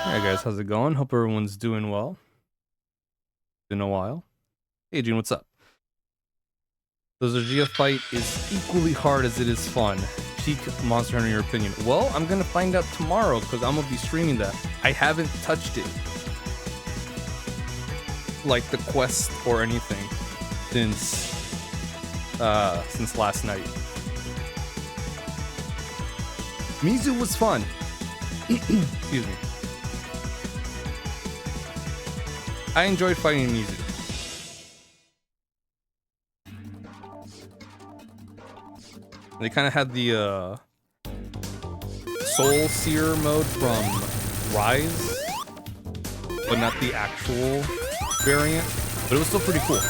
Alright guys, how's it going? Hope everyone's doing well. Been a while. Hey Gene, what's up? The Zergia fight is equally hard as it is fun. Peak Monster Hunter in your opinion? Well, I'm gonna find out tomorrow because I'm gonna be streaming that. I haven't touched it, like the quest or anything, since last night. Mizu was fun. Excuse me. I enjoyed fighting Mizu. They kind of had the Soul Seer mode from Rise, but not the actual variant. But it was still pretty cool.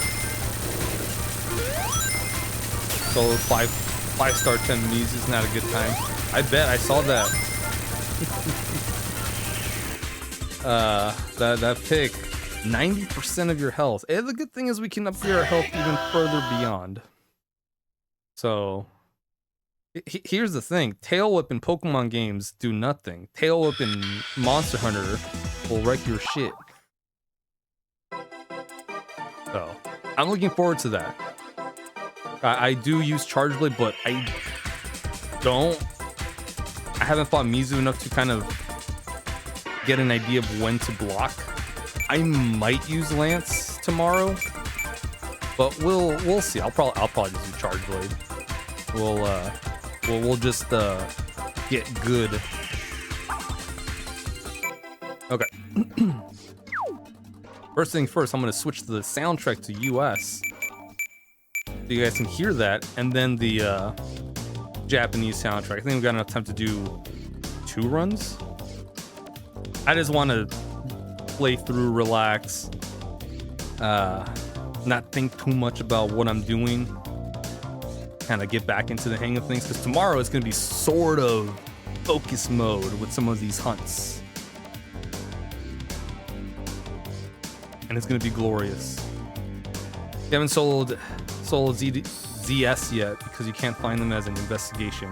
So 5-star 10 Mizu's not a good time. I bet I saw that. that pick. 90% of your health. And the good thing is we can upgrade our health even further beyond. So here's the thing. Tail Whip in Pokemon games do nothing. Tail Whip in Monster Hunter will wreck your shit. So I'm looking forward to that. I do use Charge Blade, but I haven't fought Mizu enough to kind of get an idea of when to block. I might use Lance tomorrow, but we'll see. I'll probably just do Charge Blade. We'll just get good. Okay. First thing first, I'm gonna switch the soundtrack to US so you guys can hear that, and then the Japanese soundtrack. I think we've got enough time to do 2 runs. I just want to play through, relax, not think too much about what I'm doing, kind of get back into the hang of things, because tomorrow it's going to be sort of focus mode with some of these hunts, and it's going to be glorious. You haven't soloed ZS yet because you can't find them as an investigation.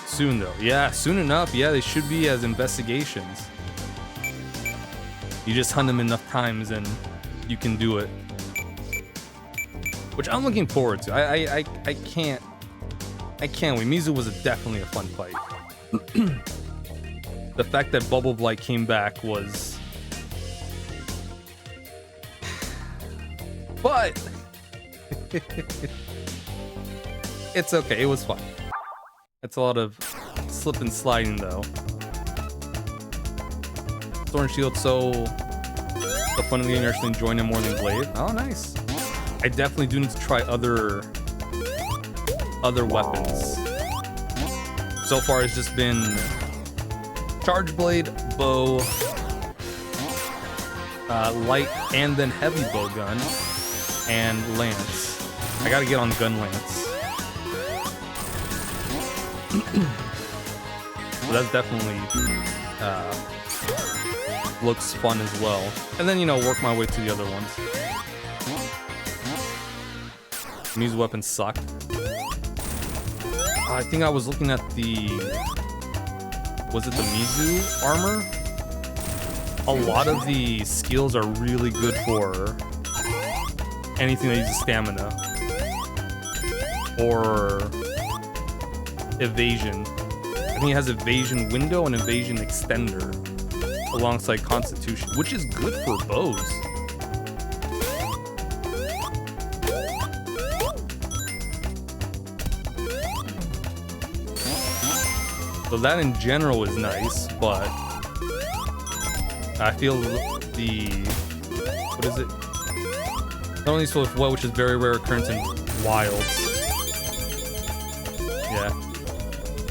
Soon though. Yeah, soon enough. Yeah, they should be as investigations. You just hunt them enough times and you can do it. Which I'm looking forward to. I can't wait. Mizu was definitely a fun fight. The fact that Bubble Blight came back was... But... It's okay, it was fun. It's a lot of slip and sliding though. Thorn Shield, so the fun of the game, you're actually enjoying it more than Glaive. Oh, nice. I definitely do need to try other weapons. So far, it's just been Charge Blade, bow, light, and then heavy bow gun, and lance. I gotta get on gun lance. So that's definitely looks fun as well. And then, you know, work my way to the other ones. Mizu weapons suck. I think I was looking at the... Was it the Mizu armor? A lot of the skills are really good for anything that uses stamina. Or evasion. I think it has evasion window and evasion extender alongside constitution, which is good for bows. So that in general is nice, but I feel the... What is it? Not only so with what, which is very rare occurrence in wilds. Yeah.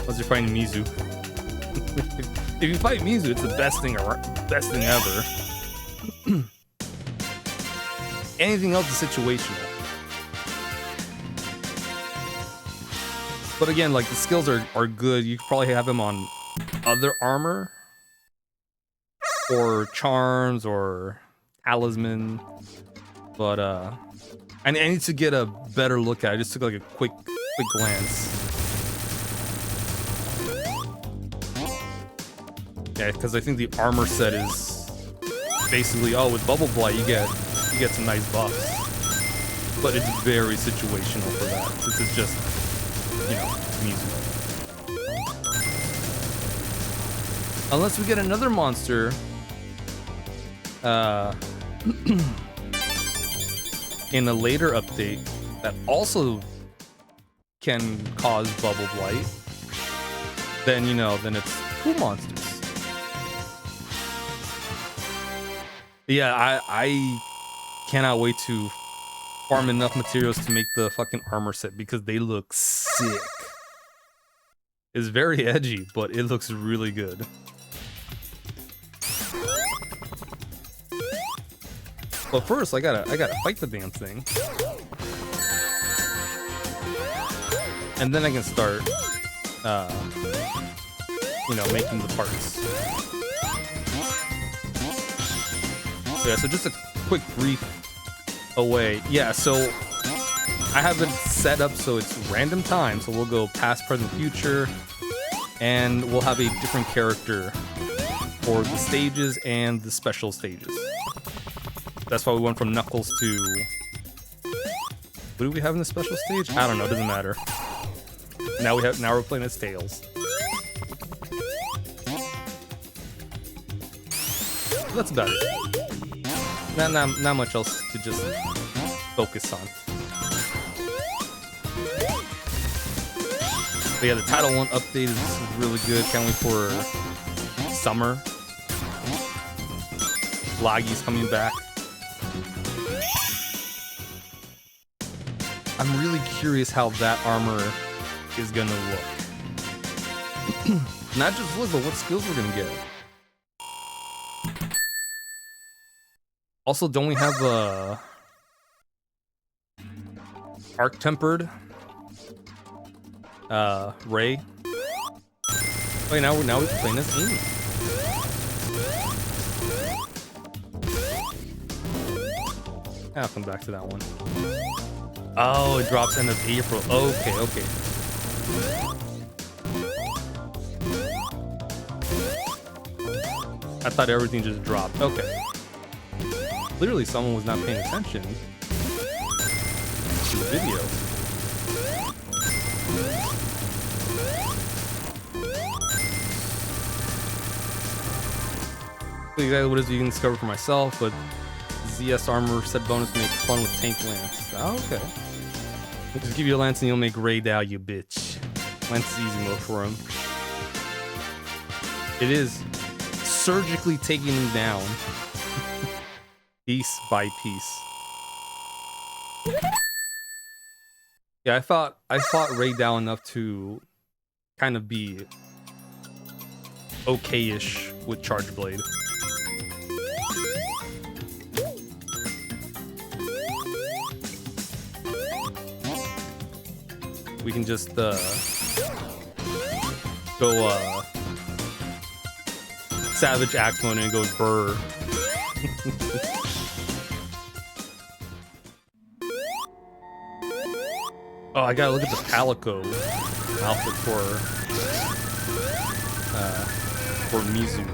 Unless you're fighting Mizu. If you fight Mizu, it's the best thing ever. Anything else is situational. But again, like, the skills are good. You could probably have him on other armor, or charms, or talisman. But I need to get a better look at it. I just took like a quick glance. Yeah, because I think the armor set is basically, oh, with Bubble Blight you get some nice buffs, but it's very situational for that since it's just, you know, Mizu. Unless we get another monster in a later update that also can cause Bubble Blight, then, you know, then it's 2 monsters. Yeah, I cannot wait to farm enough materials to make the fucking armor set because they look sick. It's very edgy, but it looks really good. But first, I gotta fight the damn thing, and then I can start, you know, making the parts. Yeah, so just a quick brief away. Yeah, so I have it set up so it's random time, so we'll go past, present, future, and we'll have a different character for the stages and the special stages. That's why we went from Knuckles to... What do we have in the special stage? I don't know, doesn't matter. Now we're playing as Tails. That's about it. Not much else to just focus on. But yeah, the Title 1 update is really good. Can't wait for summer. Laggy's coming back. I'm really curious how that armor is gonna look. Not just look, but what skills we're gonna get. Also, don't we have a arc tempered Ray? Wait, now we're playing as Amy. I'll come back to that one. Oh, it drops end of April. Okay. I thought everything just dropped. Okay. Clearly someone was not paying attention to the video. Exactly what is you can discover for myself, but ZS armor set bonus make fun with Tank Lance. Oh, okay. We'll just give you a Lance and you'll make Ray Dow, you bitch. Lance is easy mode for him. It is surgically taking him down. Piece by piece. Yeah, I fought Ray Dow enough to kind of be okay-ish with Charge Blade. We can just go Savage Axe mode and it goes burr. Oh, I gotta look at the Palico outfit for Mizu.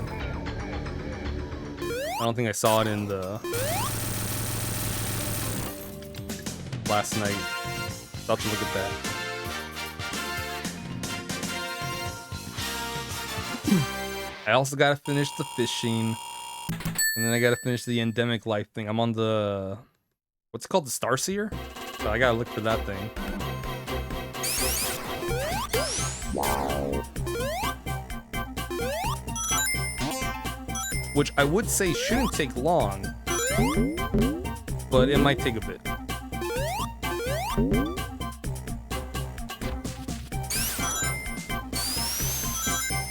I don't think I saw it in the last night. I'll have to look at that. I also gotta finish the fishing, and then I gotta finish the endemic life thing. I'm on the, what's it called, the Starseer? So I gotta look for that thing. Which I would say shouldn't take long, but it might take a bit.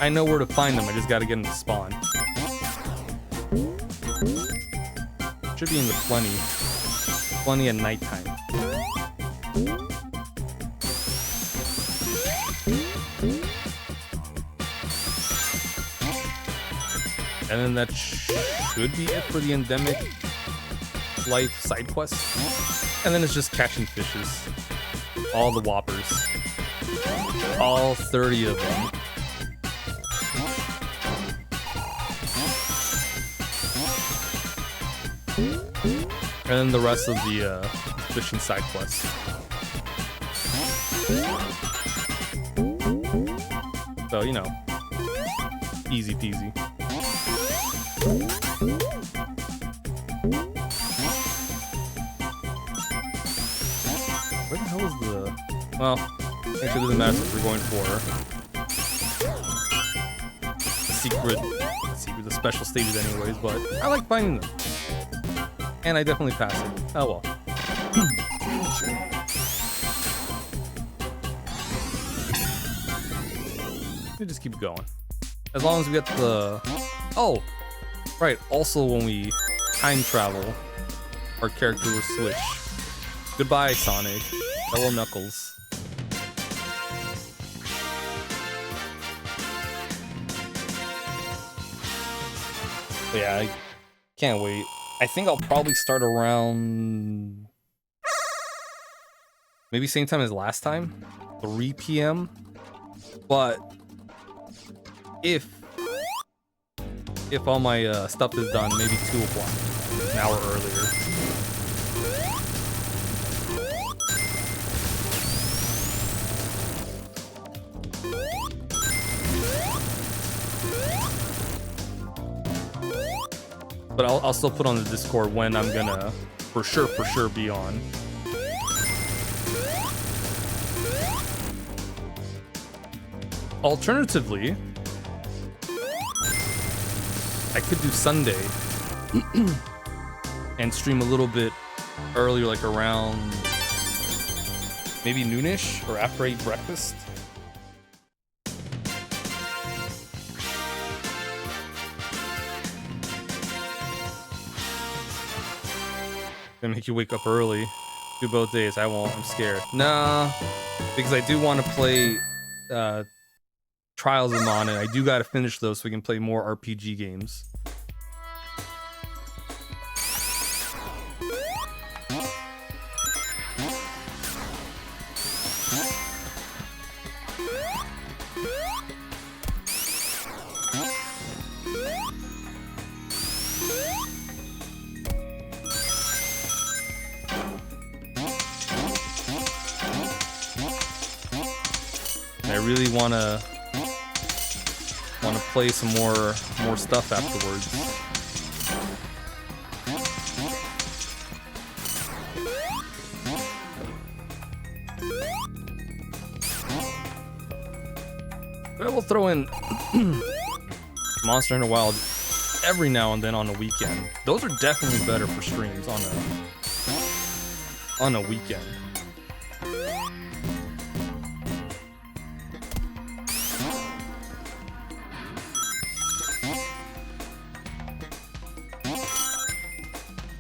I know where to find them, I just gotta get them to spawn. Should be in the plenty at nighttime. And then that should be it for the endemic life side quest. And then it's just catching fishes. All the whoppers. All 30 of them. And then the rest of the mission side quests. So, you know, easy peasy. Where the hell is the... Well, actually it doesn't matter since we're going for the special stages anyways, but I like finding them. And I definitely pass it. Oh well. We just keep going. As long as we get the... Oh! Right, also when we time travel, our character will switch. Goodbye, Sonic. Hello, Knuckles. But yeah, I can't wait. I think I'll probably start around... maybe same time as last time? 3 p.m.? But... If all my stuff is done, maybe 2 o'clock. An hour earlier. But I'll still put on the Discord when I'm gonna for sure be on. Alternatively, I could do Sunday and stream a little bit earlier, like around maybe noonish or after I eat breakfast. Gonna make you wake up early. Do both days. I won't. I'm scared. Nah, because I do want to play Trials of Mana. I do gotta finish those so we can play more RPG games. I really wanna play some more stuff afterwards. But I will throw in Monster Hunter Wild every now and then on a weekend. Those are definitely better for streams on a weekend.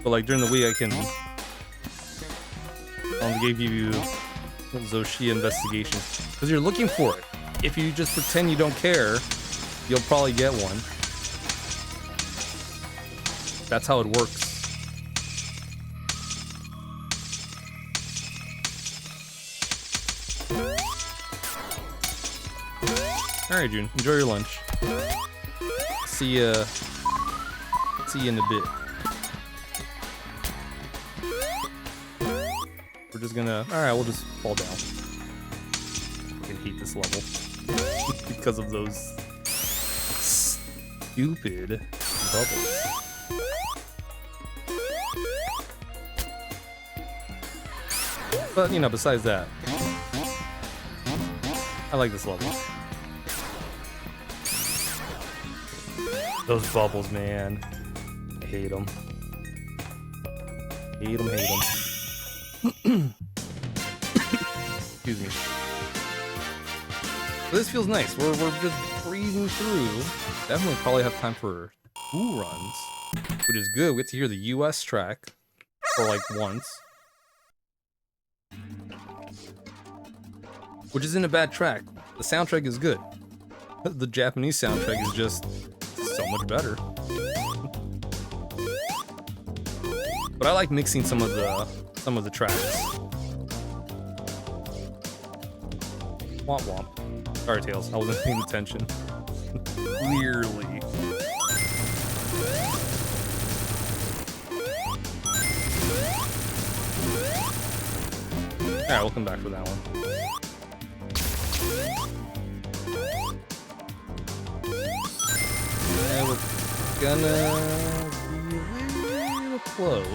But like during the week, I can give you Zoshia investigations because you're looking for it. If you just pretend you don't care, you'll probably get one. That's how it works. All right, June. Enjoy your lunch. See you in a bit. We're just gonna... Alright, we'll just fall down. I can hate this level. Because of those stupid bubbles. But, you know, besides that, I like this level. Those bubbles, man. I hate them. Hate them. Excuse me. But this feels nice. We're just breezing through. Definitely probably have time for 2 runs, which is good. We get to hear the US track for like once, which isn't a bad track. The soundtrack is good. The Japanese soundtrack is just so much better. But I like mixing some of the tracks. Womp womp. Sorry, Tails. I wasn't paying attention. Clearly. Alright, we'll come back for that one. Yeah, we're gonna be a little close.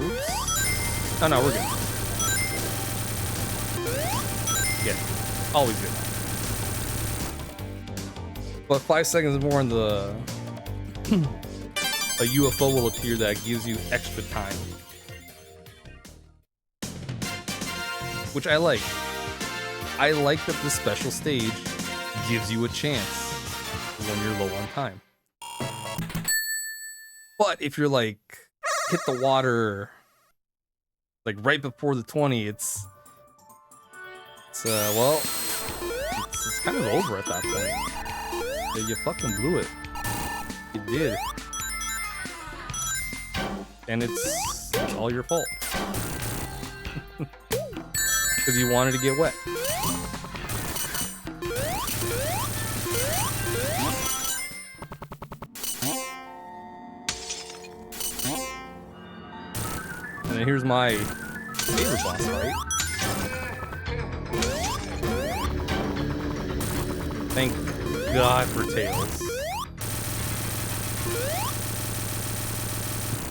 Oh no, we're good. Yeah, always good. But 5 seconds more and a UFO will appear that gives you extra time. Which I like. I like that this special stage gives you a chance when you're low on time. But if you're like, hit the water like right before the 20, it's kind of over at that point. Yeah, you fucking blew it. You did. And it's all your fault. Because you wanted to get wet. And then here's my favorite boss fight. Thank God for Tails.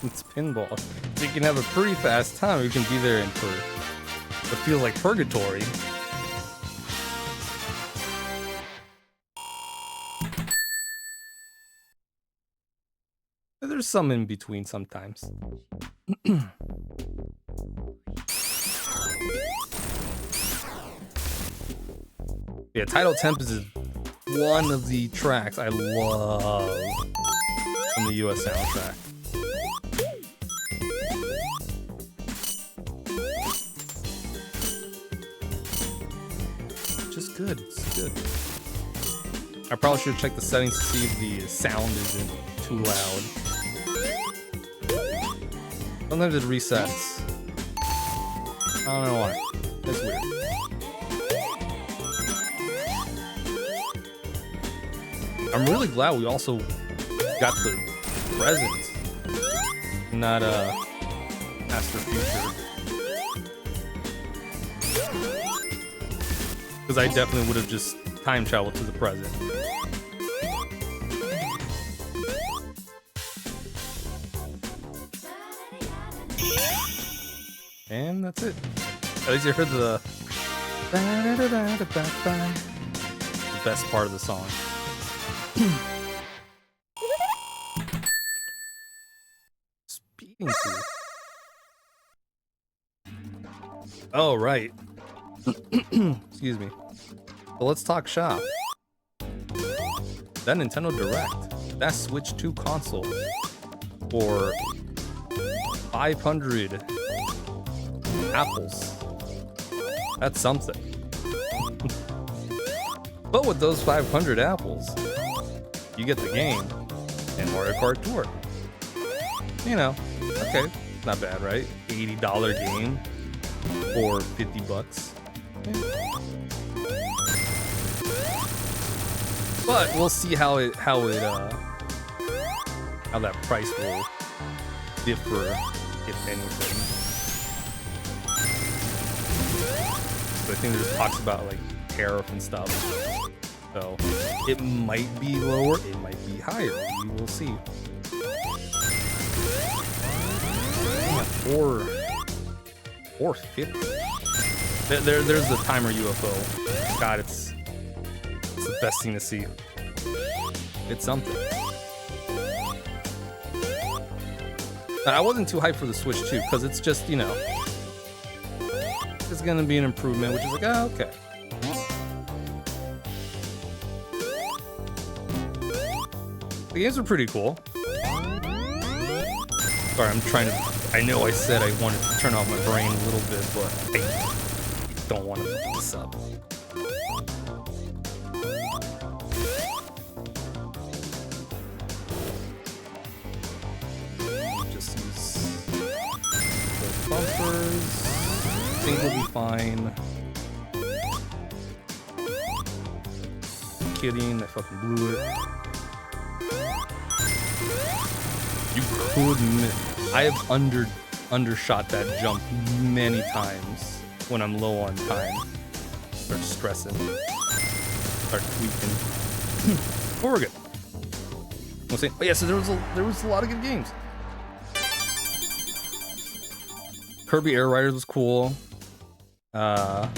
It's pinball. So you can have a pretty fast time. You can be there in for what feels like purgatory. There's some in between sometimes. Yeah, Tidal Tempest is one of the tracks I love from the US soundtrack. Just good, it's good. I probably should check the settings to see if the sound isn't too loud. Sometimes it resets. I don't know why. That's weird. I'm really glad we also got the present, not past or future. Because I definitely would have just time traveled to the present. And that's it. At least you heard the best part of the song. Speeding through. Oh, right. Excuse me. So let's talk shop. That Nintendo Direct. That Switch 2 console. For 500 apples. That's something. But with those 500 apples, you get the game and Mario Kart Tour. You know, okay, not bad, right? $80 game for $50. Yeah. But we'll see how that price will differ, if anything. But I think there's talks about like tariff and stuff. So it might be lower, it might be higher. We will see. Yeah, 450. There's the timer UFO. God, it's the best thing to see. It's something. I wasn't too hyped for the Switch 2 because it's just, you know, it's gonna be an improvement, which is like, oh, okay. The games are pretty cool. Sorry, I'm trying to. I know I said I wanted to turn off my brain a little bit, but I don't want to fuck this up. Just use those bumpers. I think we'll be fine. Kidding, I fucking blew it. You couldn't. I have undershot that jump many times. when I'm low on time. Start stressing. Start tweaking. But we're good. We'll see. Oh yeah, so there was a lot of good games. Kirby Air Riders was cool. Donkey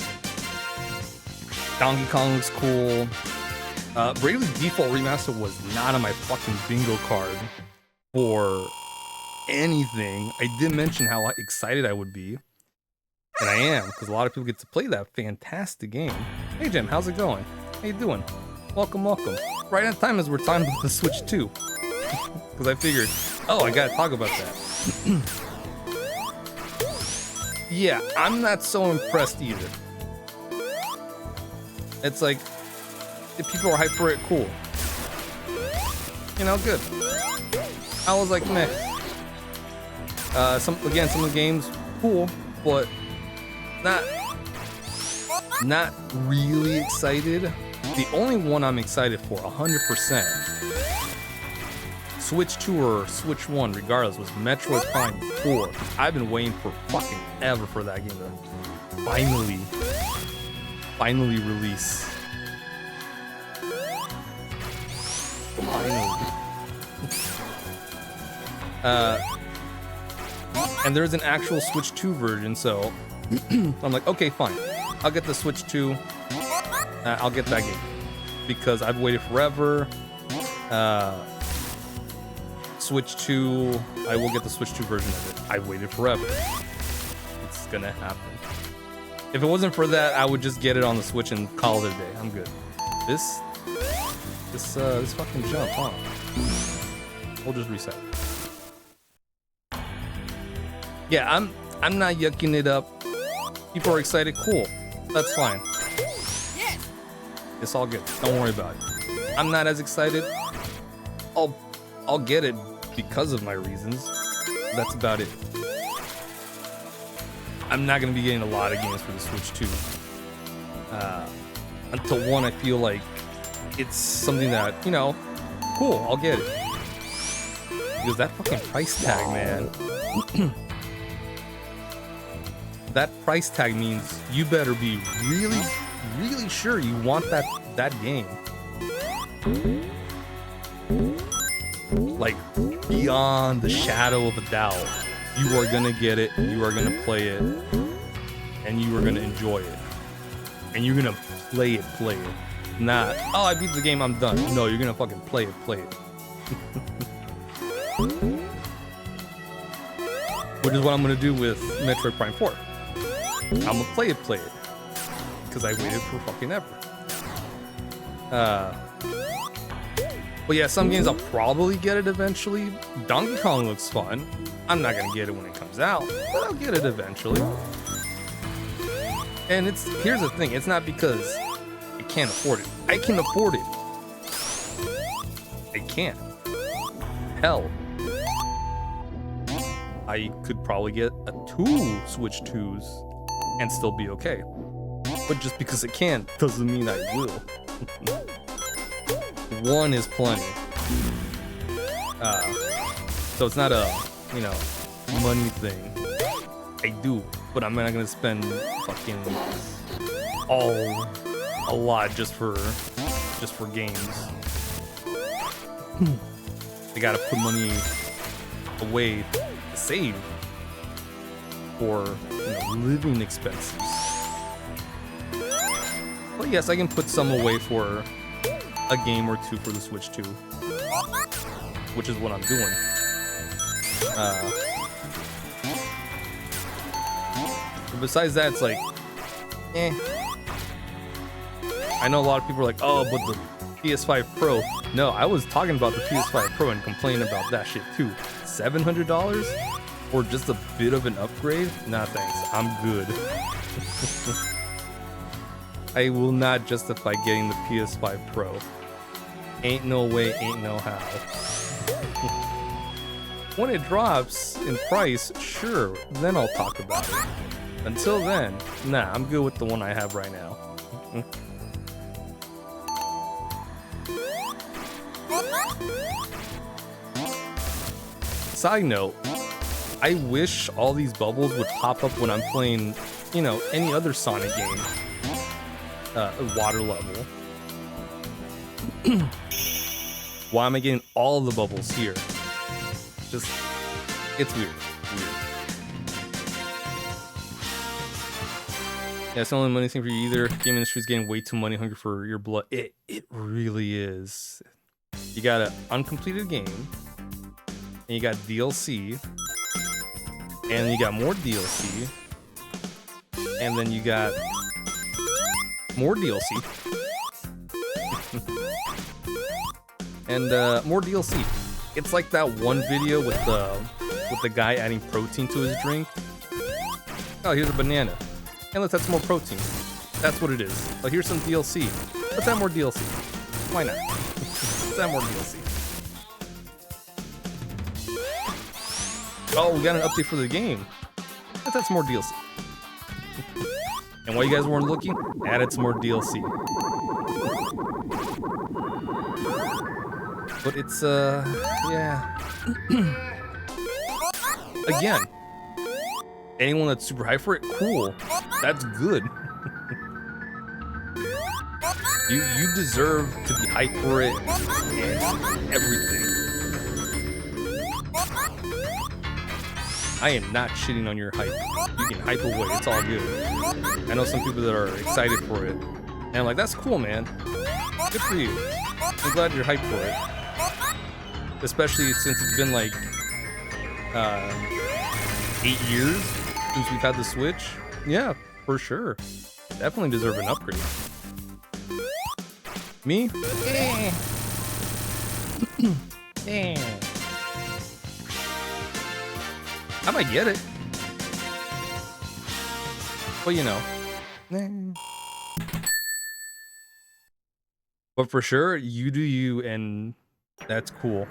Kong was cool. Bravely Default Remastered was not on my fucking bingo card for anything. I did mention how excited I would be. And I am, because a lot of people get to play that fantastic game. Hey Jim, how's it going? How you doing? Welcome, welcome. Right on time as we're talking about the Switch 2. Because I figured, oh, I gotta talk about that. Yeah, I'm not so impressed either. It's like, if people are hyped for it, cool. You know, good. I was like, meh. Some of the games, cool, but not really excited. The only one I'm excited for, 100%, Switch 2 or Switch 1, regardless, was Metroid Prime 4. I've been waiting for fucking ever for that game to finally release. Finally. And there's an actual Switch 2 version, so I'm like, okay, fine. I'll get the Switch 2. I'll get that game because I've waited forever. Switch 2, I will get the Switch 2 version of it. I've waited forever. It's gonna happen. If it wasn't for that, I would just get it on the Switch and call it a day. I'm good. This fucking jump, huh? We'll just reset. Yeah, I'm not yucking it up. People are excited, cool. That's fine. It's all good. Don't worry about it. I'm not as excited. I'll get it because of my reasons. That's about it. I'm not gonna be getting a lot of games for the Switch 2. Until one, I feel like it's something that, you know, cool, I'll get it. Because that fucking price tag, man. That price tag means you better be really, really sure you want that game. Like, beyond the shadow of a doubt. You are gonna get it, you are gonna play it, and you are gonna enjoy it. And you're gonna play it. Not, oh, I beat the game, I'm done. No, you're gonna fucking play it. Which is what I'm gonna do with Metroid Prime 4. I'm gonna play it. Because I waited for fucking ever. But yeah, some games I'll probably get it eventually. Donkey Kong looks fun. I'm not gonna get it when it comes out, but I'll get it eventually. And here's the thing, it's not because I can't afford it. I can afford it. I can't. Hell, I could probably get 2 Switch 2s and still be okay. But just because I can doesn't mean I will. 1 is plenty. So it's not a, you know, money thing. I do, but I'm not gonna spend fucking a lot just for games. I gotta put money away to save for, you know, living expenses. Well, yes, I can put some away for a game or 2 for the Switch 2, which is what I'm doing. But besides that, it's like, eh. I know a lot of people are like, oh, but the PS5 Pro. No, I was talking about the PS5 Pro and complaining about that shit too. $700 or just a bit of an upgrade? Nah, thanks. I'm good. I will not justify getting the PS5 Pro. Ain't no way, ain't no how. When it drops in price, sure, then I'll talk about it. Until then, nah, I'm good with the one I have right now. Side note, I wish all these bubbles would pop up when I'm playing you know, any other Sonic game, water level. Why am I getting all the bubbles here? Just, it's weird. Yeah, it's not only money thing for you either. Game industry is getting way too money hungry for your blood. It really is. You got an uncompleted game, and you got DLC, and you got more DLC, and then you got more DLC, and more DLC. It's like that one video with the guy adding protein to his drink. Oh, here's a banana. And let's add some more protein. That's what it is. Like, here's some DLC. Let's add more DLC. Why not? Let's add more DLC. Oh, we got an update for the game. Let's add some more DLC. And while you guys weren't looking, added some more DLC. But it's, yeah. Again, anyone that's super hyped for it, cool. That's good. You deserve to be hyped for it and everything. I am not shitting on your hype. You can hype away, it's all good. I know some people that are excited for it. And I'm like, that's cool, man. Good for you. I'm glad you're hyped for it. Especially since it's been like 8 years since we've had the Switch. Yeah, for sure. Definitely deserve an upgrade. Me? I might get it. Well, you know. But for sure, you do you, and that's cool.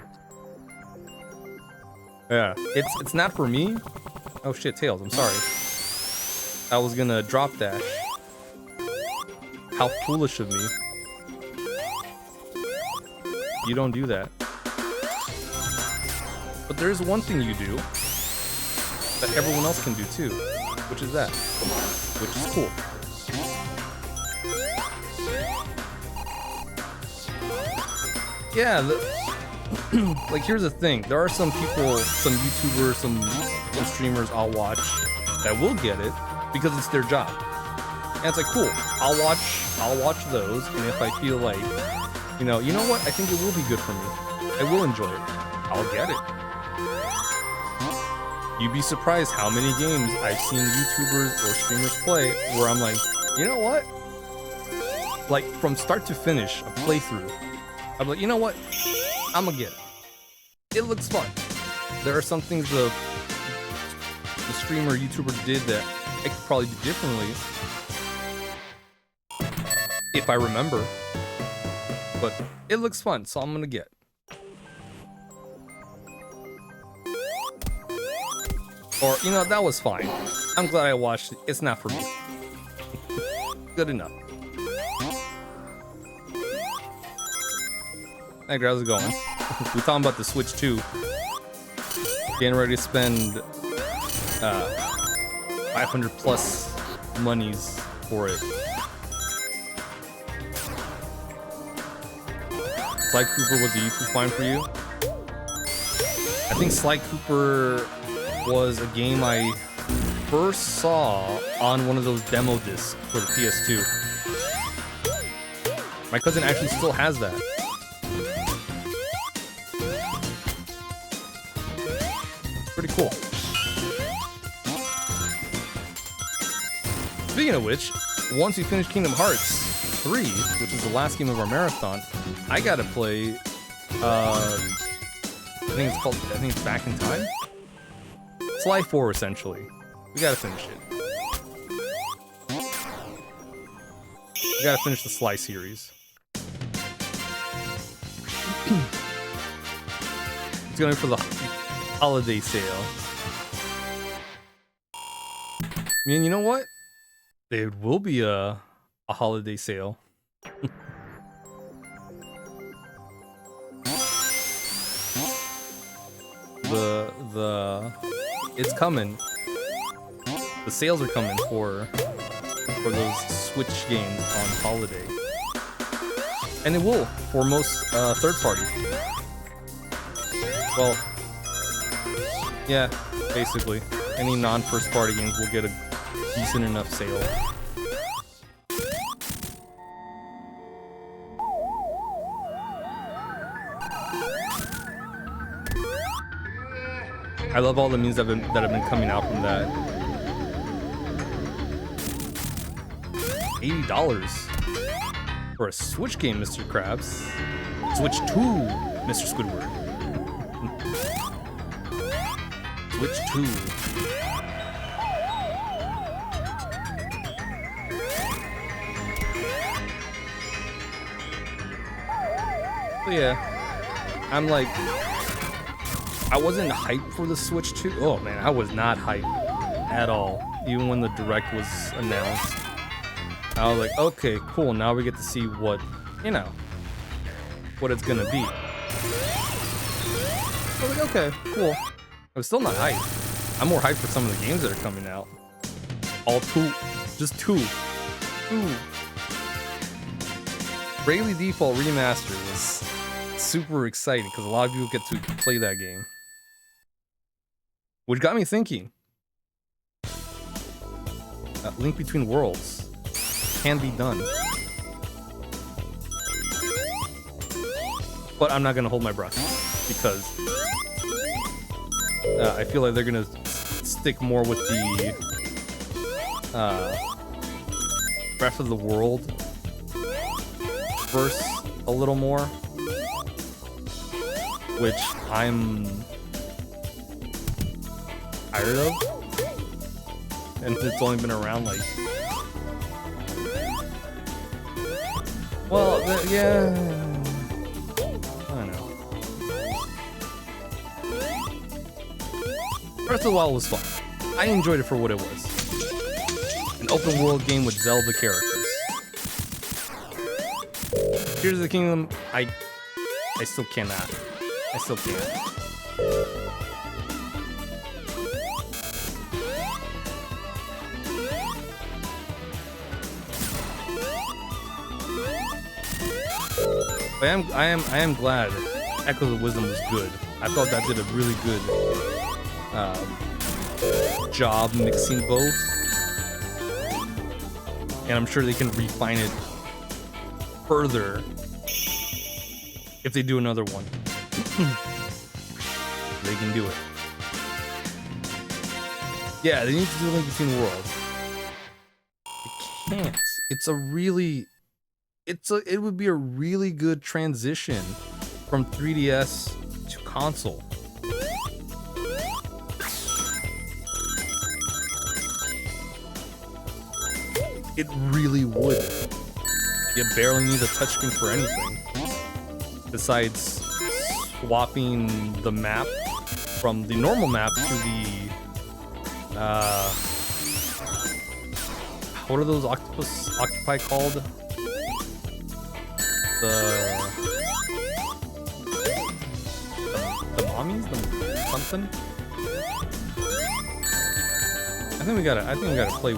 Yeah, it's not for me. Oh shit, Tails, I'm sorry. I was gonna drop dash. How foolish of me. You don't do that. But there's one thing you do that everyone else can do too, which is that, which is cool. Yeah, like here's the thing. There are some people, some YouTubers, some streamers I'll watch that will get it because it's their job. And it's like, cool, I'll watch those, and if I feel like, you know what, I think it will be good for me. I will enjoy it. I'll get it. You'd be surprised how many games I've seen YouTubers or streamers play where I'm like, you know what? Like from start to finish, a playthrough, I'm like, you know what? I'm gonna get it. It looks fun. There are some things the streamer YouTuber did that I could probably do differently if I remember. But it looks fun, so I'm gonna get it. Or, you know, that was fine. I'm glad I watched it. It's not for me. Good enough. Hey, how's it going? We're talking about the Switch 2. Getting ready to spend 500 plus monies for it. Sly Cooper was a YouTube find for you? I think Sly Cooper was a game I first saw on one of those demo discs for the PS2. My cousin actually still has that. Pretty cool. Speaking of which, once we finish Kingdom Hearts 3, which is the last game of our marathon, I gotta play, I think it's Back in Time? Sly 4, essentially. We gotta finish it. We gotta finish the Sly series. It's going for the holiday sale. I mean, you know what? There will be a holiday sale. It's coming. The sales are coming for those Switch games on holiday. And it will for most third party. Well, yeah, basically. Any non-first party games will get a decent enough sale. I love all the memes that have been coming out from that. $80 for a Switch game, Mr. Krabs. Switch 2, Mr. Squidward. Switch 2. So yeah, I'm like, I wasn't hyped for the Switch 2. Oh man, I was not hyped at all. Even when the Direct was announced, I was like, okay, cool. Now we get to see what, you know, what it's gonna be. I was like, okay, cool. I'm still not hyped. I'm more hyped for some of the games that are coming out. All two, just two. Bravely Default Remaster was super exciting because a lot of people get to play that game. Which got me thinking. Link Between Worlds can be done. But I'm not gonna hold my breath because I feel like they're gonna stick more with the Breath of the World verse a little more, which I'm tired of, and it's only been around like, well, yeah, I don't know. Breath of the Wild was fun. I enjoyed it for what it was. An open world game with Zelda characters. Tears of the Kingdom, I still cannot. I still can't. But I am glad Echoes of Wisdom was good. I thought that did a really good job mixing both, and I'm sure they can refine it further if they do another one. They can do it. Yeah, they need to do Link Between Worlds. They can't. It would be a really good transition from 3DS to console. It really would. You barely need a touchscreen for anything besides swapping the map from the normal map to the what are those octopi called? The mommies? The something? I think we gotta play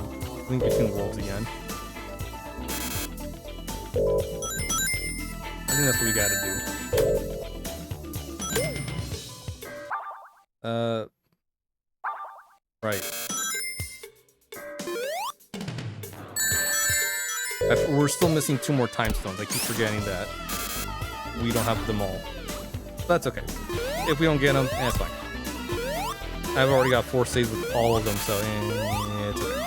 Link Between Worlds again. I think that's what we gotta do. Right. We're still missing 2 more time stones. I keep forgetting that we don't have them all. But that's okay. If we don't get them, it's fine. I've already got 4 saves with all of them, so it's okay.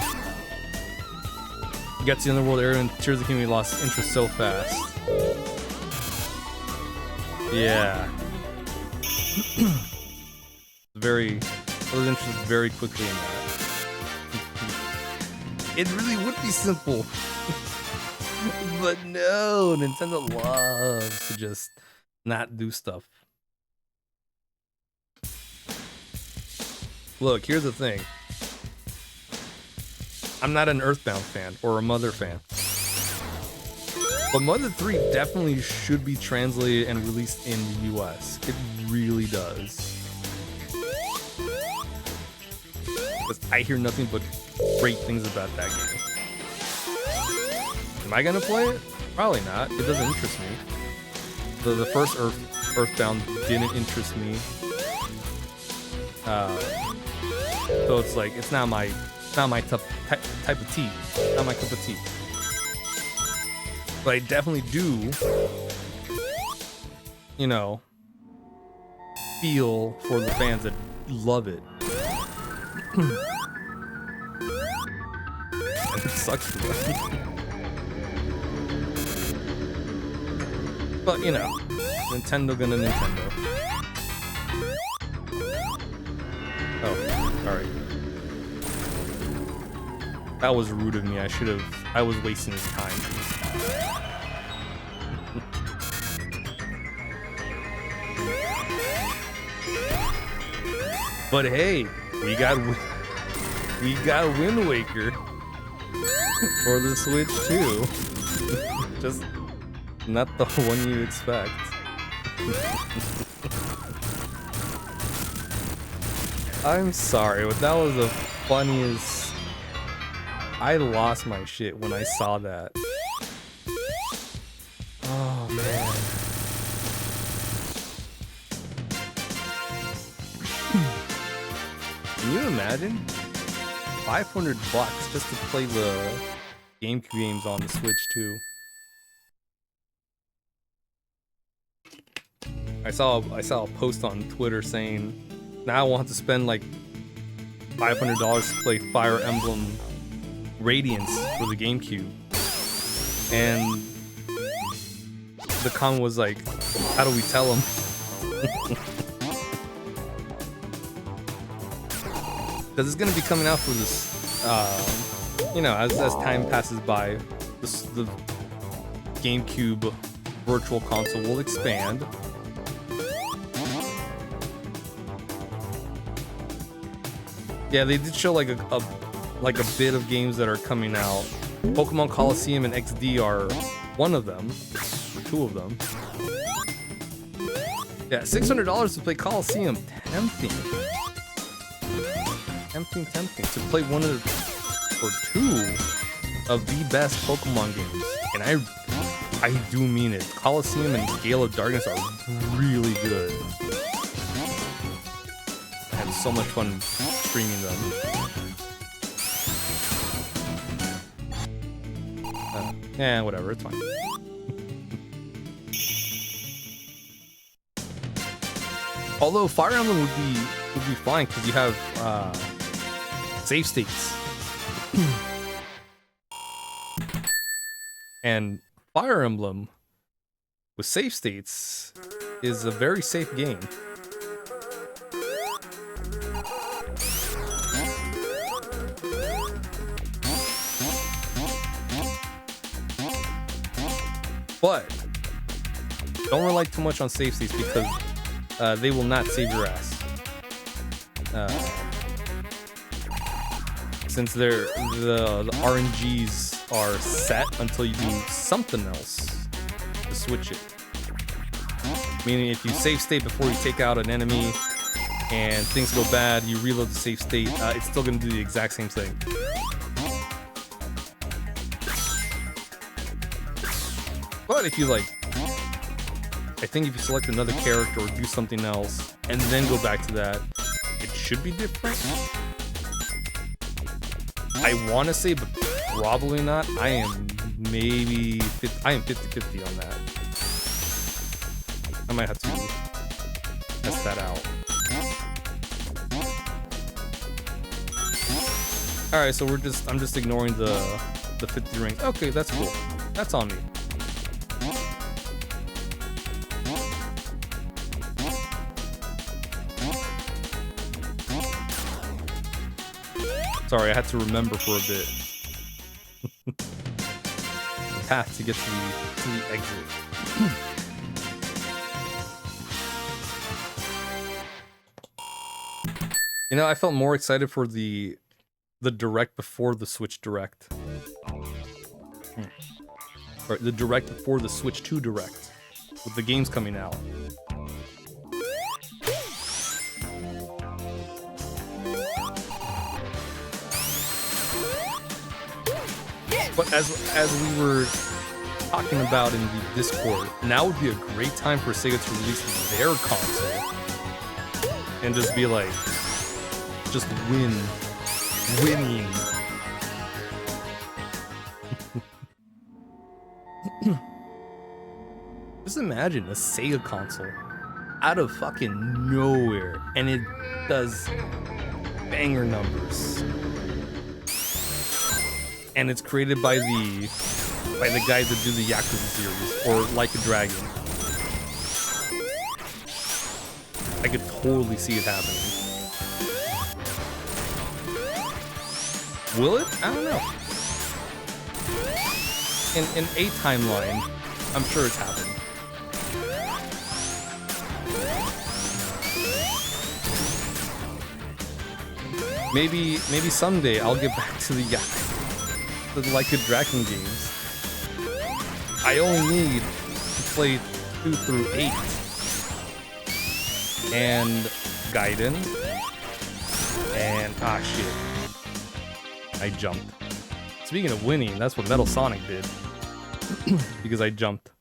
You got to the Underworld area and Tears of the Kingdom, we lost interest so fast. Yeah. I was interested very quickly in that. It really would be simple. But no, Nintendo loves to just not do stuff. Look, here's the thing. I'm not an Earthbound fan or a Mother fan. But Mother 3 definitely should be translated and released in the US. It really does. because I hear nothing but great things about that game. Am I gonna play it? Probably not. It doesn't interest me. The first Earthbound didn't interest me. So it's like it's not my type of tea. Not my cup of tea. But I definitely do, you know, feel for the fans that love it. And it sucks for them. But you know, Nintendo gonna Nintendo. Oh, alright. That was rude of me. I was wasting his time. But hey, we got Wind Waker for the Switch too. Just not the one you expect. I'm sorry, but that was the funniest. I lost my shit when I saw that. Oh man. Can you imagine? $500 just to play the GameCube games on the Switch too. I saw a post on Twitter saying, now I want to spend like $500 to play Fire Emblem Radiance for the GameCube. And the comment was like, how do we tell them? Because it's going to be coming out for this, you know, as time passes by, the GameCube Virtual Console will expand. Yeah, they did show like a bit of games that are coming out. Pokemon Colosseum and XD are one of them, or two of them. Yeah, $600 to play Colosseum, tempting. Tempting to play one of or two of the best Pokemon games, and I do mean it. Colosseum and Gale of Darkness are really good. I had so much fun streaming them. Yeah, whatever, it's fine. Although Fire Emblem would be fine because you have save states. And Fire Emblem with save states is a very safe game. But don't rely too much on save states because they will not save your ass. Since the RNGs are set until you do something else to switch it. Meaning if you save state before you take out an enemy and things go bad, you reload the save state, it's still going to do the exact same thing. But if you like, I think if you select another character or do something else and then go back to that, it should be different. I want to say, but probably not. I am maybe 50-50 on that. I might have to test that out. All right, so I'm just ignoring the 50 rings. Okay, that's cool. That's on me. Sorry, I had to remember for a bit. The path to get to the exit. You know, I felt more excited for the direct before the Switch Direct. Or the direct before the Switch 2 Direct, with the games coming out. But as we were talking about in the Discord, now would be a great time for Sega to release their console and just be like, just winning. Just imagine a Sega console out of fucking nowhere, and it does banger numbers, and it's created by the guys that do the Yakuza series or Like a Dragon. I could totally see it happening. Will it? I don't know. In a timeline, I'm sure it's happened. Maybe someday I'll get back to the Like a Dragon games. I only need to play 2 through 8 and Gaiden and shit. I jumped. Speaking of winning, that's what Metal Sonic did. Because I jumped.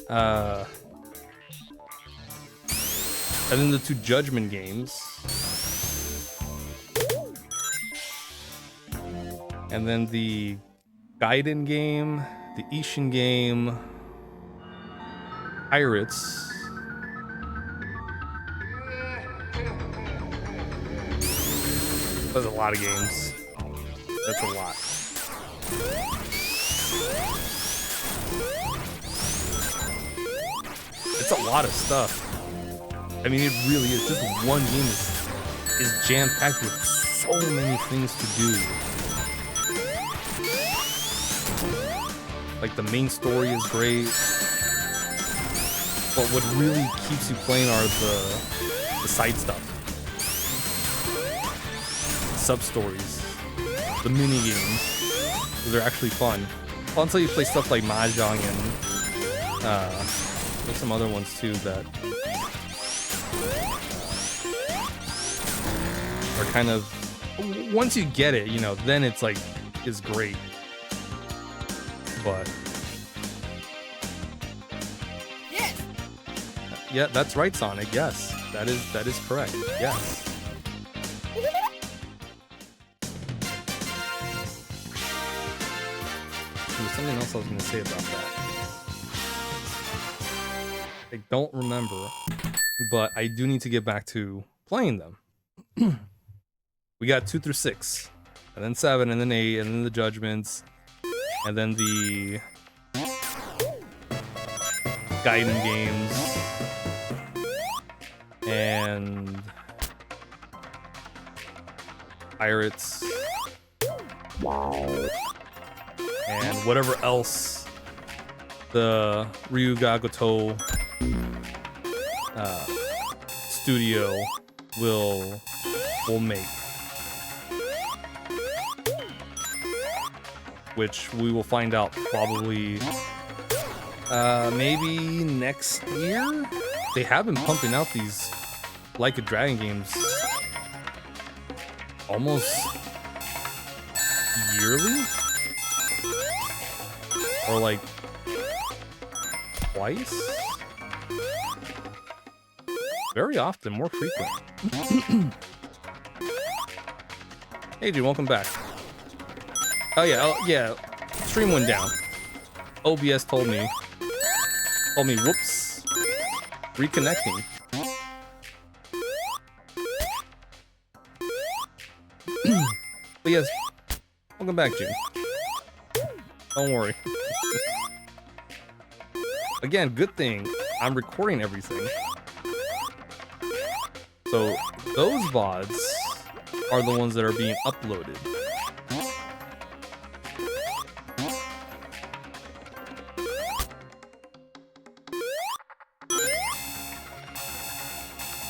And then the 2 Judgment games. And then the Gaiden game, the Ishin game, Pirates. That's a lot of games. That's a lot. It's a lot of stuff. I mean, it really is. Just one game is jam-packed with so many things to do. Like, the main story is great, but what really keeps you playing are the side stuff. Sub-stories. The mini-games. They're actually fun. Well, until you play stuff like Mahjong and there's some other ones too that are kind of... Once you get it, you know, then it's like, is great. But yeah, that's right, Sonic. Yes, that is correct. Yes. There was something else I was going to say about that. I don't remember, but I do need to get back to playing them. We got 2 through 6, and then 7, and then 8, and then the Judgments. And then the Gaiden games and Pirates and whatever else the Ryuga Gotoh studio will make. Which we will find out probably maybe next year. They have been pumping out these Like a Dragon games almost yearly, or like twice, very often, more frequent. Hey G, welcome back. Oh yeah, stream went down. OBS told me, whoops, reconnecting. But yes, welcome back, Jim. Don't worry. Again, good thing I'm recording everything. So those VODs are the ones that are being uploaded.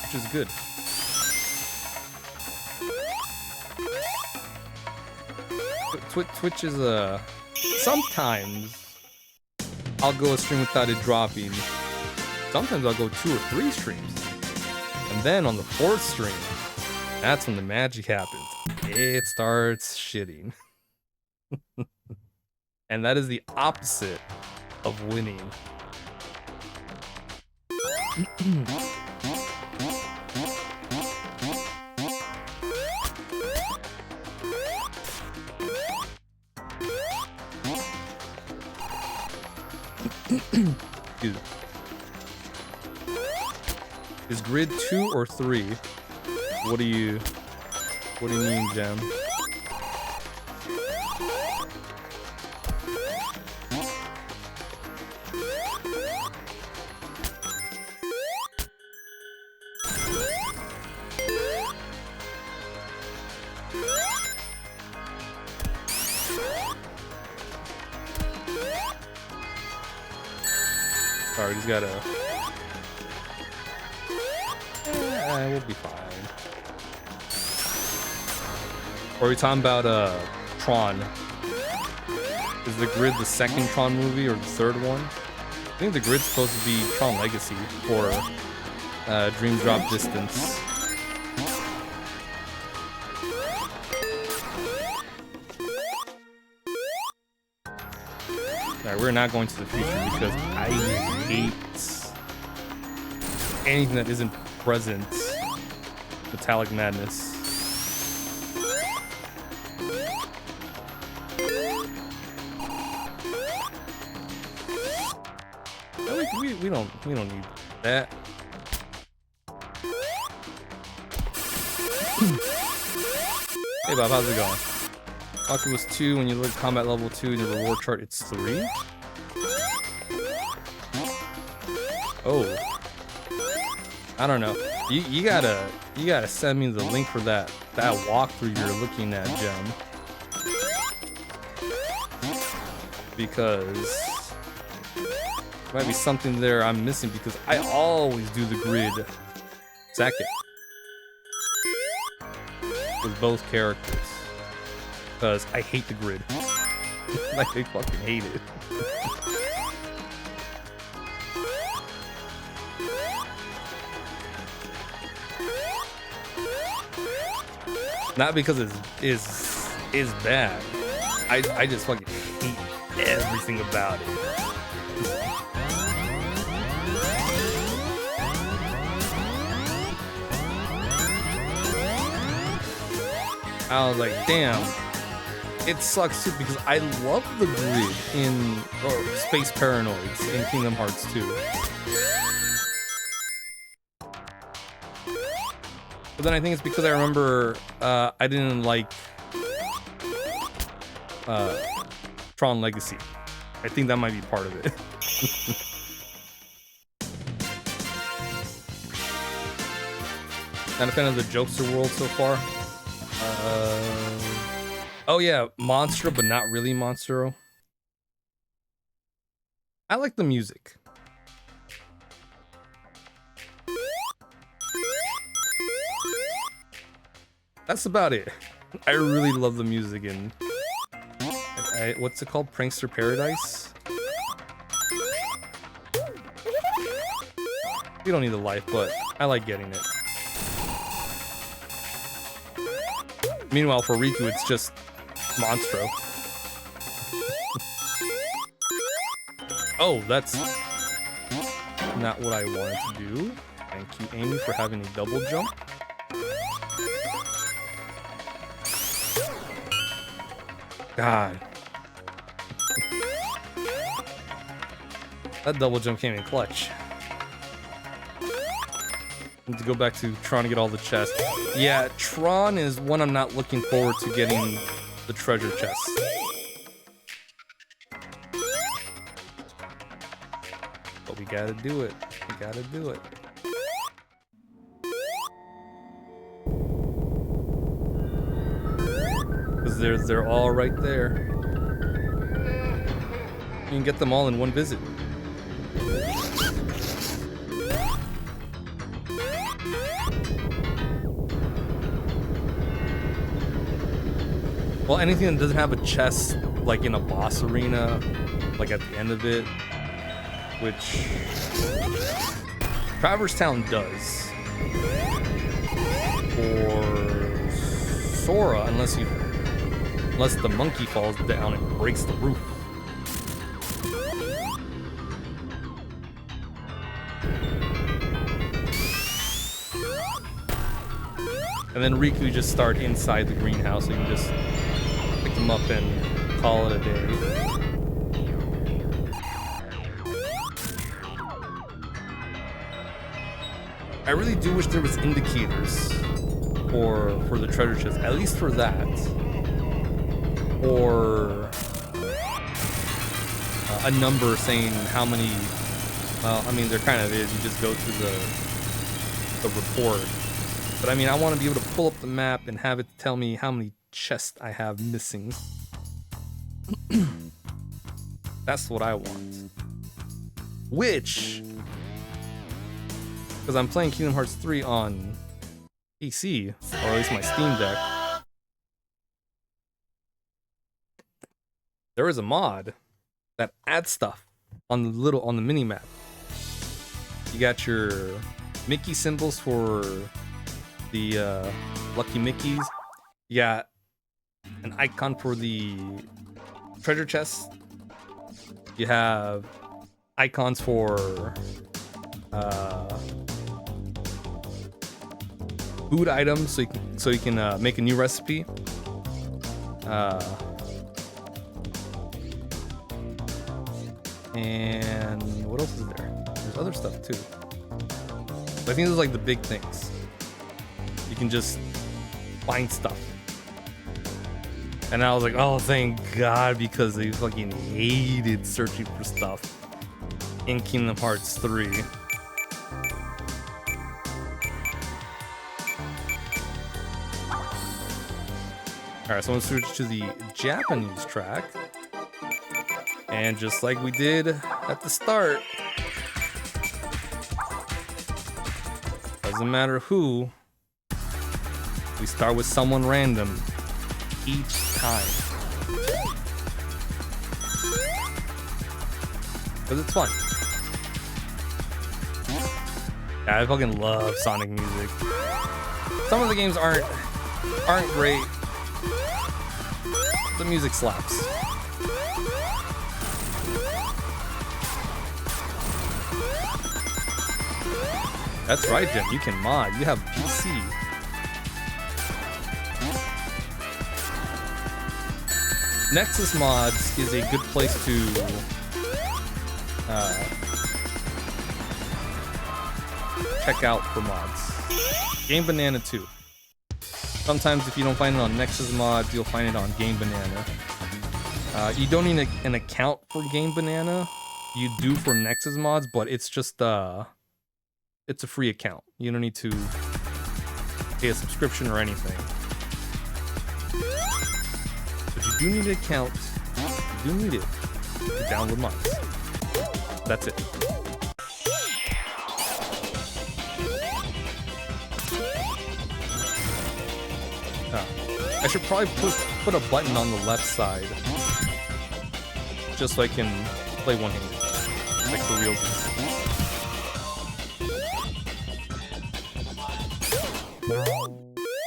Which is good. Twitch is sometimes I'll go a stream without it dropping. Sometimes I'll go 2 or 3 streams. And then on the 4th stream, that's when the magic happens. It starts shitting. And that is the opposite of winning. Excuse me. Is grid 2 or 3? What do you mean, Gem? Alright, he's got a... we'll be fine. Or are we talking about Tron? Is the grid the second Tron movie or the third one? I think the grid's supposed to be Tron Legacy or Dream Drop Distance. Alright, we're not going to the future because I hate anything that isn't present. Metallic Madness. We don't need that. Hey Bob, how's it going? Oculus 2, when you look at combat level 2 in your reward chart, it's 3. Oh. I don't know. You gotta send me the link for that walkthrough you're looking at, Gem. Because there might be something there I'm missing because I always do the grid second with both characters. Because I hate the grid. Like, I fucking hate it. Not because it is bad. I just fucking hate everything about it. I was like, damn. It sucks too because I love the grid in Space Paranoids in Kingdom Hearts 2. But then I think it's because I remember I didn't like Tron Legacy. I think that might be part of it. Not a fan of the Jokester world so far. Oh yeah, Monstro, but not really Monstro. I like the music. That's about it. I really love the music in... what's it called? Prankster Paradise? You don't need the life, but I like getting it. Meanwhile, for Riku, it's just Monstro. Oh, that's not what I wanted to do. Thank you, Amy, for having a double jump. God. That double jump came in clutch. Need to go back to Tron to get all the chests. Yeah, Tron is one I'm not looking forward to getting the treasure chest. But we gotta do it. We gotta do it. Because they're all right there. You can get them all in one visit. Well, anything that doesn't have a chest, like in a boss arena, like at the end of it, which Traverse Town does. Or Sora, unless the monkey falls down and breaks the roof. And then Riku just start inside the greenhouse, so you can just pick them up and call it a day. I really do wish there was indicators for the treasure chest, at least for that. Or a number saying how many. Well, I mean, there kind of is. You just go through the report. But I mean, I want to be able to pull up the map and have it tell me how many chests I have missing. That's what I want. Which, because I'm playing Kingdom Hearts 3 on PC, or at least my Steam Deck, there is a mod that adds stuff on the mini map. You got your Mickey symbols for the Lucky Mickeys. You got an icon for the treasure chest. You have icons for food items, so you can make a new recipe. And what else is there? There's other stuff too. But I think those are like the big things. You can just find stuff. And I was like, oh, thank God, because I fucking hated searching for stuff in Kingdom Hearts 3. Alright, so I'm gonna switch to the Japanese track. And just like we did at the start, doesn't matter who, we start with someone random each time. Because it's fun. Yeah, I fucking love Sonic music. Some of the games aren't great. The music slaps. That's right, Jen. You can mod. You have PC. Nexus Mods is a good place to check out for mods. Game Banana too. Sometimes if you don't find it on Nexus Mods, you'll find it on Game Banana. You don't need an account for Game Banana. You do for Nexus Mods, but it's just it's a free account. You don't need to pay a subscription or anything. But you do need an account. You do need it to download mods. That's it. I should probably put a button on the left side, just so I can play one-handed, like the real game.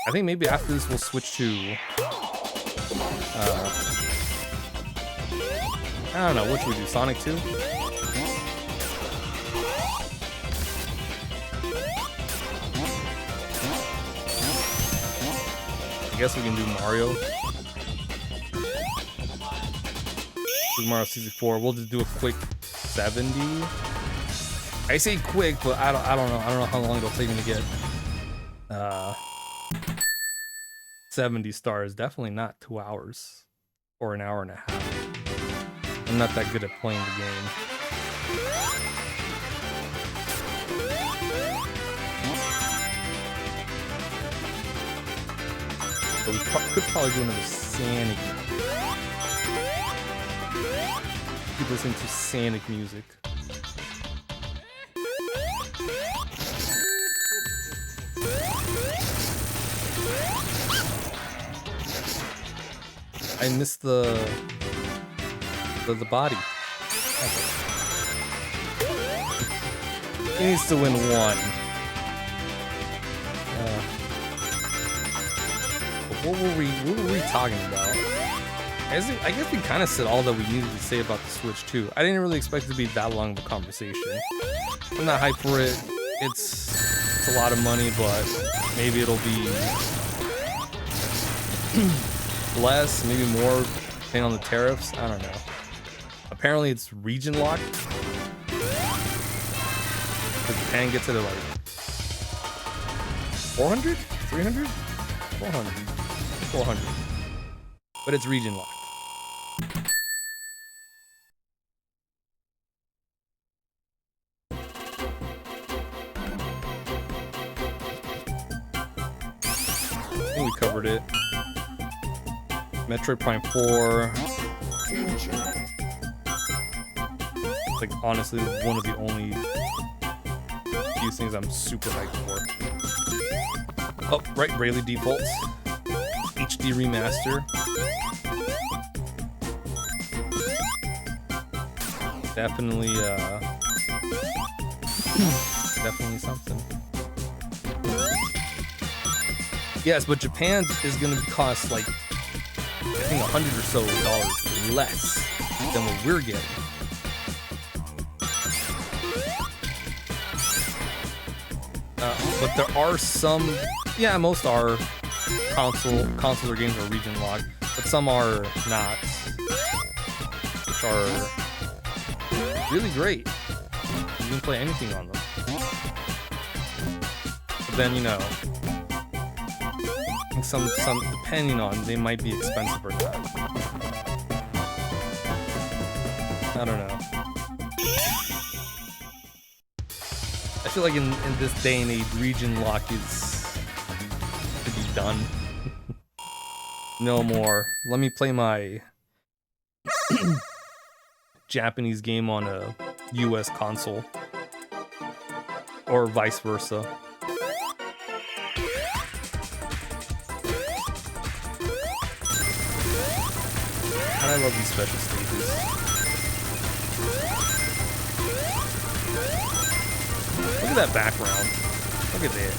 I think maybe after this we'll switch to I don't know, what should we do? Sonic 2? I guess we can do Mario. Do Mario 64. We'll just do a quick 70. I say quick, but I don't know. I don't know how long it'll take me to get 70 stars. Definitely not 2 hours or an hour and a half. I'm not that good at playing the game. So we could probably do another Sonic. Keep listening to Sonic music. I missed the body. He needs to win one. What were we talking about? I guess we kind of said all that we needed to say about the Switch too. I didn't really expect it to be that long of a conversation. I'm not hyped for it. It's a lot of money, but maybe it'll be less, maybe more, depending on the tariffs. I don't know. Apparently, it's region locked. Japan gets it at like 400, 300, 400, 400. But it's region locked. I think we covered it. Metroid Prime 4. It's like honestly one of the only few things I'm super hyped for. Oh, right, Bravely Default. HD remaster. Definitely, definitely something. Yes, but Japan is gonna cost like, I think $100 or so less than what we're getting. But there are some, yeah, most are consoles or games are region locked, but some are not, which are really great. You can play anything on them. But then, you know, I think some depending on, they might be expensive or not. I don't know. I feel like in this day and age, region lock is to be done. No more. Let me play my Japanese game on a US console. Or vice versa. And I love these special stages. Look at that background. Look at it.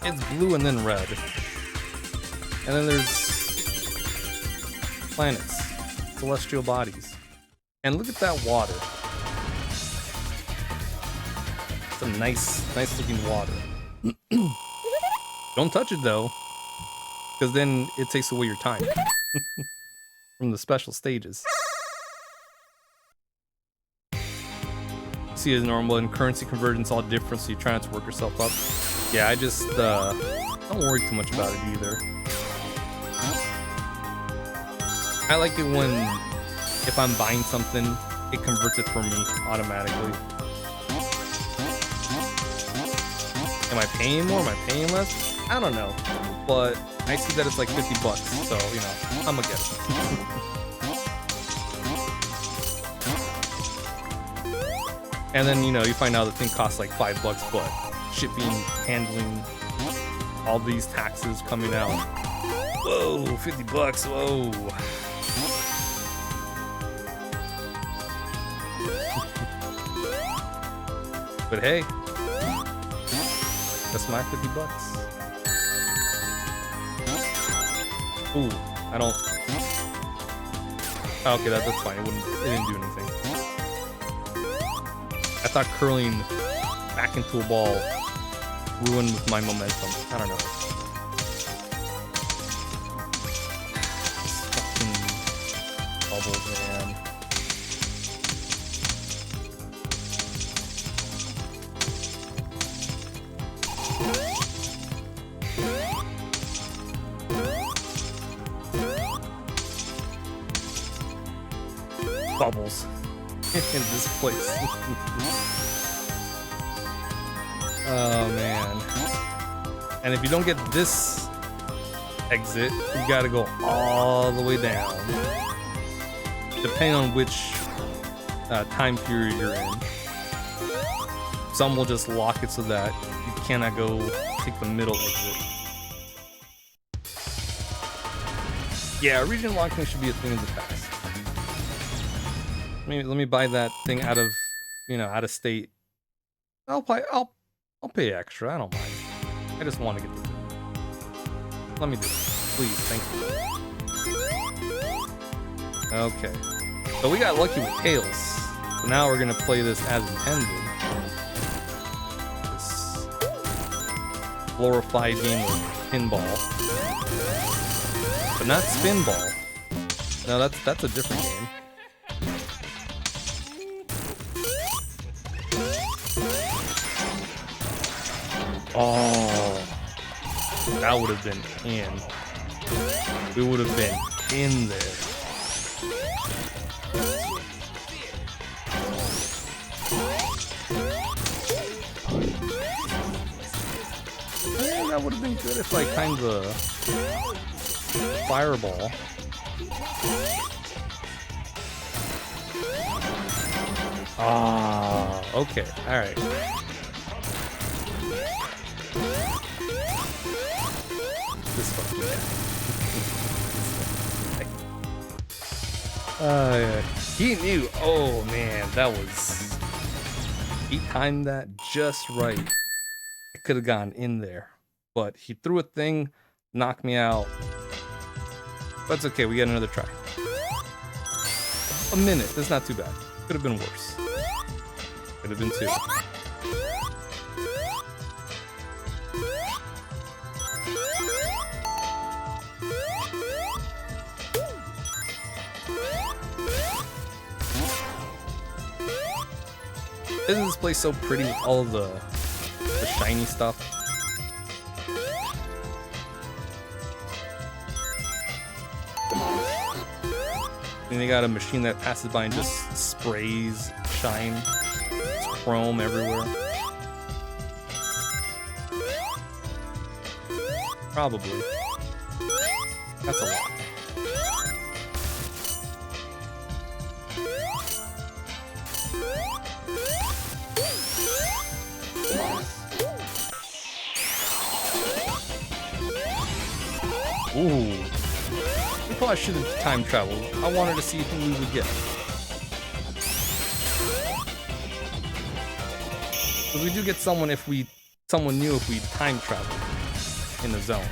It's blue and then red. And then there's planets, celestial bodies. And look at that water. Some nice looking water. Don't touch it though, because then it takes away your time from the special stages. See, as normal, and currency conversion's all different, so you try not to work yourself up. Yeah, I just don't worry too much about it either. I like it when, if I'm buying something, it converts it for me automatically. Am I paying more? Am I paying less? I don't know. But I see that it's like $50, so, you know, I'm gonna get it. And then, you know, you find out the thing costs like $5, but shipping, handling, all these taxes coming out. Whoa, $50, whoa. But hey, that's my $50. Ooh, I don't. Oh, okay, that's fine. It didn't do anything. I thought curling back into a ball ruined with my momentum. I don't know. Fucking bubbles, man. Bubbles in this place. Oh man. And if you don't get this exit, you gotta go all the way down, depending on which time period you're in. Some will just lock it so that you cannot go take the middle exit. Yeah, region locking should be a thing of the past. Let me buy that thing out of, you know, out of state. I'll pay extra. I don't mind. I just want to get this. Let me do it, please. Thank you. Okay. So we got lucky with Tails. So now we're gonna play this as intended. glorified game of pinball, but not spinball. No, that's a different game. Oh, that would have been in. We would have been in there. That would have been good if I kind of fireball. Ah, okay, all right. This fucking yeah. He knew. Oh man, that was. He timed that just right. I could have gone in there, but he threw a thing, knocked me out. But it's okay. We got another try. A minute. That's not too bad. Could have been worse. Could have been 2. Isn't this place so pretty with all of the shiny stuff? And they got a machine that passes by and just sprays shine. It's chrome everywhere. Probably. That's a lot. Ooh. We probably should have time traveled. I wanted to see who we would get. Because we do get someone new if we time travel in the zone.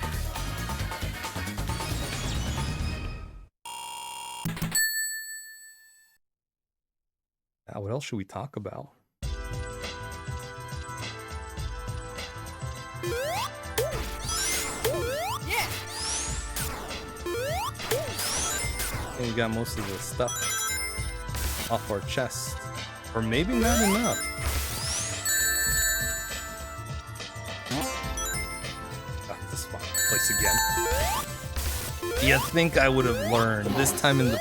Now, what else should we talk about? I think we got most of the stuff off our chest. Or maybe not enough. Oh, this fucking place again. You think I would have learned this time in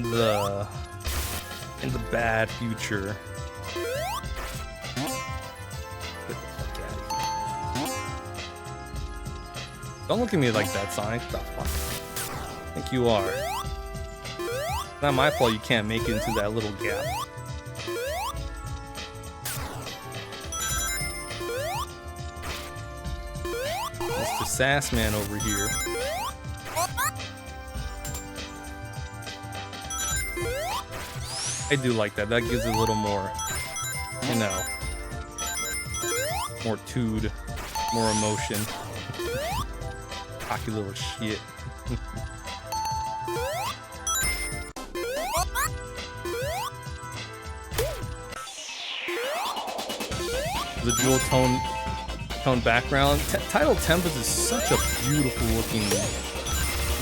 the bad future. Get the fuck out of here. Don't look at me like that, Sonic. The fuck? I think you are. It's not my fault you can't make it into that little gap. Mr. Sassman over here. I do like that. That gives it a little more, you know, more tude, more emotion. Cocky little shit. The dual tone background. Tidal Tempest is such a beautiful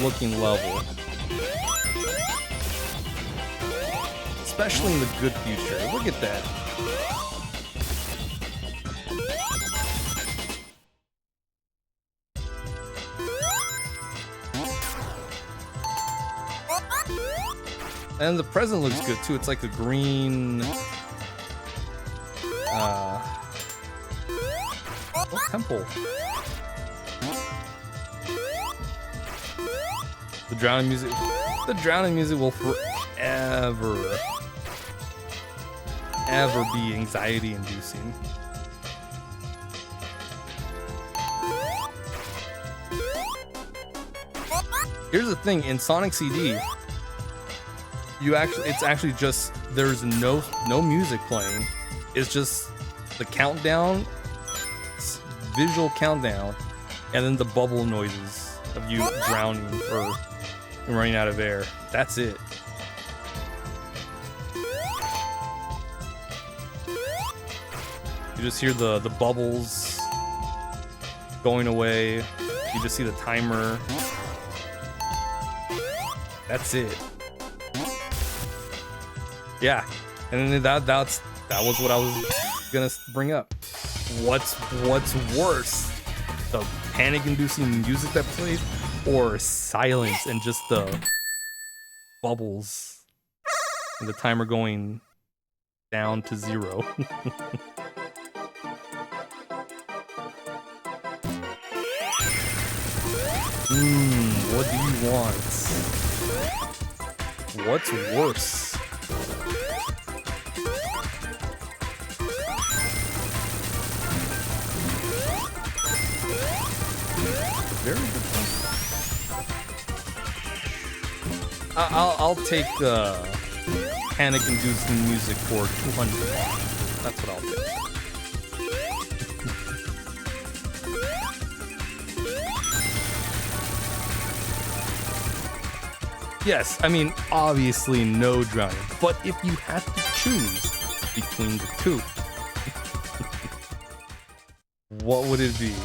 looking level, especially in the good future. Look at that. And the present looks good too. It's like a green. What temple? The drowning music. The drowning music will forever be anxiety inducing. Here's the thing, in Sonic CD, it's actually just, there's no music playing. It's just the countdown, visual countdown, and then the bubble noises of you drowning or running out of air. That's it. You just hear the bubbles going away. You just see the timer. That's it. Yeah, and then that was what I was gonna bring up. What's worse, the panic-inducing music that plays, or silence and just the bubbles and the timer going down to 0? What do you want? What's worse? Very good one. I'll take the panic-inducing music for 200. That's what I'll take. Yes, I mean, obviously no drowning, but if you had to choose between the two, what would it be?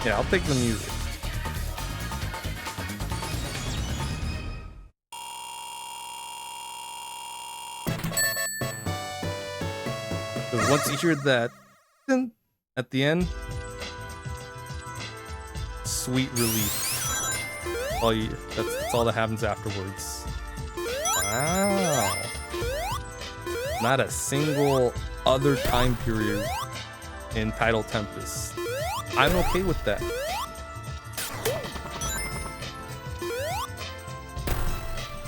Yeah, I'll take the music. Because once you hear that at the end, sweet relief. That's all that happens afterwards. Wow. Not a single other time period in Tidal Tempest. I'm okay with that.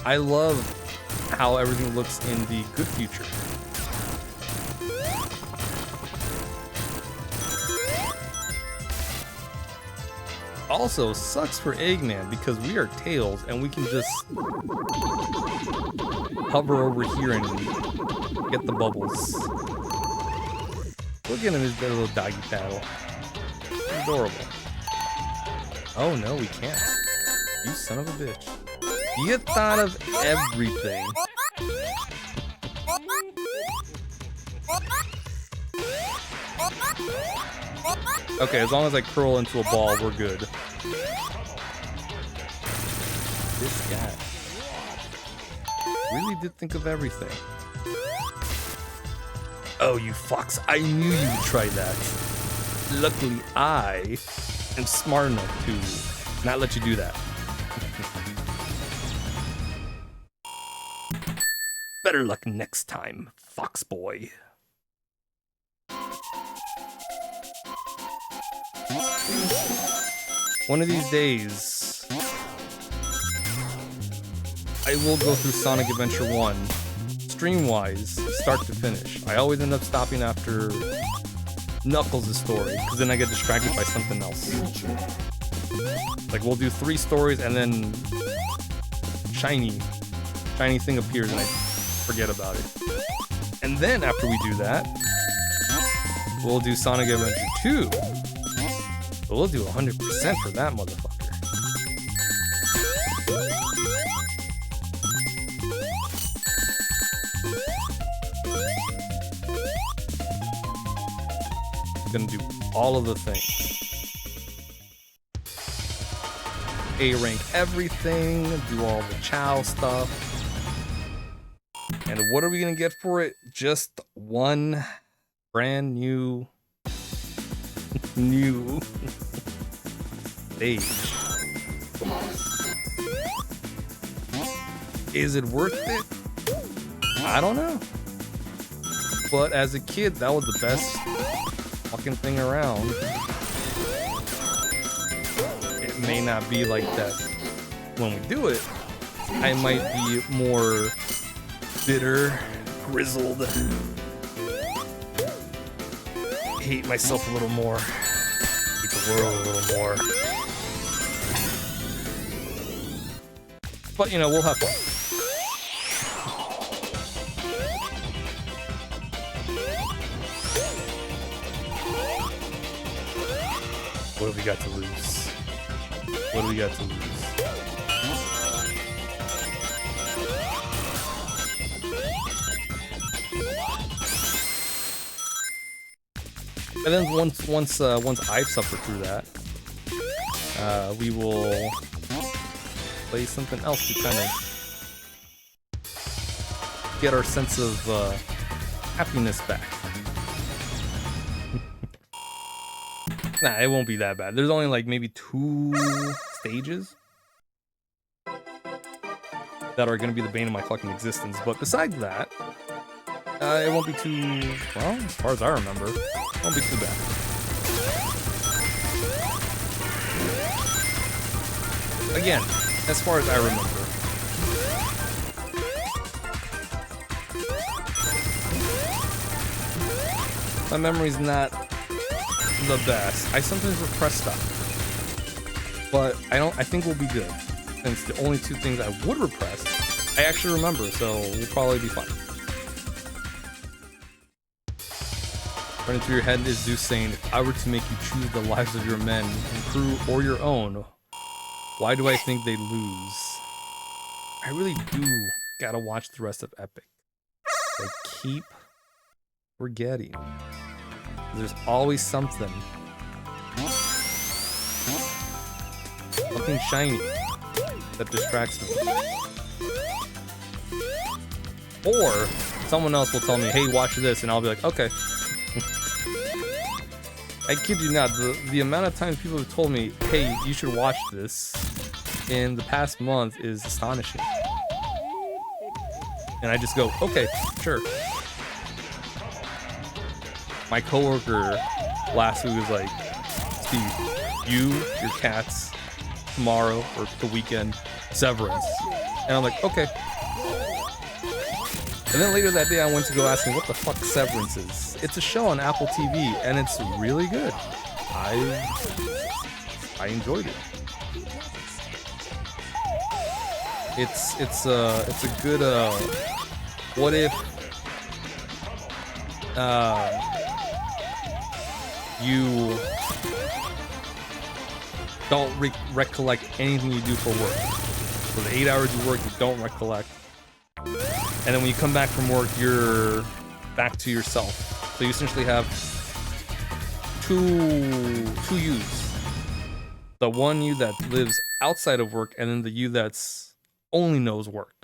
I love how everything looks in the good future. Also, sucks for Eggman because we are Tails and we can just hover over here and get the bubbles. Look at him, his little doggy paddle. Adorable. Oh no, we can't. You son of a bitch. You thought of everything. Okay, as long as I curl into a ball, we're good. This guy really did think of everything. Oh, you fox. I knew you would try that. Luckily, I am smart enough to not let you do that. Better luck next time, fox boy. One of these days, I will go through Sonic Adventure 1, stream-wise, start to finish. I always end up stopping after Knuckles' story, because then I get distracted by something else. Like, we'll do 3 stories, and then shiny thing appears, and I forget about it. And then, after we do that, we'll do Sonic Adventure 2. But we'll do 100% for that motherfucker. I'm gonna do all of the things. A rank everything, do all the Chow stuff. And what are we gonna get for it? Just one brand new stage. Is it worth it? I don't know. But as a kid, that was the best fucking thing around. It may not be like that when we do it. I might be more bitter, grizzled, hate myself a little more, hate the world a little more. But, you know, we'll have fun. What have we got to lose? What do we got to lose? And then once I've suffered through that, we will play something else to kind of get our sense of happiness back. Nah, it won't be that bad. There's only like maybe 2 stages that are going to be the bane of my fucking existence. But besides that, it won't be too, well, as far as I remember, it won't be too bad. Again, as far as I remember. My memory's not the best. I sometimes repress stuff, but I think we'll be good, since the only 2 things I would repress I actually remember, so we'll probably be fine. Running through your head is Zeus saying, if I were to make you choose the lives of your men and crew or your own, why do I think they lose? I really do gotta watch the rest of Epic. I keep forgetting. There's always something shiny that distracts me. Or someone else will tell me, hey, watch this, and I'll be like, okay. I kid you not, the amount of times people have told me, hey, you should watch this in the past month is astonishing. And I just go, okay, sure. My coworker last week was like, Steve, you, your cats, tomorrow or the weekend, Severance. And I'm like, okay. And then later that day I went to go ask him what the fuck Severance is. It's a show on Apple TV and it's really good. I enjoyed it. It's a good what if you don't recollect anything you do for work. For the 8 hours you work, you don't recollect. And then when you come back from work, you're back to yourself. So you essentially have two yous. The one you that lives outside of work, and then the you that's only knows work.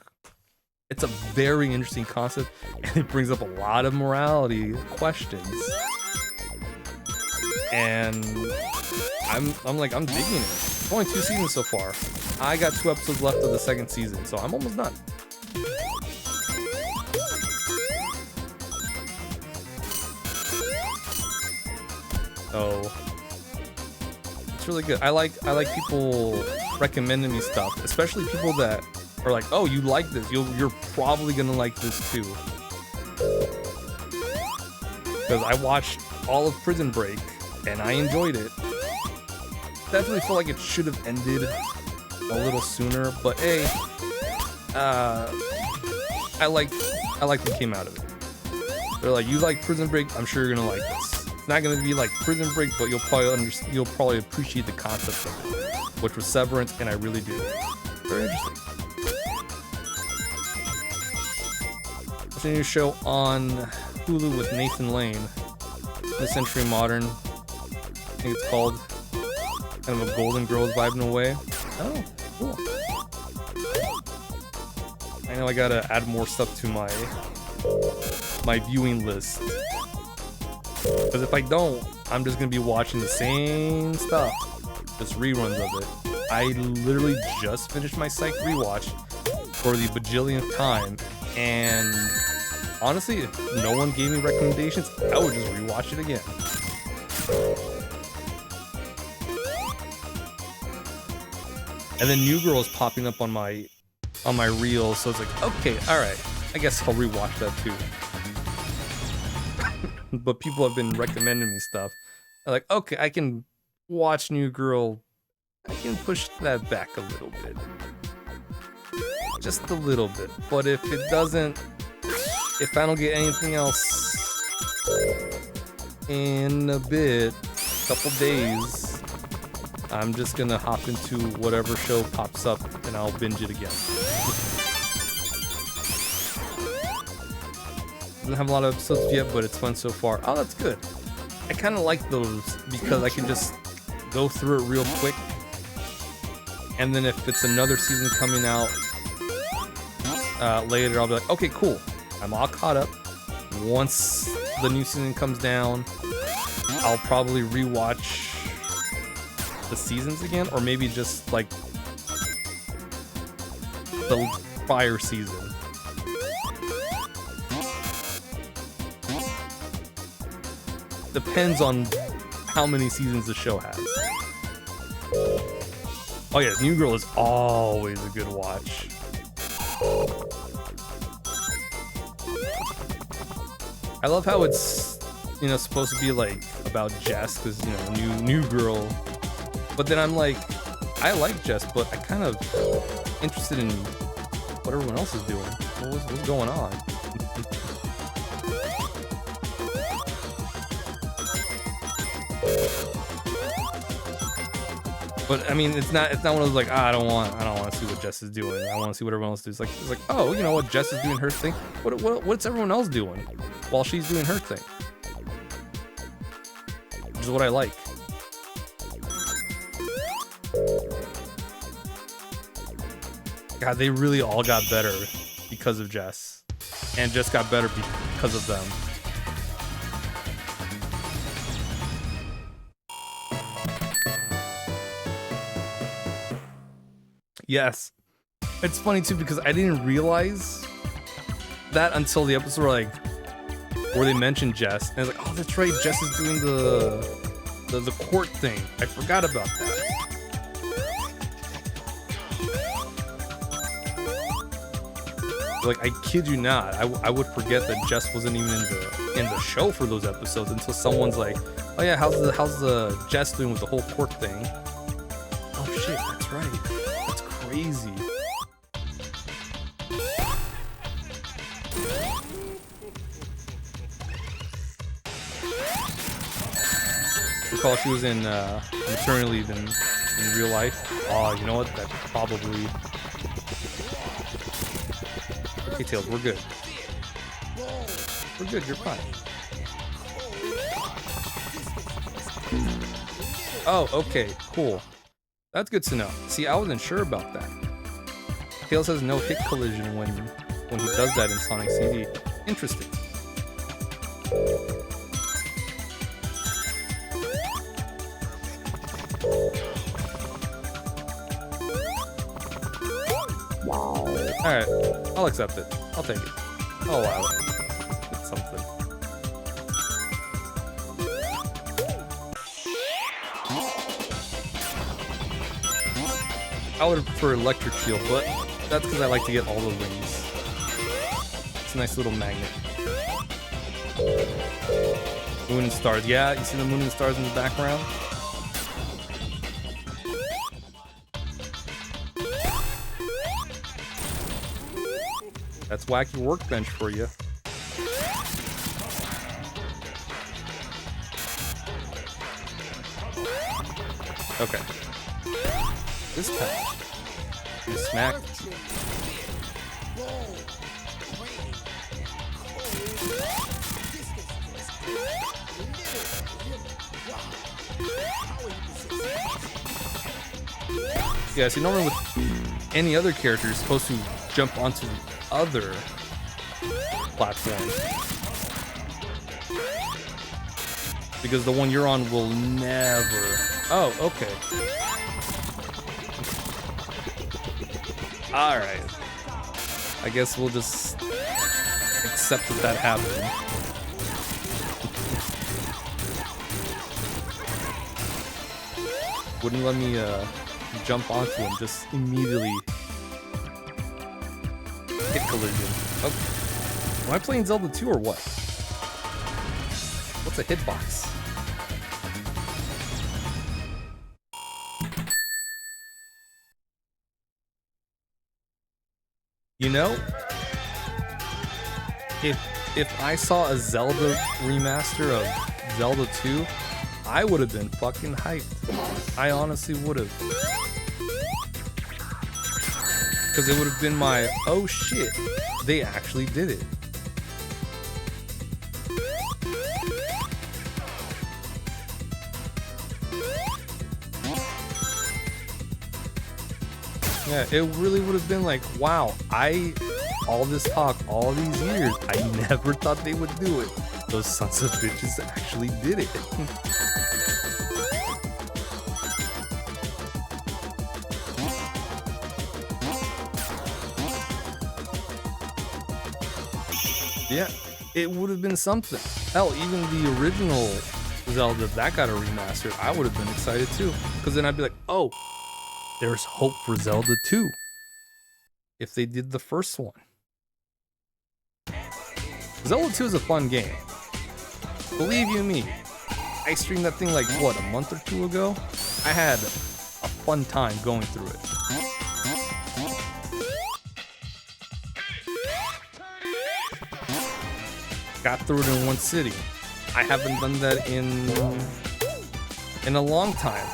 It's a very interesting concept, and it brings up a lot of morality questions. And I'm digging it. It's only 2 seasons so far. I got 2 episodes left of the 2nd season, so I'm almost done. So it's really good. I like people recommending me stuff, especially people that are like, "Oh, you like this? You're probably gonna like this too." Because I watched all of Prison Break and I enjoyed it. Definitely feel like it should have ended a little sooner, but hey, I like what came out of it. They're like, "You like Prison Break? I'm sure you're gonna like this." It's not gonna be like Prison Break, but you'll probably appreciate the concept of it, which was Severance, and I really did. Very interesting. There's a new show on Hulu with Nathan Lane, This Century Modern. I think it's called. Kind of a Golden Girls vibe in a way. Oh, cool. I know I gotta add more stuff to my viewing list. Because if I don't, I'm just gonna be watching the same stuff, just reruns of it. I literally just finished my Psych rewatch for the bajillionth time, and honestly, if no one gave me recommendations, I would just rewatch it again. And then New Girl is popping up on my reels, so it's like, okay, all right, I guess I'll rewatch that too. But people have been recommending me stuff. I'm like, okay, I can watch New Girl. I can push that back a little bit. Just a little bit. But if it doesn't, if I don't get anything else in a bit, couple days, I'm just gonna hop into whatever show pops up and I'll binge it again. Doesn't have a lot of episodes yet, but it's fun so far. Oh, that's good. I kind of like those because I can just go through it real quick. And then if it's another season coming out later, I'll be like, okay, cool. I'm all caught up. Once the new season comes down, I'll probably rewatch the seasons again, or maybe just like the prior season. Depends on how many seasons the show has. Oh yeah, New Girl is always a good watch. I love how it's, you know, supposed to be like about Jess, because, you know, new girl. But then I'm like, I like Jess, but I kind of interested in what everyone else is doing. What's going on? But I mean, it's not one of those like, I don't want to see what Jess is doing. I want to see what everyone else does. It's like, oh, you know what, Jess is doing her thing. What's everyone else doing while she's doing her thing? Which is what I like. God, they really all got better because of Jess, and Jess got better because of them. Yes. It's funny too, because I didn't realize that until the episode where they mentioned Jess, and I was like, oh, that's right, Jess is doing the court thing. I forgot about that. Like, I kid you not, I would forget that Jess wasn't even in the show for those episodes until someone's like, oh yeah, how's the Jess doing with the whole court thing? Oh shit, that's right. That's crazy. Recall she was in maternity leave in real life. Oh, you know what? That probably. Okay, Tails, we're good. We're good. You're fine. Oh, okay, cool. That's good to know. See, I wasn't sure about that. Tails has no hit collision when he does that in Sonic CD. Interesting. Alright, I'll accept it. I'll take it. I'll allow it. It's something. I would prefer Electric Shield, but that's because I like to get all the rings. It's a nice little magnet. Moon and stars. Yeah, you see the moon and stars in the background? That's Wacky Workbench for you. Okay. This time, you smack. Yeah, see, normally with any other character, you're supposed to jump onto the other platform, because the one you're on will never. Oh, okay. All right. I guess we'll just accept that happened. Wouldn't let me jump onto him, just immediately hit collision. Okay. Am I playing Zelda 2 or what? What's a hitbox? You know, if I saw a Zelda remaster of Zelda 2, I would have been fucking hyped. I honestly would have. Because it would have been my, oh shit, they actually did it. Yeah, it really would have been like, wow, all this talk, all these years, I never thought they would do it. Those sons of bitches actually did it. Yeah, it would have been something. Hell, even the original Zelda that got a remaster, I would have been excited too. Because then I'd be like, oh, there's hope for Zelda 2 if they did the first one. Zelda 2 is a fun game. Believe you me, I streamed that thing like, what, a month or two ago? I had a fun time going through it. Got through it in one sitting. I haven't done that in a long time.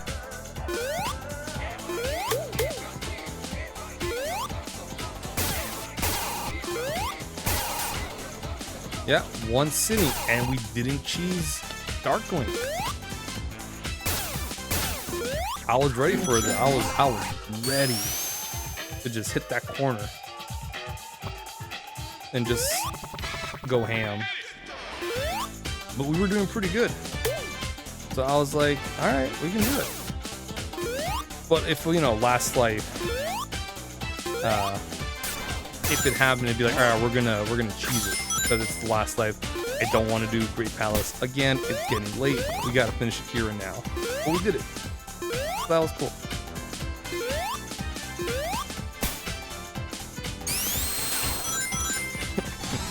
Yeah, one sitting, and we didn't cheese Darkwing. I was ready for it. I was ready to just hit that corner and just go ham. But we were doing pretty good. So I was like, all right, we can do it. But if, you know, Last Life, if it happened, it'd be like, all right, we're gonna cheese it because it's the Last Life. I don't want to do Great Palace. Again, it's getting late. We gotta finish it here and now. But we did it. So that was cool.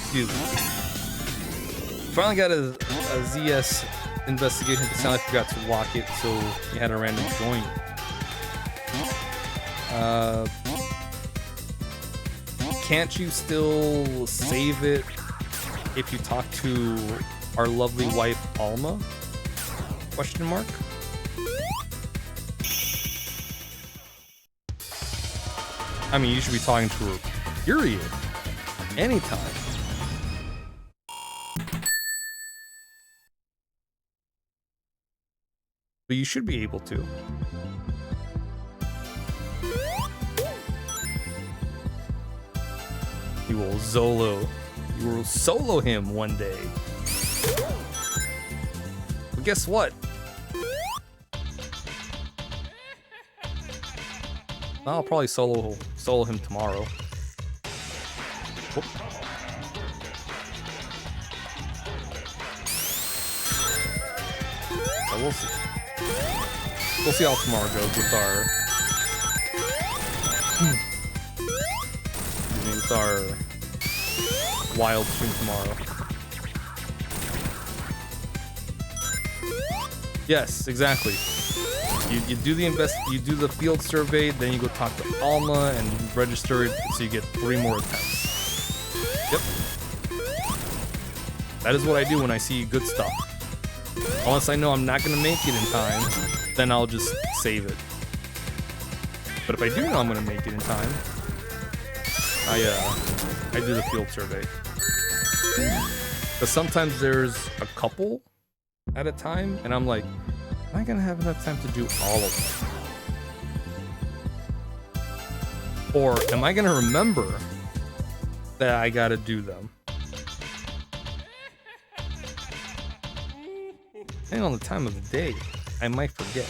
Excuse me. Finally got a ZS investigation, but sounded like I forgot to lock it, so you had a random join. Can't you still save it if you talk to our lovely wife Alma? Question mark. I mean, you should be talking to her, period. Anytime. But you should be able to. You will solo him one day. But guess what? I'll probably solo him tomorrow. Whoop. So we'll see. We'll see how tomorrow goes with our wild stream tomorrow. Yes, exactly. You do the field survey, then you go talk to Alma and register it, so you get 3 more attempts. Yep. That is what I do when I see good stuff. Unless I know I'm not gonna make it in time, then I'll just save it. But if I do know I'm gonna make it in time, I do the field survey. Because sometimes there's a couple at a time, and I'm like, am I gonna have enough time to do all of them? Or am I gonna remember that I gotta do them? Depending on the time of the day, I might forget.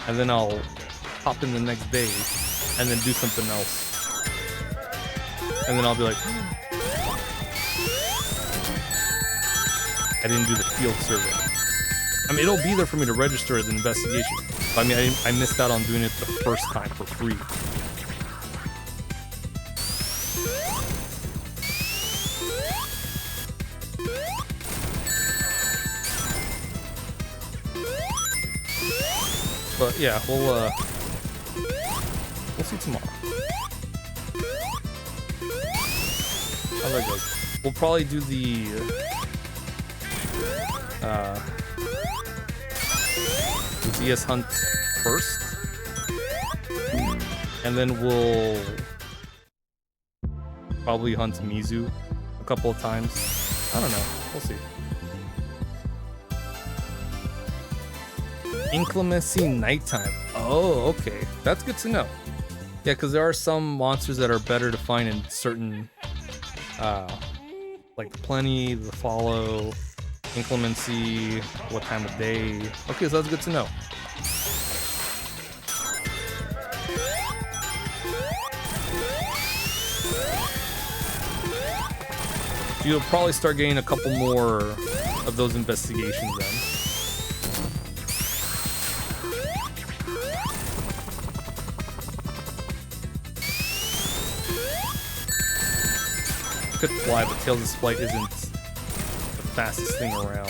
And then I'll hop in the next day and then do something else. And then I'll be like, I didn't do the field survey. I mean, it'll be there for me to register as an investigation. But I mean, I missed out on doing it the first time for free. But yeah, we'll see tomorrow. How that goes? We'll probably do the ZS hunt first, and then we'll probably hunt Mizu a couple of times. I don't know. We'll see. Inclemency nighttime. Oh, okay. That's good to know. Yeah, because there are some monsters that are better to find in certain, like the Plenty, the Follow, Inclemency, what time of day. Okay, so that's good to know. You'll probably start getting a couple more of those investigations then. Could fly, but Tales of Splight isn't the fastest thing around.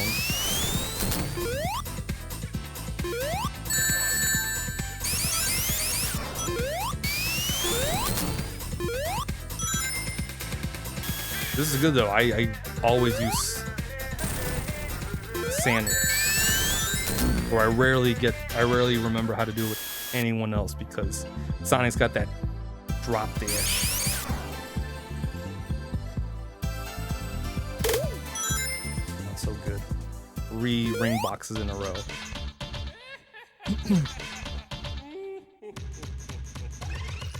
This is good though. I always use Sonic, or I rarely remember how to do it with anyone else because Sonic's got that drop dash. Not so good. 3 ring boxes in a row.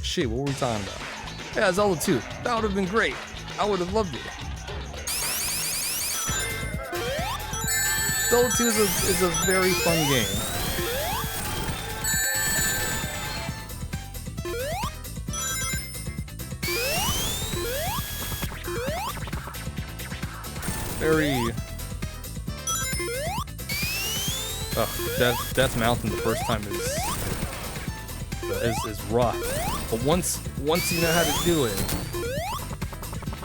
Shit, what were we talking about? Yeah, Zelda 2. That would have been great. I would have loved it. Zelda 2 is a very fun game. Very... Death Mountain the first time is rough. But once you know how to do it,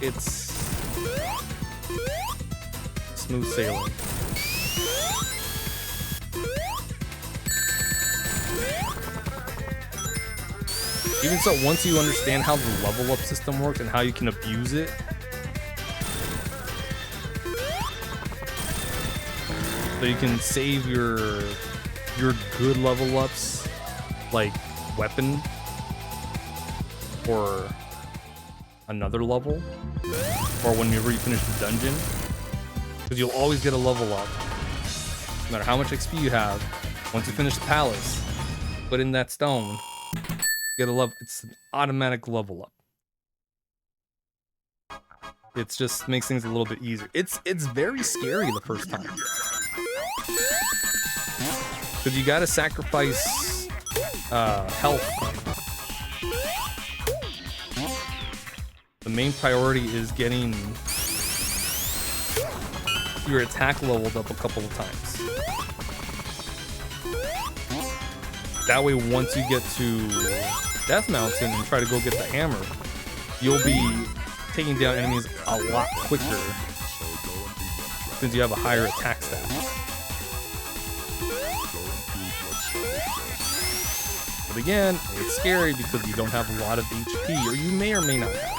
it's smooth sailing. Even so, once you understand how the level up system works and how you can abuse it, so you can save your good level ups, like weapon or another level, or whenever you finish the dungeon, because you'll always get a level up no matter how much XP you have. Once you finish the palace, put in that stone, get a level. It's an automatic level up. It just makes things a little bit easier. It's very scary the first time, because you gotta sacrifice health. The main priority is getting your attack leveled up a couple of times. That way, once you get to Death Mountain and try to go get the hammer, you'll be taking down enemies a lot quicker since you have a higher attack stat. But again, it's scary because you don't have a lot of HP, or you may or may not have.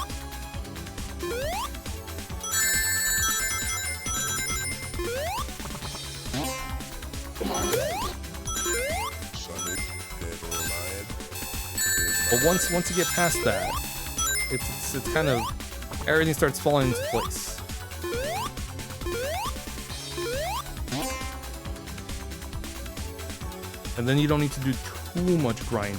But once you get past that, it's kind of, everything starts falling into place. And then you don't need to do too much grinding.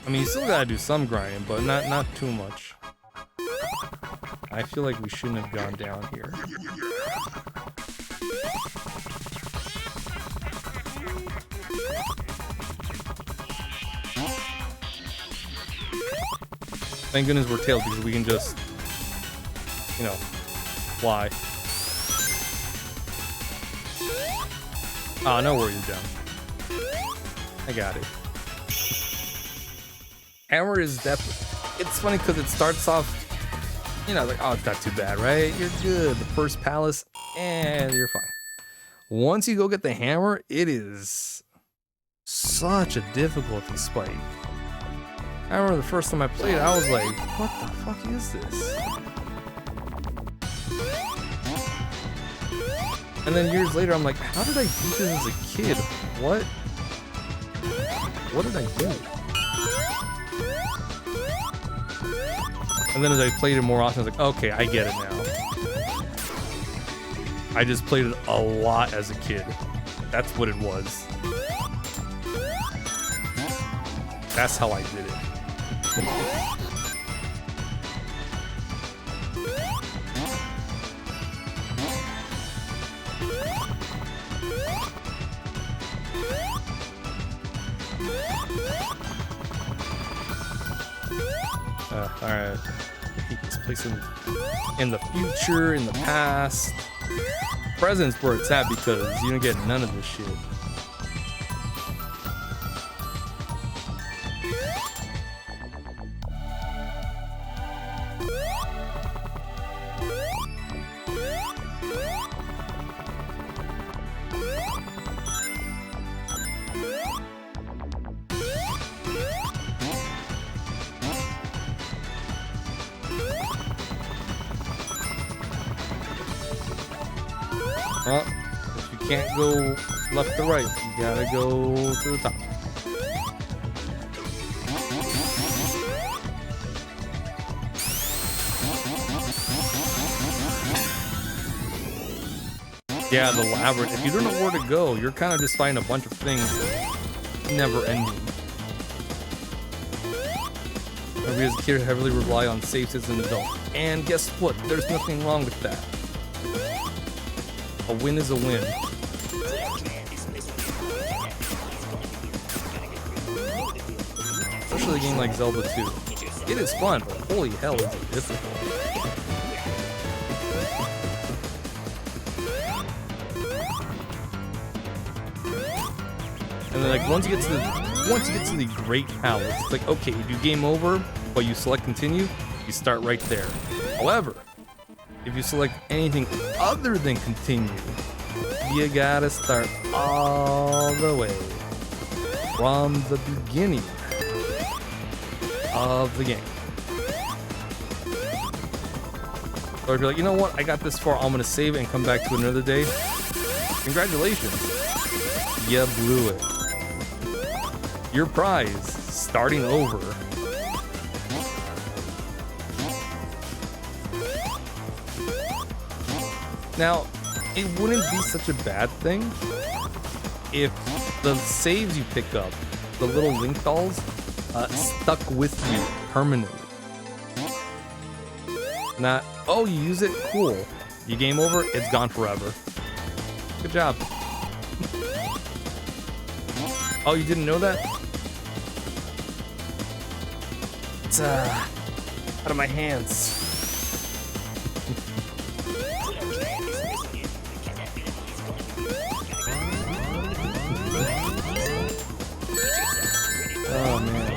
I mean, you still gotta do some grinding, but not too much. I feel like we shouldn't have gone down here. Thank goodness we're tailed because we can just, you know, fly. Oh, no worries, down. I got it. Hammer is definitely... It's funny because it starts off, you know, like, oh, it's not too bad, right? You're good. The first palace, and you're fine. Once you go get the hammer, it is such a difficulty spike. I remember the first time I played it, I was like, what the fuck is this? And then years later, I'm like, how did I beat this as a kid? What did I do? And then as I played it more often, I was like, okay, I get it now. I just played it a lot as a kid. That's what it was. That's how I did it. Alright. This place in the future, in the past. Present's where it's at because you don't get none of this shit. Well, if you can't go left to right, you gotta go to the top. Yeah, the labyrinth. If you don't know where to go, you're kind of just finding a bunch of things never ending. We as a kid heavily rely on safes as an adult. And guess what? There's nothing wrong with that. A win is a win. Especially a game like Zelda 2. It is fun, but holy hell is it difficult. And then like once you get to the Great Palace, it's like okay, you do game over, but you select continue, you start right there. However, if you select anything other than continue, you gotta start all the way from the beginning of the game. So if you're like, you know what, I got this far, I'm gonna save it and come back to another day. Congratulations, you blew it. Your prize, starting over. Now, it wouldn't be such a bad thing if the saves you pick up, the little link dolls, stuck with you permanently. Not, oh, you use it, cool. You game over, it's gone forever. Good job. Oh, you didn't know that? It's out of my hands. Oh man.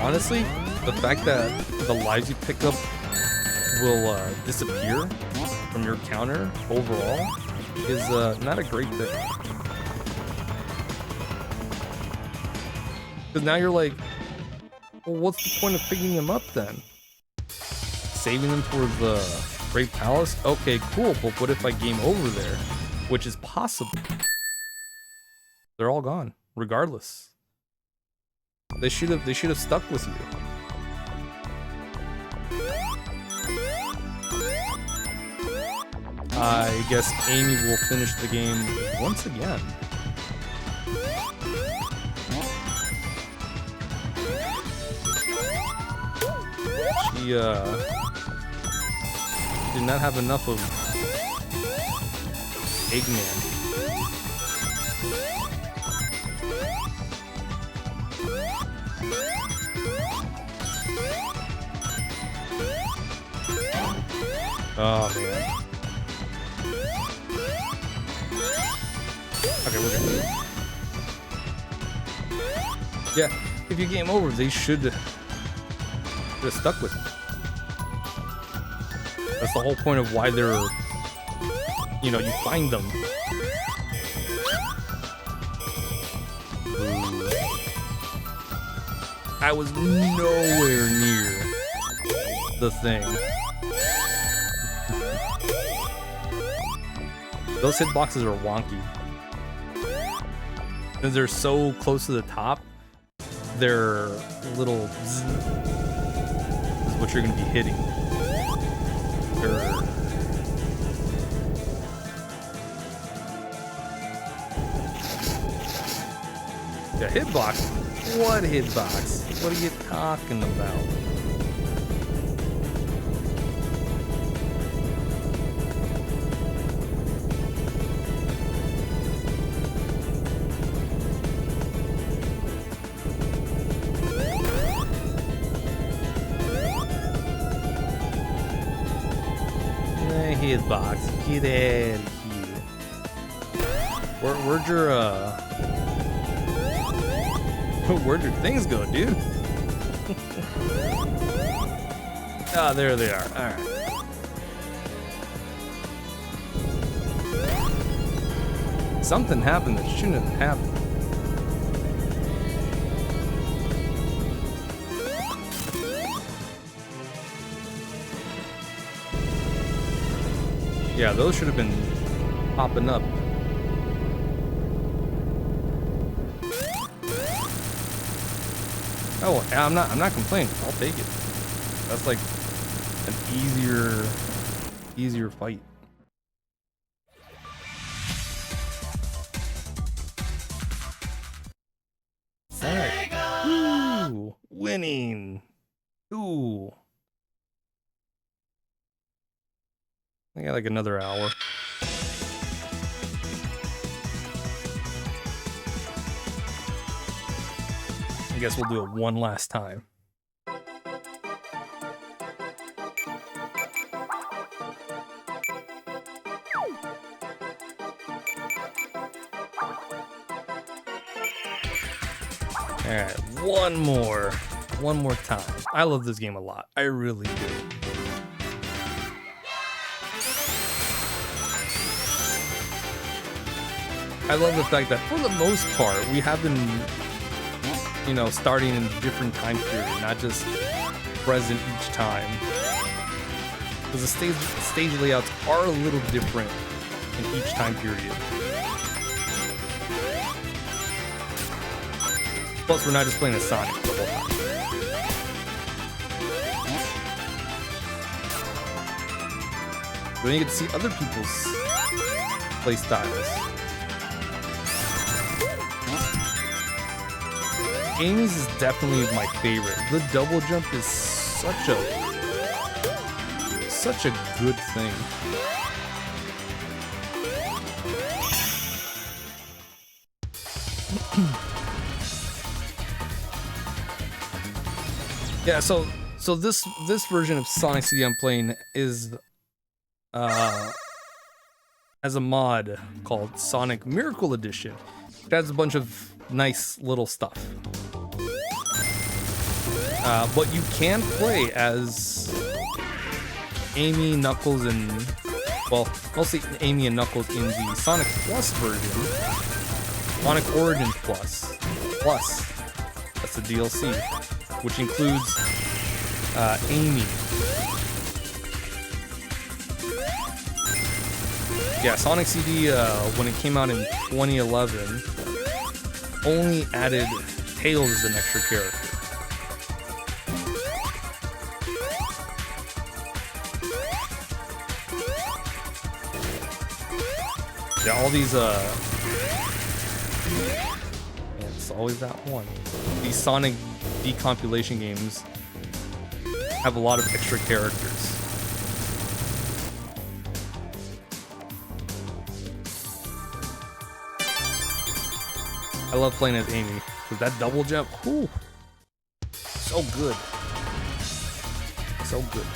Honestly, the fact that the lives you pick up will disappear from your counter overall is not a great thing. Because now you're like, well, what's the point of picking them up then? Saving them for the Great Palace? Okay, cool, but what if I game over there? Which is possible. They're all gone, regardless. They should have stuck with you. I guess Amy will finish the game once again. She did not have enough of Eggman. Oh man. Okay, we're good. Yeah, if you game over, they should have stuck with you. That's the whole point of why they're, you know, you find them. Ooh. I was nowhere near the thing. Those hitboxes are wonky. Since they're so close to the top, they're little zzz is what you're gonna be hitting. Yeah, hitbox? What hitbox? What are you talking about? Hitbox, get out of here. Where'd your things go, dude? Ah, there they are. All right. Something happened that shouldn't have happened. Yeah, those should have been popping up. Oh, I'm not complaining. I'll take it. That's like an easier fight. All right. Ooh, winning. Ooh. I got like another hour. I guess we'll do it one last time. All right, one more time. I love this game a lot. I really do. I love the fact that for the most part, we have been, you know, starting in a different time period, not just present each time. Because the stage layouts are a little different in each time period. Plus, we're not just playing as Sonic the whole time. But then you get to see other people's play styles. Amy's is definitely my favorite. The double jump is such a good thing. Yeah, so this version of Sonic CD I'm playing is as a mod called Sonic Miracle Edition. It has a bunch of nice little stuff. But you can play as Amy, Knuckles, and, well, mostly Amy and Knuckles in the Sonic Plus version. Sonic Origins Plus. That's the DLC, which includes Amy. Yeah, Sonic CD, when it came out in 2011, only added Tails as an extra character. Yeah, all these, it's always that one. These Sonic decompilation games have a lot of extra characters. I love playing as Amy, because that double jump, whew, so good. So good.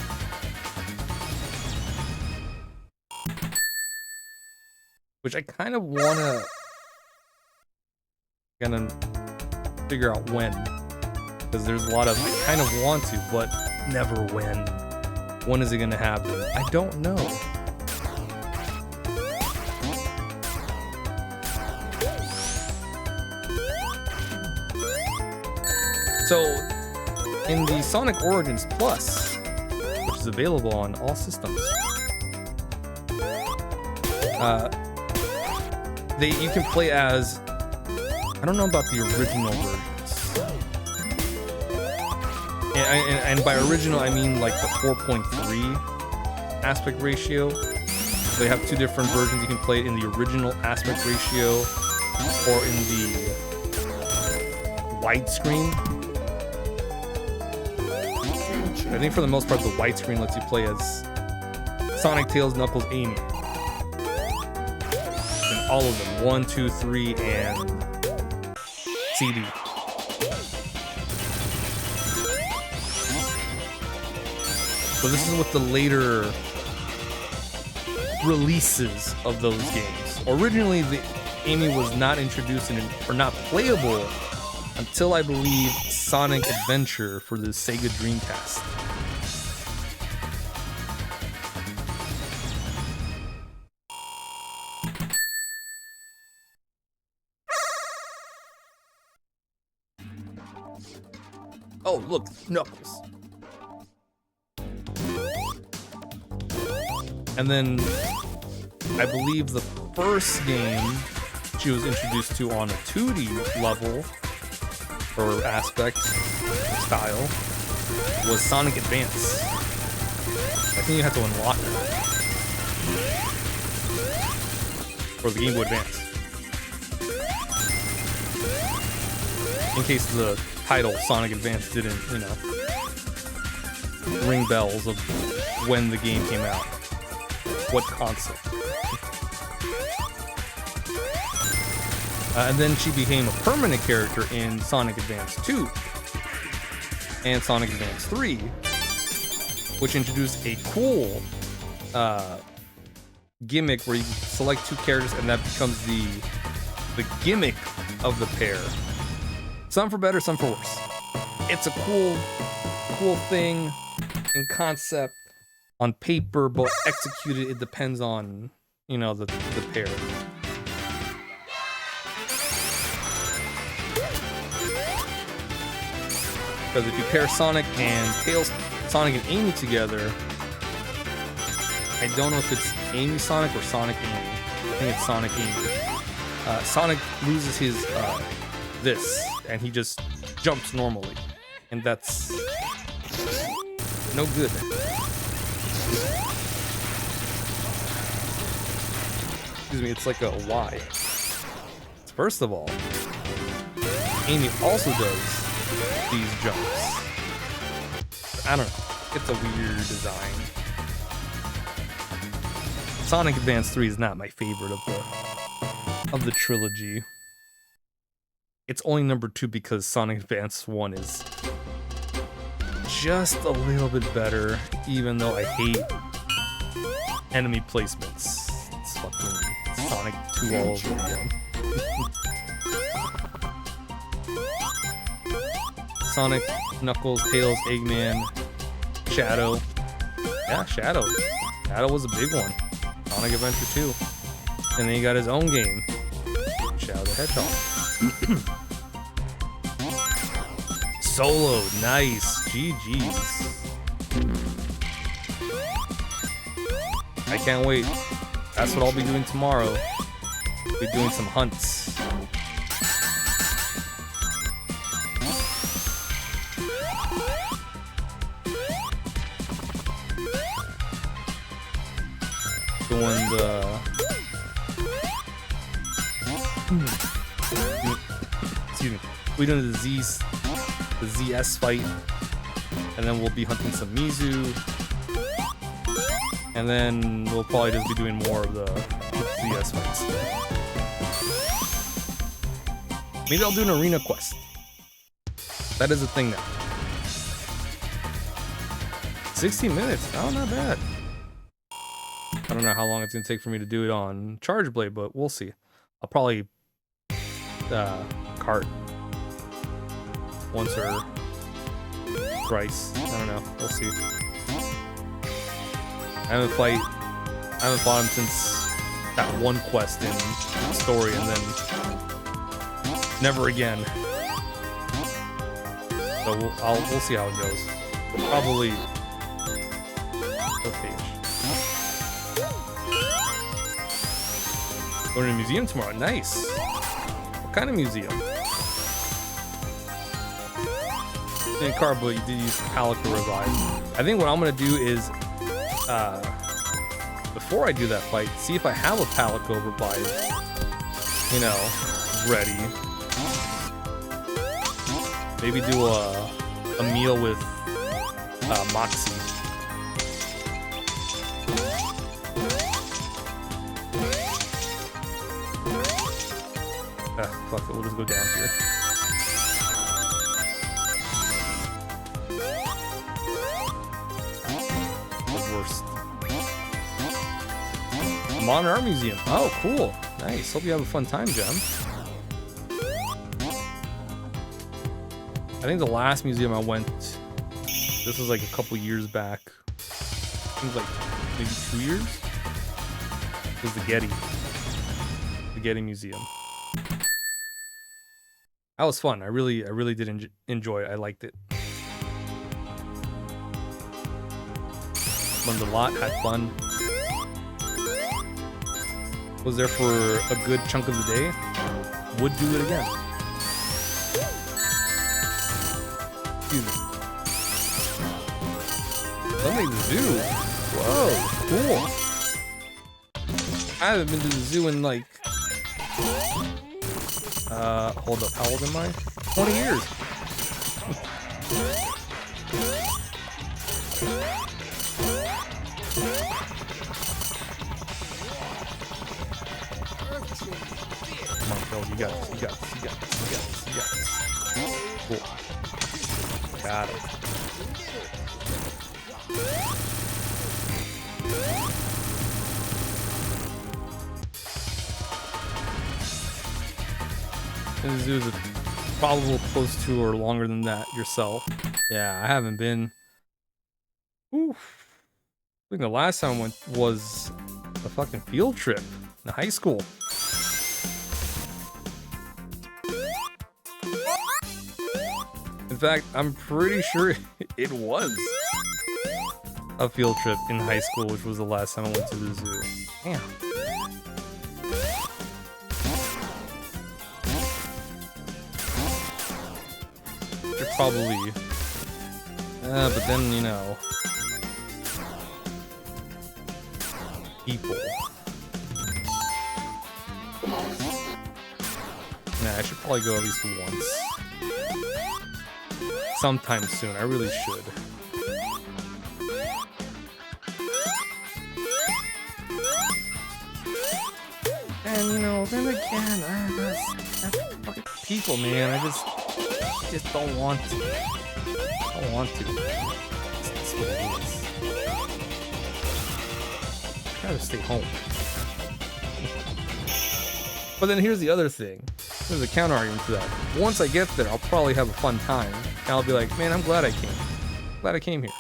Which I kind of wanna figure out when, because there's a lot of I kind of want to, but never when. When is it gonna happen? I don't know. So, in the Sonic Origins Plus, which is available on all systems, you can play as, I don't know about the original versions, and by original I mean like the 4.3 aspect ratio. They have two different versions. You can play it in the original aspect ratio or in the widescreen. I think for the most part, the widescreen lets you play as Sonic, Tails, Knuckles, Amy. And all of them, 1, 2, 3, and CD. So this is with the later releases of those games. Originally, the Amy was not introduced in, or not playable until I believe Sonic Adventure for the Sega Dreamcast. Oh, look, Knuckles. And then I believe the first game she was introduced to on a 2D level or aspect or style was Sonic Advance. I think you had to unlock it for the Game Boy Advance. In case the title Sonic Advance didn't, you know, ring bells of when the game came out. What console? And then she became a permanent character in Sonic Advance 2 and Sonic Advance 3, which introduced a cool gimmick where you can select two characters and that becomes the gimmick of the pair. Some for better, some for worse. It's a cool thing in concept. On paper, but executed, it depends on, you know, the pair. Because if you pair Sonic and Tails, Sonic and Amy together, I don't know if it's Amy Sonic or Sonic Amy. I think it's Sonic Amy. Sonic loses his this, and he just jumps normally, and that's no good. Excuse me, it's like a Y. First of all, Amy also does these jumps. I don't know. It's a weird design. Sonic Advance 3 is not my favorite of the trilogy. It's only number 2 because Sonic Advance 1 is just a little bit better, even though I hate enemy placements. It's fucking Sonic 2 all over again. Sonic, Knuckles, Tails, Eggman, Shadow. Yeah, Shadow. Shadow was a big one. Sonic Adventure 2. And then he got his own game, Shadow the Hedgehog. Solo, nice. GG's. I can't wait. That's what I'll be doing tomorrow. I'll be doing some hunts. Doing the... Excuse me. We're doing the ZS fight. And then we'll be hunting some Mizu. And then we'll probably just be doing more of the ZS fights. Maybe I'll do an arena quest. That is a thing now. 60 minutes. Oh, not bad. I don't know how long it's going to take for me to do it on Charge Blade, but we'll see. I'll probably cart once or twice. I don't know. We'll see. I haven't fought him since that one quest in story, and then never again. So we'll see how it goes. Probably okay. Going to the museum tomorrow. Nice. What kind of museum? In Carbo, you did use Palico Revive. I think what I'm gonna do is, before I do that fight, see if I have a Palico Revive, you know, ready. Maybe do a meal with Moxie. Fuck it, we'll just go down here. The worst. Modern Art Museum. Oh, cool. Nice. Hope you have a fun time, Gem. I think the last museum I went, this was like a couple years back. I think like maybe 2 years. It was the Getty Museum. That was fun. I really did enjoy it. I liked it. Learned a lot. Had fun. Was there for a good chunk of the day. Would do it again. Excuse me. Sunday the zoo. Whoa, cool. I haven't been to the zoo in like hold up, how old am I? 20 years. Come on, Phil, you got this, you got this, you got this, you got this, you got this. Cool. Got it. And the zoo is probably close to or longer than that yourself. Yeah, I haven't been. Oof. I think the last time I went was a fucking field trip in high school. In fact, I'm pretty sure it was a field trip in high school, which was the last time I went to the zoo. Damn. Probably. But then, you know. People. Nah, I should probably go at least once. Sometime soon. I really should. And, you know, then again, that's fucking people, man. I just don't want to. I don't want to. That's what it is. I gotta stay home. But then here's the other thing. There's a counter argument to that. Once I get there, I'll probably have a fun time. And I'll be like, man, I'm glad I came. Glad I came here.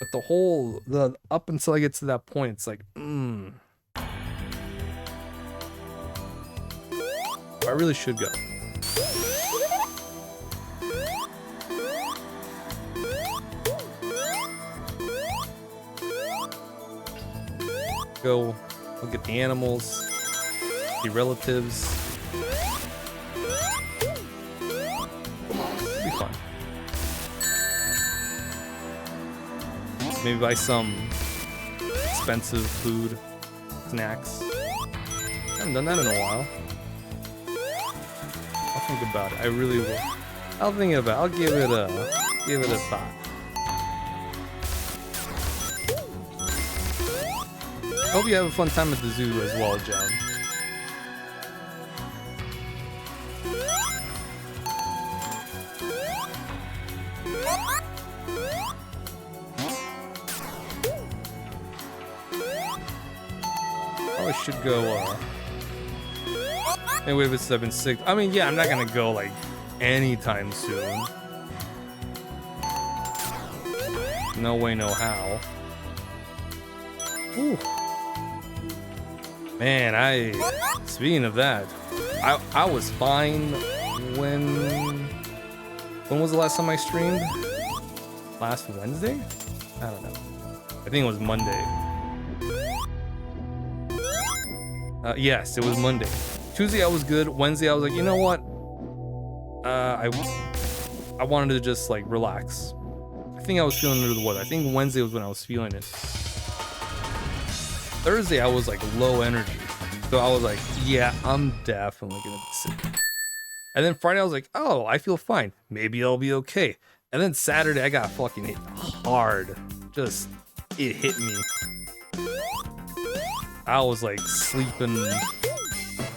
But the up until I get to that point, it's like, I really should go. Go look at the animals, the relatives. It'll be fun. Maybe buy some expensive food, snacks. I haven't done that in a while. I'll think about it. I really will. I'll think about it. I'll give it a thought. Hope you have a fun time at the zoo as well, Jem. Probably should go, anyway, since I've been sick. I mean, yeah, I'm not gonna go, like, anytime soon. No way, no how. Ooh. Man, speaking of that, I was fine when was the last time I streamed? Last Wednesday? I don't know. I think it was Monday. Yes, it was Monday. Tuesday I was good. Wednesday I was like, you know what? I wanted to just like relax. I think I was feeling under the weather. I think Wednesday was when I was feeling it. Thursday I was like low energy, so I was like, yeah, I'm definitely gonna be sick. And then Friday I was like, oh, I feel fine. Maybe I'll be okay. And then Saturday I got fucking hit hard. Just, it hit me. I was like sleeping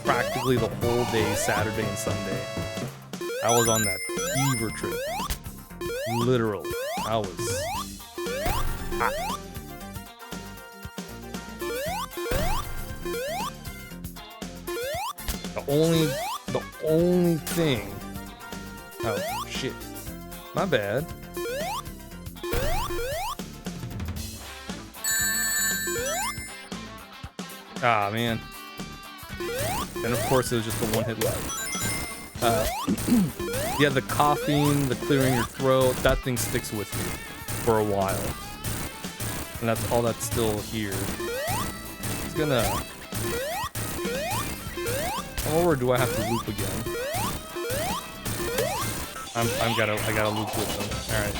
practically the whole day, Saturday and Sunday. I was on that fever trip. Literally. I was hot. The only thing. Oh shit. My bad. Ah man. And of course it was just a one-hit life. Yeah, the coughing, the clearing your throat, that thing sticks with me for a while. And that's all that's still here. It's gonna... Or do I have to loop again? I gotta loop with them. Alright.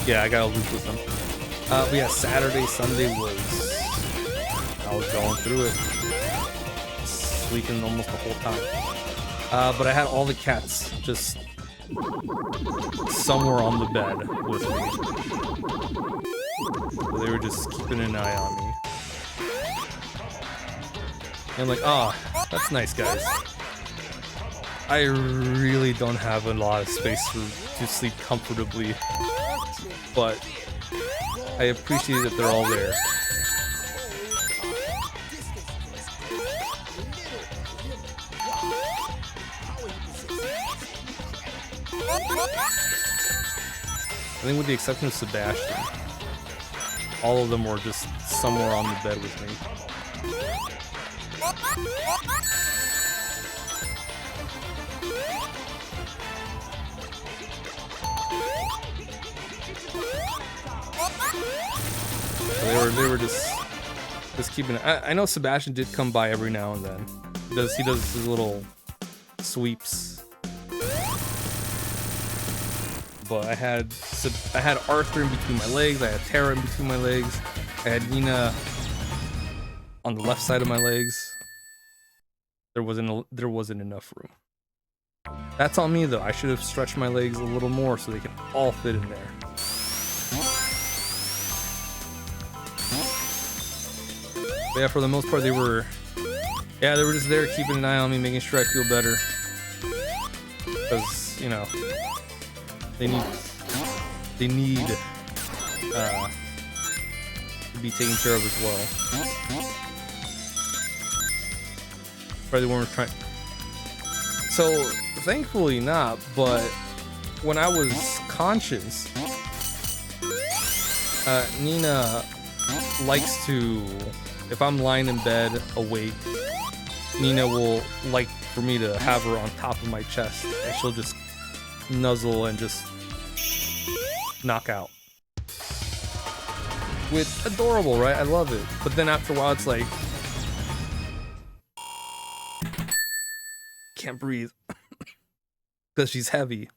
Yeah, I gotta loop with them. But yeah, Saturday, Sunday I was going through it. Sleeping almost the whole time. But I had all the cats just somewhere on the bed with me. So they were just keeping an eye on me. And I'm like, ah, oh, that's nice, guys. I really don't have a lot of space to sleep comfortably, but I appreciate that they're all there. I think with the exception of Sebastian, all of them were just somewhere on the bed with me. So they were just keeping. I know Sebastian did come by every now and then. He does his little sweeps. But I had Arthur in between my legs. I had Tara in between my legs. I had Nina on the left side of my legs. There wasn't enough room. That's on me though. I should have stretched my legs a little more so they can all fit in there. But yeah, for the most part they were just there keeping an eye on me, making sure I feel better. Because, you know, they need to be taken care of as well. Probably weren't trying. So thankfully not, but when I was conscious, Nina likes to, if I'm lying in bed awake, Nina will like for me to have her on top of my chest, and she'll just nuzzle and just knock out. Which, adorable, right? I love it. But then after a while it's like, can't breathe because she's heavy.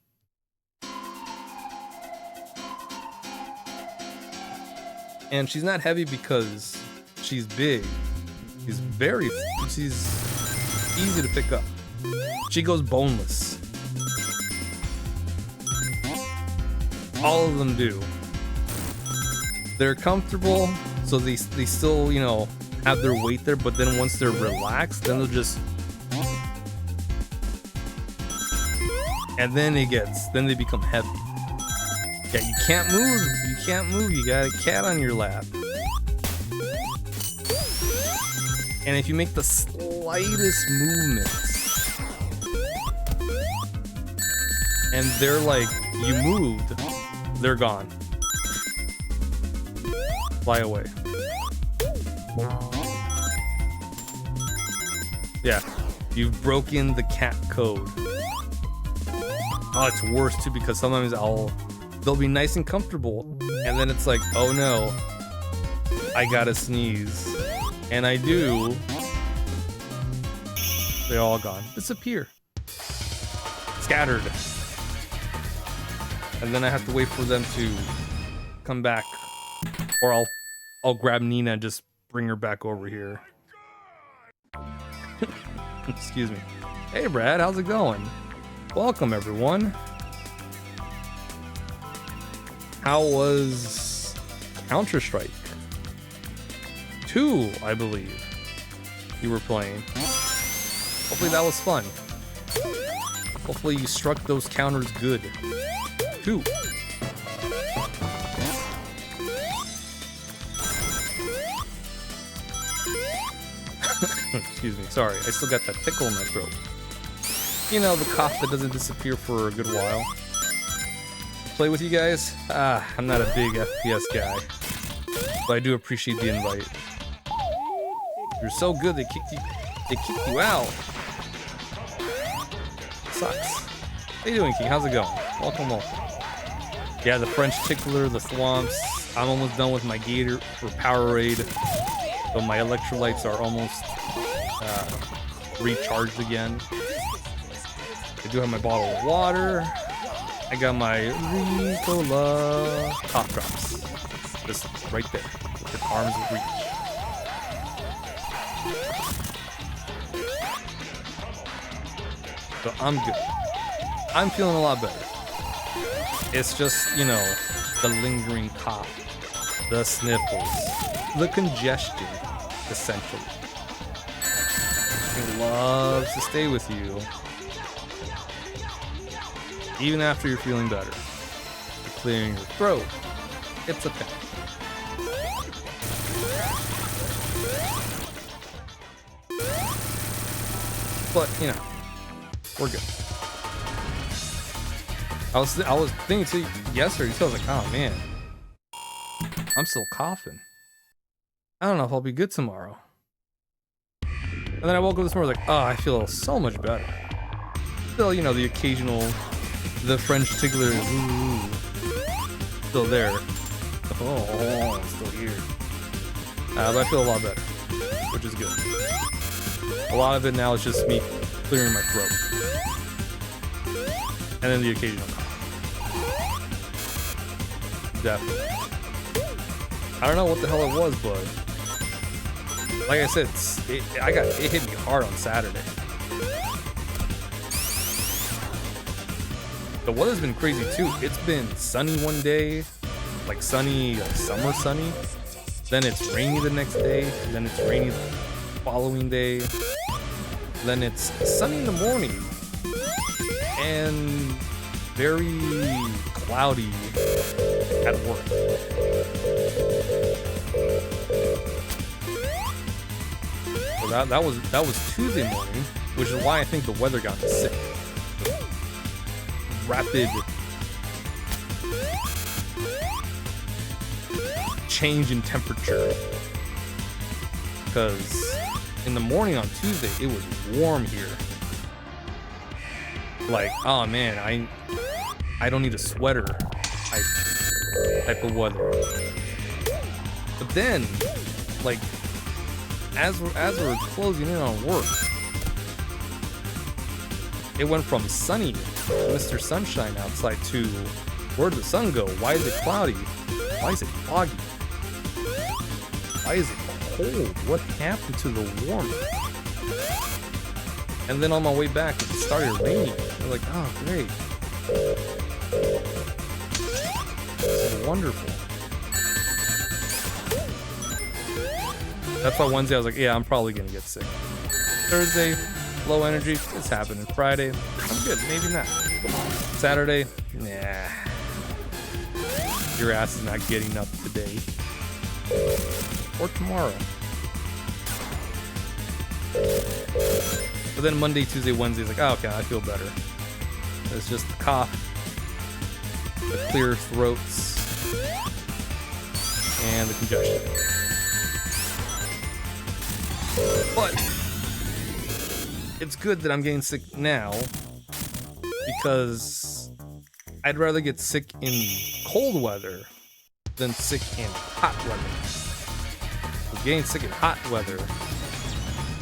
And she's not heavy because she's big. She's easy to pick up. She goes boneless. All of them do. They're comfortable, so they still, you know, have their weight there, but then once they're relaxed, then they'll just... And then they become heavy. Yeah, you can't move, you got a cat on your lap. And if you make the slightest movements, and they're like, you moved, they're gone. Fly away. Yeah, you've broken the cat code. Oh, it's worse too, because sometimes they'll be nice and comfortable, and then it's like, oh no, I gotta sneeze. And I do. They're all gone. Disappear. Scattered. And then I have to wait for them to come back, or I'll grab Nina and just bring her back over here. Excuse me. Hey, Brad, how's it going? Welcome, everyone. How was Counter-Strike 2, I believe you were playing? Hopefully that was fun. Hopefully you struck those counters good. 2. Excuse me, sorry, I still got that tickle in my throat. You know, the cough that doesn't disappear for a good while. Play with you guys? I'm not a big FPS guy, but I do appreciate the invite. You're so good they kicked you out. Sucks. How you doing, King? How's it going? Welcome. Yeah, the French tickler, the thwomps. I'm almost done with my Gator for Powerade, but my electrolytes are almost recharged again. I do have my bottle of water. I got my Ricola cough drops. Just right there, within arm's reach. So I'm good. I'm feeling a lot better. It's just, you know, the lingering cough, the sniffles, the congestion, essentially. It loves to stay with you, even after you're feeling better. You're clearing your throat. It's a thing. But, you know, we're good. I was thinking to you yesterday, so I was like, oh man, I'm still coughing. I don't know if I'll be good tomorrow. And then I woke up this morning, like, oh, I feel so much better. Still, you know, the occasional, the French tickler is still there. Oh, it's still here. But I feel a lot better, which is good. A lot of it now is just me clearing my throat. And then the occasional cough. Definitely. I don't know what the hell it was, but like I said, it hit me hard on Saturday. The weather's been crazy too. It's been sunny one day, like sunny, like summer sunny. Then it's rainy the next day. Then it's rainy the following day. Then it's sunny in the morning and very cloudy at work. So that was Tuesday morning, which is why I think the weather got me sick. Rapid change in temperature, because in the morning on Tuesday it was warm here. Like, oh man, I don't need a sweater type of weather. But then, like, as we're closing in on work, it went from sunny, Mr. Sunshine outside, to where did the sun go? Why is it cloudy? Why is it foggy? Why is it cold? What happened to the warmth? And then on my way back, it started raining. I'm like, oh, great. This is wonderful. That's why Wednesday I was like, yeah, I'm probably gonna get sick. Thursday, low energy, it's happening. Friday, I'm good, maybe not. Saturday, nah. Your ass is not getting up today. Or tomorrow. But then Monday, Tuesday, Wednesday is like, oh, okay, I feel better. It's just the cough, the clear throats, and the congestion. But it's good that I'm getting sick now, because I'd rather get sick in cold weather than sick in hot weather. Getting sick in hot weather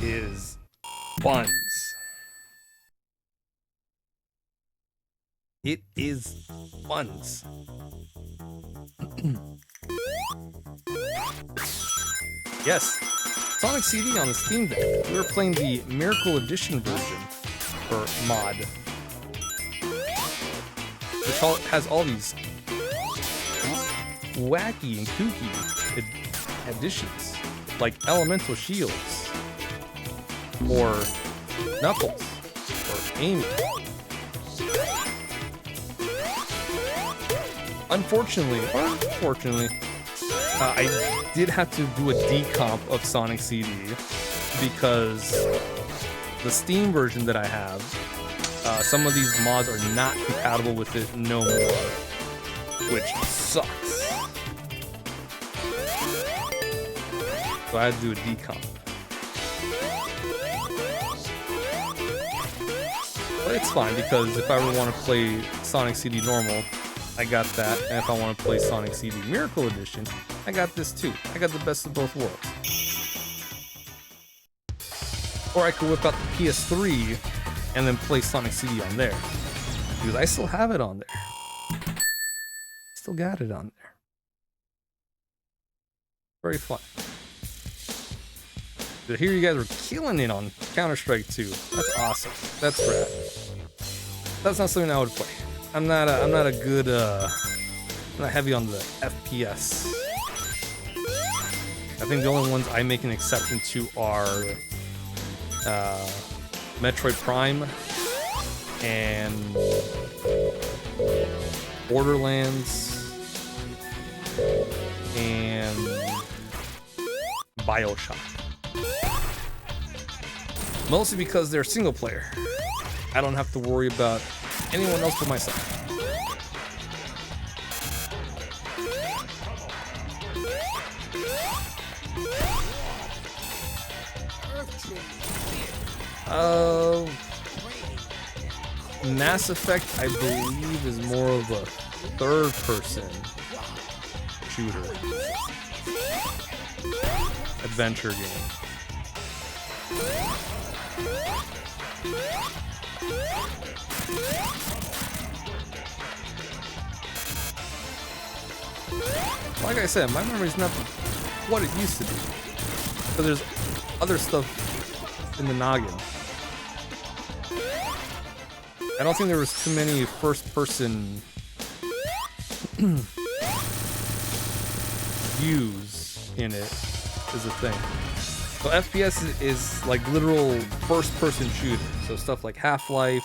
is buns. It is buns. Yes, Sonic CD on the Steam Deck. We were playing the Miracle Edition version, or mod, which has all these wacky and kooky additions, like Elemental Shields, or Knuckles, or Amy. Unfortunately, or fortunately, I did have to do a decomp of Sonic CD because the Steam version that I have, some of these mods are not compatible with it no more, which sucks. So I had to do a decomp. But it's fine because if I ever want to play Sonic CD normal, I got that, and if I want to play Sonic CD Miracle Edition, I got this too. I got the best of both worlds. Or I could whip out the PS3 and then play Sonic CD on there. Because I still have it on there. Still got it on there. Very fun. But here you guys were killing it on Counter-Strike 2. That's awesome. That's rad. That's not something I would play. I'm not a good I'm not heavy on the FPS. I think the only ones I make an exception to are Metroid Prime and Borderlands and BioShock. Mostly because they're single player. I don't have to worry about anyone else but myself. Mass Effect, I believe, is more of a third-person shooter, adventure game. Like I said, my memory's not what it used to be. But there's other stuff in the noggin. I don't think there was too many first-person views in it, is the thing. So FPS is like literal first-person shooter. So stuff like Half-Life,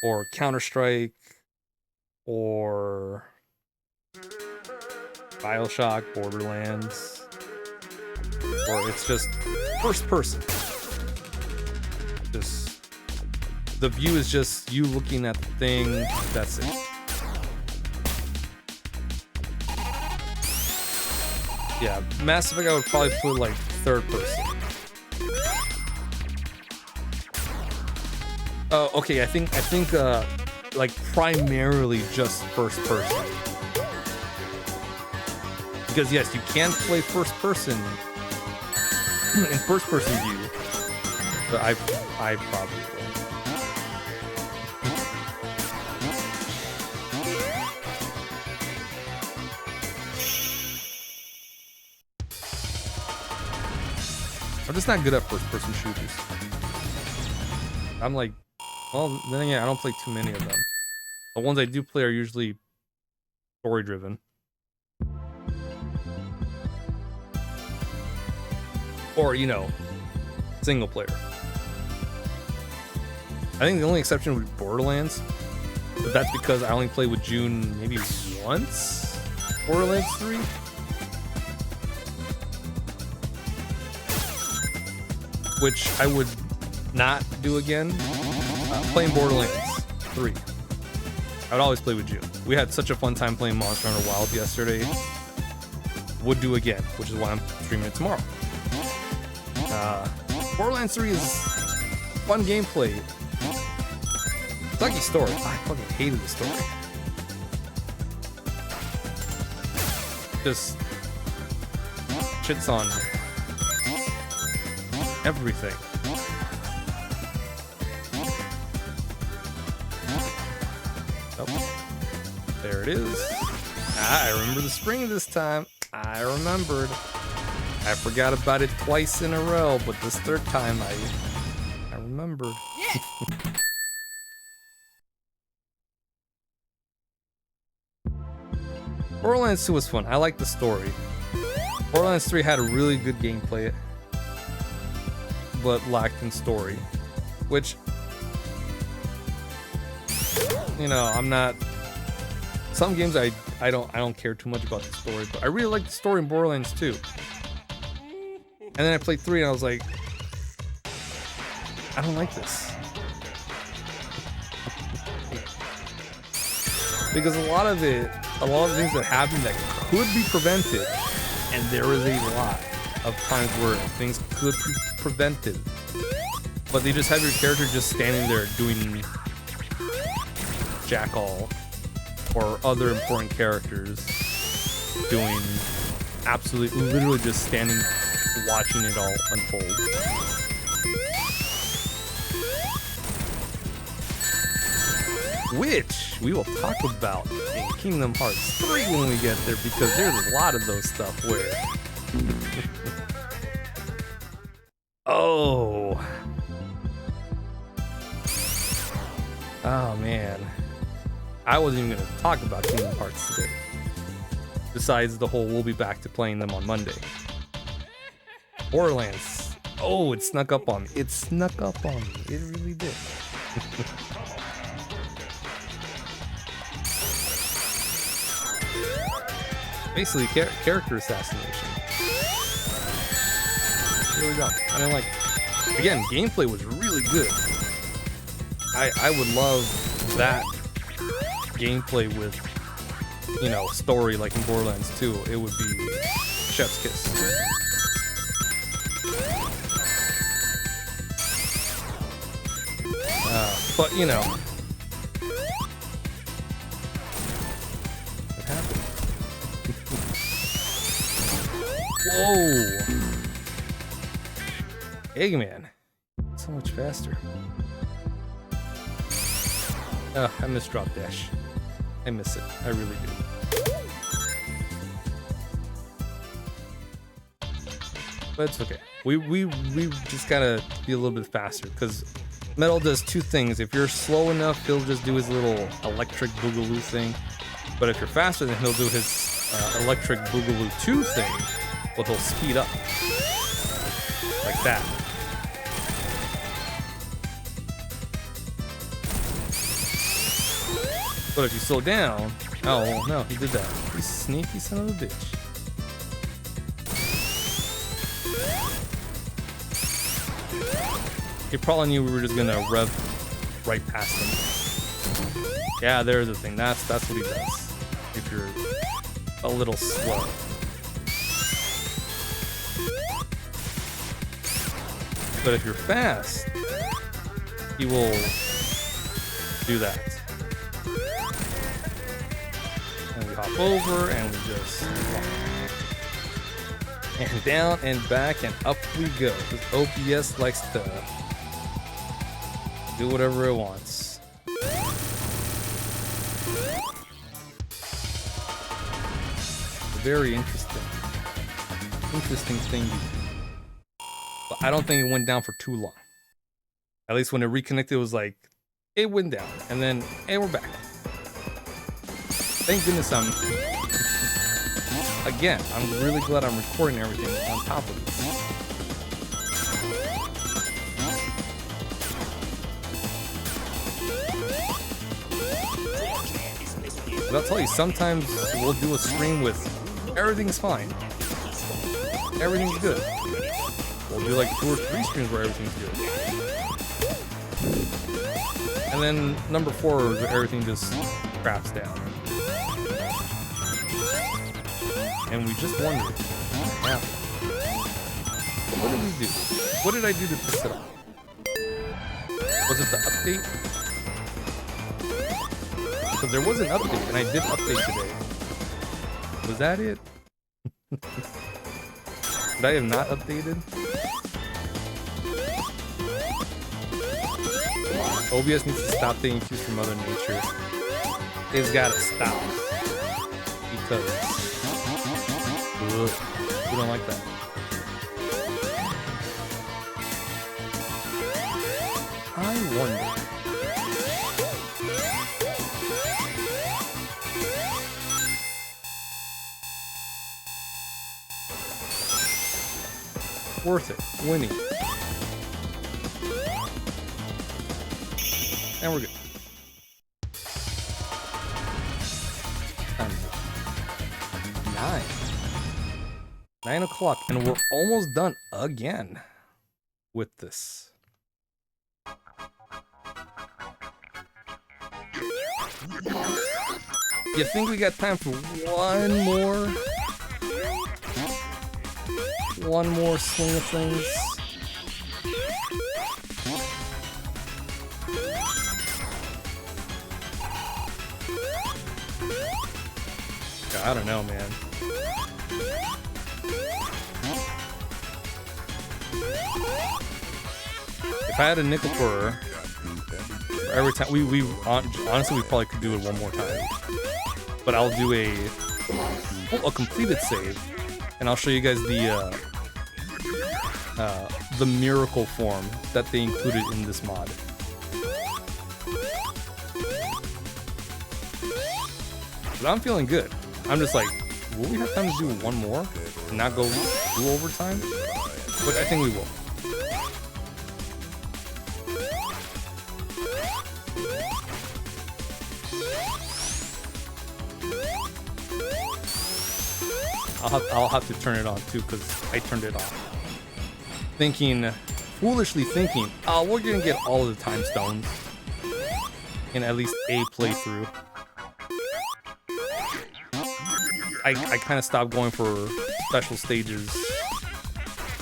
or Counter-Strike, or BioShock, Borderlands, or it's just first-person. Just the view is just you looking at the thing. That's it. Yeah, Mass Effect I would probably put like third person. Oh, okay. I think like primarily just first person. Because yes, you can play first person in first person view, but I probably will. I'm just not good at first-person shooters. I'm like, well, then again, I don't play too many of them. The ones I do play are usually story-driven. Or, you know, single player. I think the only exception would be Borderlands. But that's because I only played with June maybe once? Borderlands 3? Which I would not do again. Playing Borderlands 3. I would always play with June. We had such a fun time playing Monster Hunter Wilds yesterday. Would do again, which is why I'm streaming it tomorrow. Borderlands 3 is fun gameplay. Sucky story. I fucking hated the story. Just shits on everything. Oh, there it is. I remember the spring this time. I remembered. I forgot about it twice in a row, but this third time I remembered. Borderlands 2 was fun. I liked the story. Borderlands 3 had a really good gameplay, but lacked in story, which, you know, I'm not. Some games I don't care too much about the story, but I really like the story in Borderlands 2. And then I played 3 and I was like, I don't like this. Because a lot of the things that happen that could be prevented, and there is a lot of times where things could be prevented, but they just have your character just standing there doing jack all, or other important characters doing absolutely, literally just standing, watching it all unfold. Which we will talk about in Kingdom Hearts 3 when we get there, because there's a lot of those stuff where... Oh man. I wasn't even going to talk about Kingdom Hearts today. Besides the whole we'll be back to playing them on Monday. Borderlands. Oh, it snuck up on me. It snuck up on me. It really did. Basically, character assassination. Really dumb. I didn't like it. Again, gameplay was really good. I would love that gameplay with, you know, story like in Borderlands 2. It would be chef's kiss. But you know, what happened? Whoa, Eggman, so much faster. I miss Drop Dash. I miss it. I really do. But it's okay. We just gotta be a little bit faster, because Metal does two things. If you're slow enough, he'll just do his little electric boogaloo thing. But if you're faster, then he'll do his electric boogaloo 2 thing, but he'll speed up. Like that. But if you slow down... Oh, well, no, he did that. You sneaky son of a bitch. He probably knew we were just gonna rev right past him. Yeah, there's the thing. That's what he does. If you're a little slow. But if you're fast, he will do that. And we hop over and we just walk. And down and back and up we go. Because OBS likes to do whatever it wants. A very interesting thing you do. But I don't think it went down for too long. At least when it reconnected, it was like, it went down. And then, hey, we're back. Thank goodness again, I'm really glad I'm recording everything on top of this. But I'll tell you, sometimes we'll do a stream with everything's fine. Everything's good. We'll do like 2 or 3 streams where everything's good. And then number 4 is where everything just craps down. And we just wondered what happened. What did we do? What did I do to piss it off? Was it the update? Because there was an update, and I did update today. Was that it? Did I have not updated? OBS needs to stop taking cues from Mother Nature. It's gotta stop. Because we don't like that. wonder. Worth it. Winning. And we're good. 9 o'clock, and we're almost done again with this. You think we got time for one more swing of things? I don't know, man. If I had a nickel for every time, we honestly we probably could do it one more time. But I'll do a completed save, and I'll show you guys the miracle form that they included in this mod. But I'm feeling good. I'm just like, will we have time to do one more and not go do overtime? But I think we will. I'll have to turn it on too, because I turned it off. Foolishly thinking, oh, we're gonna get all of the time stones in at least a playthrough. I kind of stopped going for special stages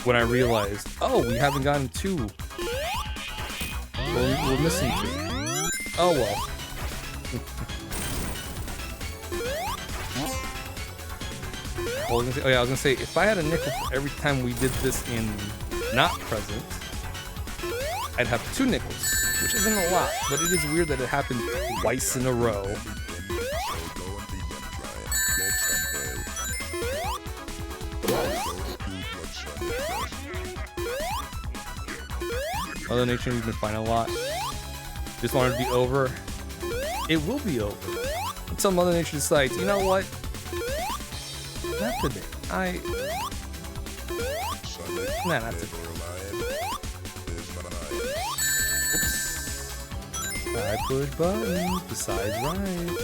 when I realized, oh, we haven't gotten 2. We're missing 2. Oh well. I was gonna say, if I had a nickel for every time we did this in not present, I'd have 2 nickels, which isn't a lot, but it is weird that it happened twice in a row. Mother Nature, you've been fine a lot. Just wanted to be over. It will be over until Mother Nature decides, you know what? Not today. Nah, not today. Oops. I push buttons besides right.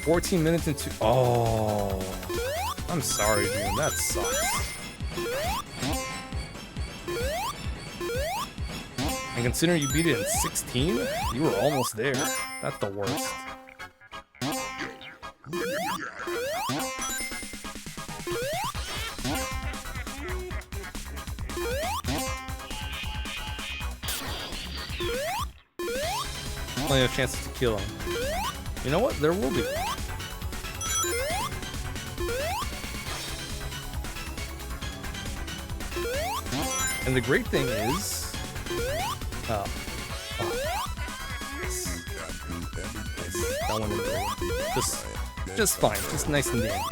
14 minutes into. Oh. I'm sorry, dude. That sucks. And considering you beat it in 16, you were almost there. That's the worst. Plenty of chances to kill him. You know what? There will be. And the great thing is, nice. That one just fine, just nice and dandy.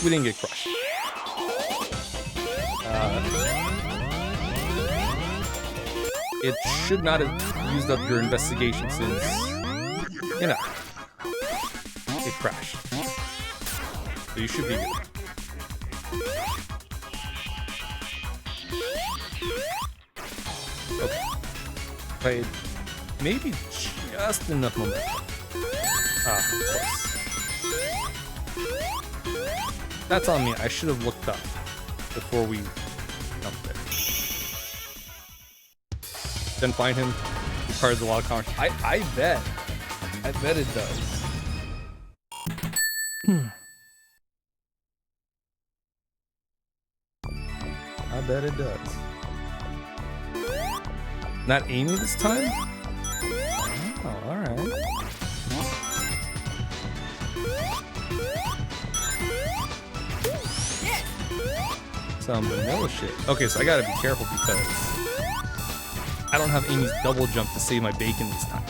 We didn't get crushed. It should not have used up your investigation since, you know, it crashed. So you should be good. Okay. Played maybe just enough momentum. Of course. That's on me. I should have looked up before we jumped there. Then find him requires a lot of conversation. I bet it does. I bet it does. Not Amy this time? Oh, alright. Some vanilla shit. Okay, so I gotta be careful because I don't have Amy's double jump to save my bacon this time.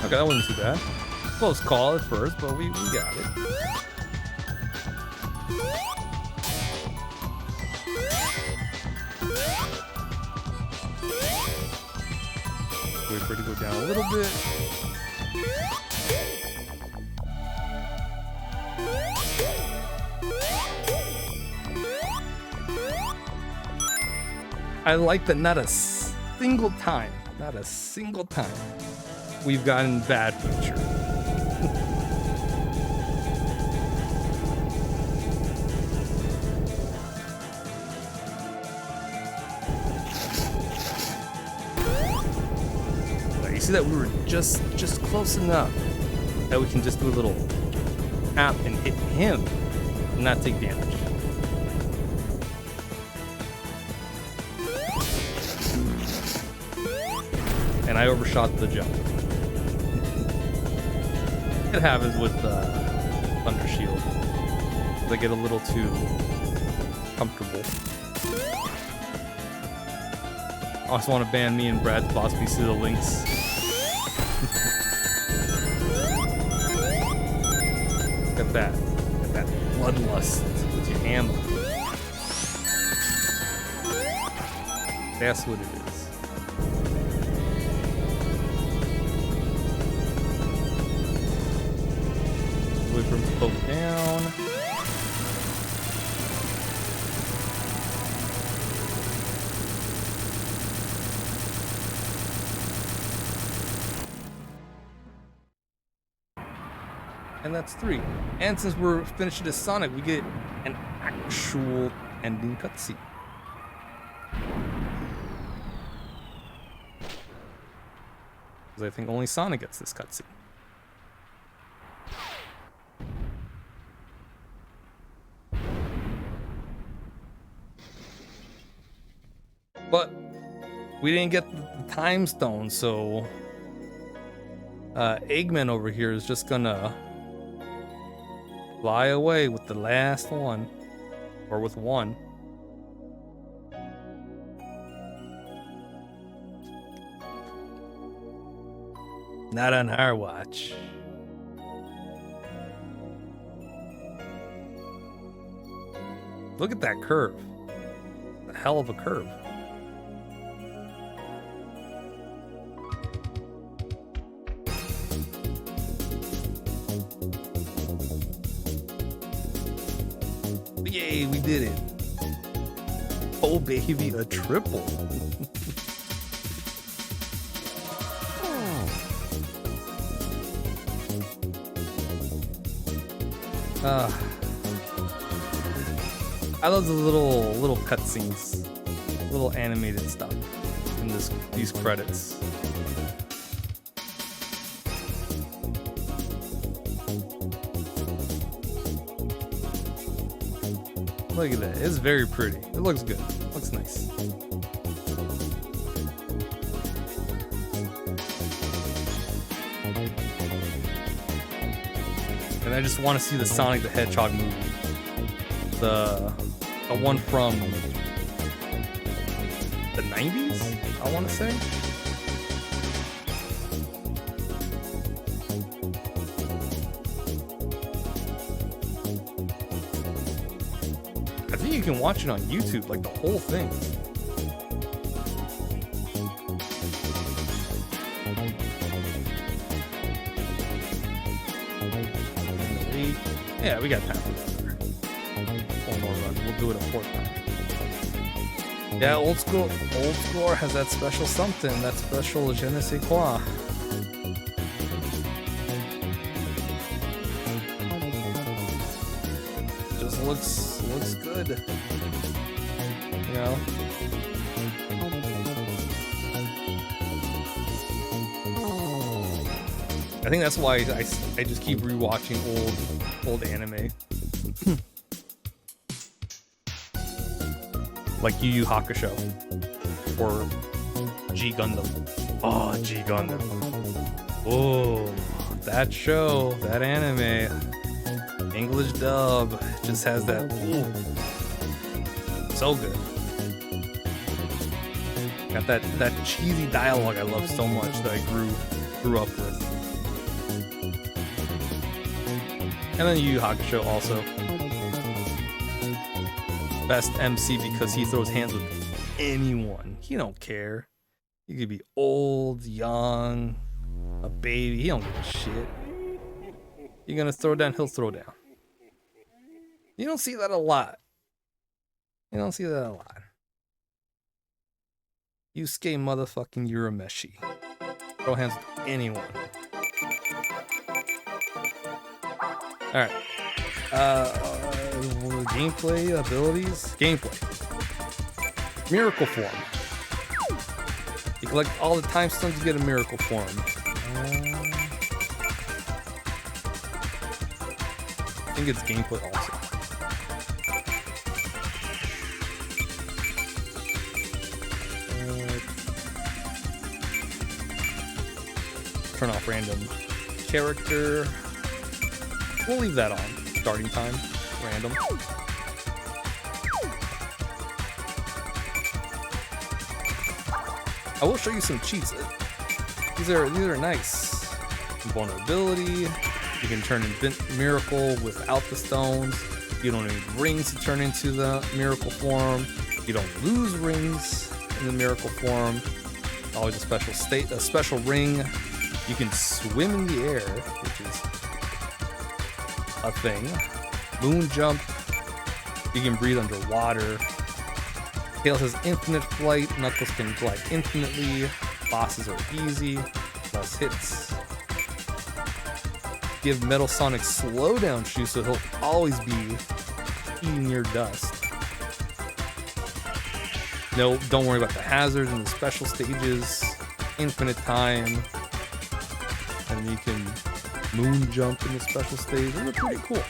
Okay, that wasn't too bad. Close call at first, but we got it. Wait for it to go down a little bit. I like that not a single time, we've gotten bad feature. You see that we were just close enough that we can just do a little tap and hit him and not take damage. And I overshot the jump. It happens with Thunder Shield. They get a little too comfortable. I also want to ban me and Brad's boss piece of the links. Look at that bloodlust with your ammo. That's what it is. Wait for him to poke down. And that's 3. And since we're finishing this Sonic, we get an actual ending cutscene. Because I think only Sonic gets this cutscene. But we didn't get the time stone, so Eggman over here is just gonna fly away with the last one, or with one. Not on our watch. Look at that curve. A hell of a curve. Yay, we did it. Oh baby, a triple. I love the little cutscenes, little animated stuff in these credits. Look at that, it's very pretty. It looks good, it looks nice. And I just want to see the Sonic the Hedgehog movie. The one from the 90s, I want to say. I think you can watch it on YouTube, like the whole thing. Yeah, we got time for that. One more run. We'll do it a 4th time. Yeah, old school has that special something, that special je ne sais quoi. Just looks good. You know? I think that's why I just keep rewatching old anime. Like Yu Yu Hakusho or G Gundam. Oh, G Gundam. Oh, that show, that anime, English dub just has that. Ooh, so good. Got that cheesy dialogue I love so much that I grew up with. And then Yu Yu Hakusho also. Best MC because he throws hands with anyone. He don't care. You could be old, young, a baby. He don't give a shit. You're gonna throw down, he'll throw down. You don't see that a lot. You don't see that a lot. Yusuke motherfucking Urameshi. Throw hands with anyone. Alright. Gameplay abilities. Gameplay. Miracle Form. You collect all the time stones to get a Miracle Form. I think it's gameplay also. Turn off random character. We'll leave that on. Starting time, random. I will show you some cheats. These are nice. Vulnerability. You can turn in Miracle without the stones. You don't need rings to turn into the Miracle form. You don't lose rings in the Miracle form. Always a special ring. You can swim in the air, which is a thing. Moon jump. You can breathe underwater. Tails has infinite flight. Knuckles can glide infinitely. Bosses are easy. Less hits. Give Metal Sonic slowdown shoes so he'll always be eating your dust. No, don't worry about the hazards and the special stages. Infinite time. And you can moon jump in the special stage. Those are pretty cool.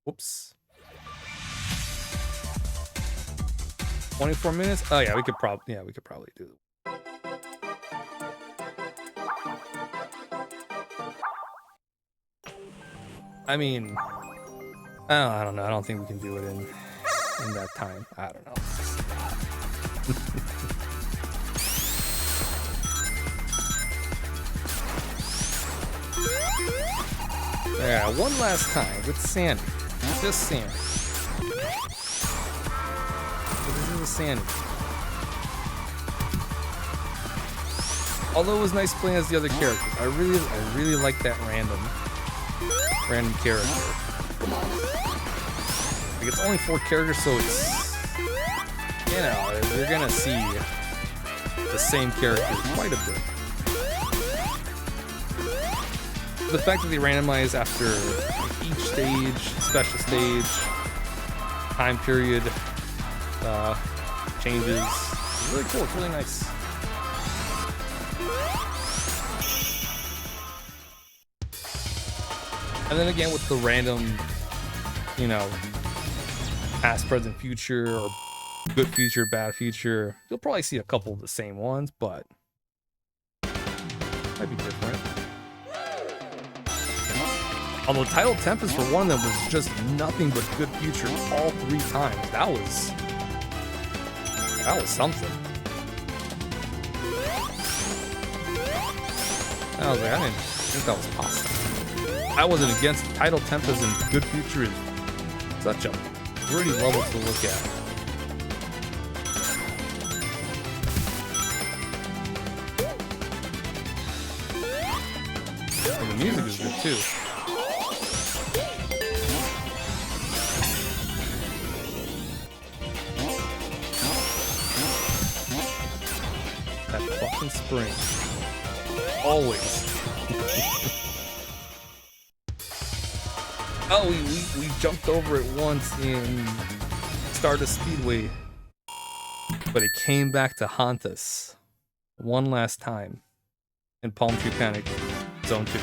Whoops. 24 minutes? Oh yeah, we could probably do it. I mean, I don't know. I don't think we can do it in that time. I don't know. Yeah, one last time with Sandy. Just Sandy. This is Sandy. Although it was nice playing as the other characters, I really like that random character. Like it's only 4 characters, so it's, you know, you're gonna see the same characters quite a bit. The fact that they randomize after each stage, special stage, time period changes, it's really cool. It's really nice. And then again with the random, you know, past, present, future, or good future, bad future, you'll probably see a couple of the same ones, but might be different. Although Title Tempest for one of them was just nothing but good future all 3 times. That was something. I was like, I didn't think that was possible. I wasn't against Title Tempest, and good future is such a pretty level to look at. And the music is good too. That fucking spring. Always. Oh, we jumped over it once in Stardust Speedway, but it came back to haunt us one last time in Palm Tree Panic Zone 2.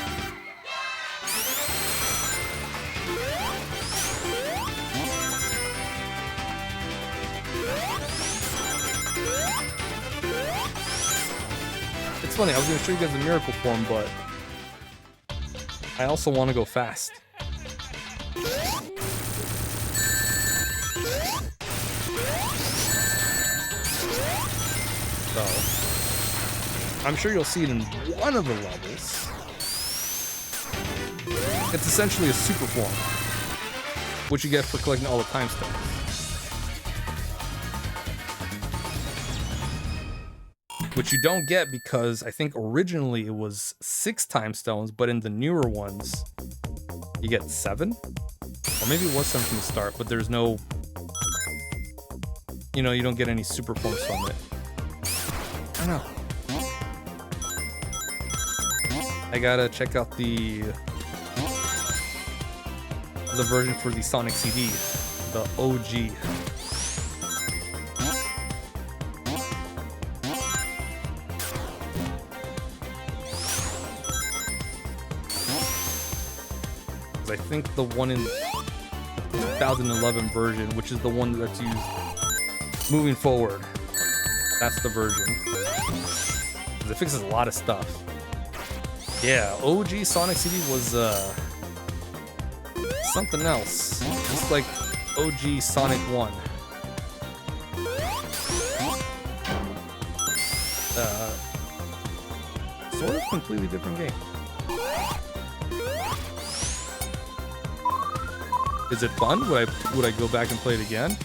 It's funny, I was going to show you guys the miracle form, but I also want to go fast. So I'm sure you'll see it in one of the levels. It's essentially a super form, which you get for collecting all the time stones. Which you don't get because I think originally it was 6 time stones, but in the newer ones, you get 7? Or maybe it was 7 from the start, but there's no... You know, you don't get any super forms from it. I don't know. I gotta check out the version for the Sonic CD, the OG. I think the one in 2011 version, which is the one that's used moving forward, that's the version. It fixes a lot of stuff. Yeah, OG Sonic CD was something else. Just like OG Sonic 1. Sort of completely different game. Is it fun? Would I go back and play it again?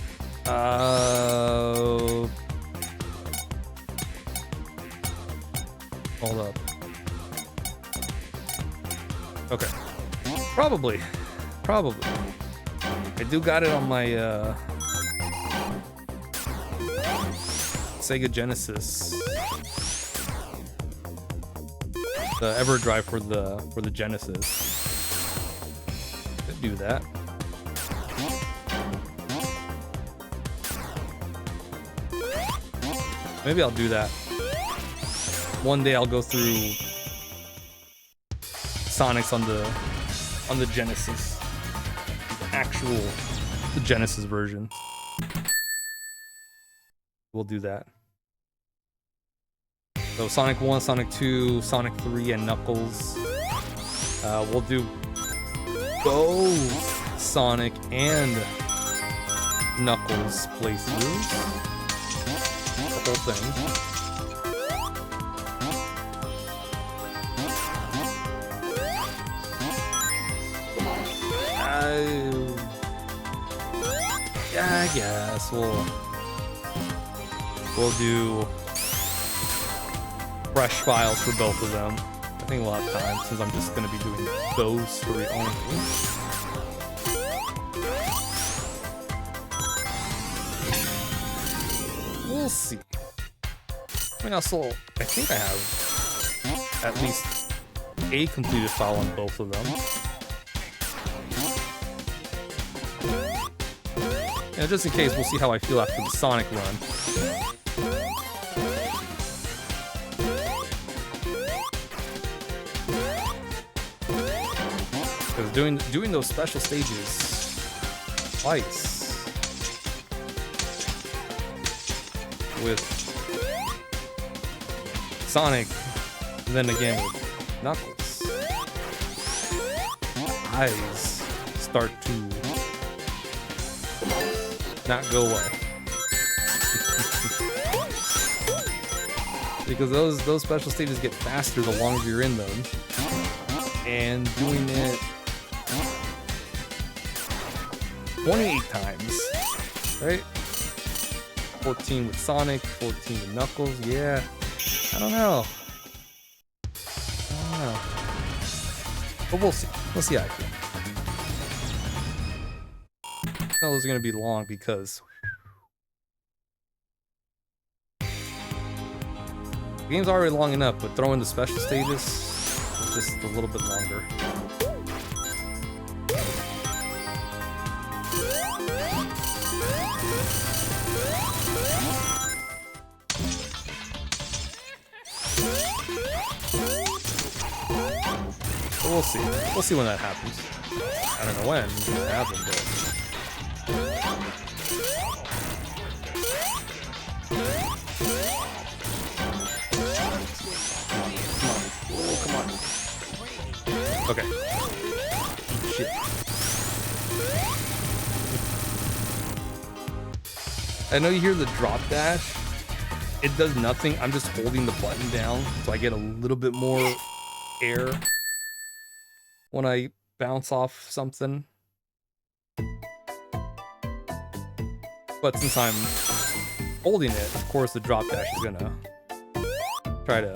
Hold up. Okay. Probably. I do got it on my Sega Genesis. The EverDrive for the Genesis. Could do that. Maybe I'll do that. One day I'll go through Sonics on the Genesis. The Genesis version. We'll do that. So Sonic 1, Sonic 2, Sonic 3, and Knuckles. We'll do both Sonic and Knuckles playthroughs. The whole thing. Yeah, I guess we'll do fresh files for both of them. I think we'll have time since I'm just going to be doing those 3 only. We'll see. I mean, I think I have at least a completed file on both of them. Yeah, just in case, we'll see how I feel after the Sonic run. Because doing those special stages twice with Sonic, and then again with Knuckles, eyes start to not go away. Because those special stages get faster the longer you're in them, and doing it 28 times, right? 14 with Sonic, 14 with Knuckles. Yeah, I don't know. But we'll see. We'll see how I feel. I know this is gonna be long because the game's already long enough, but throwing the special stages is just a little bit longer. But we'll see. We'll see when that happens. I don't know when it's gonna happen, but come on. Okay. Shit. I know you hear the drop dash, it does nothing. I'm just holding the button down so I get a little bit more air when I bounce off something. But since I'm holding it, of course the drop dash is gonna try to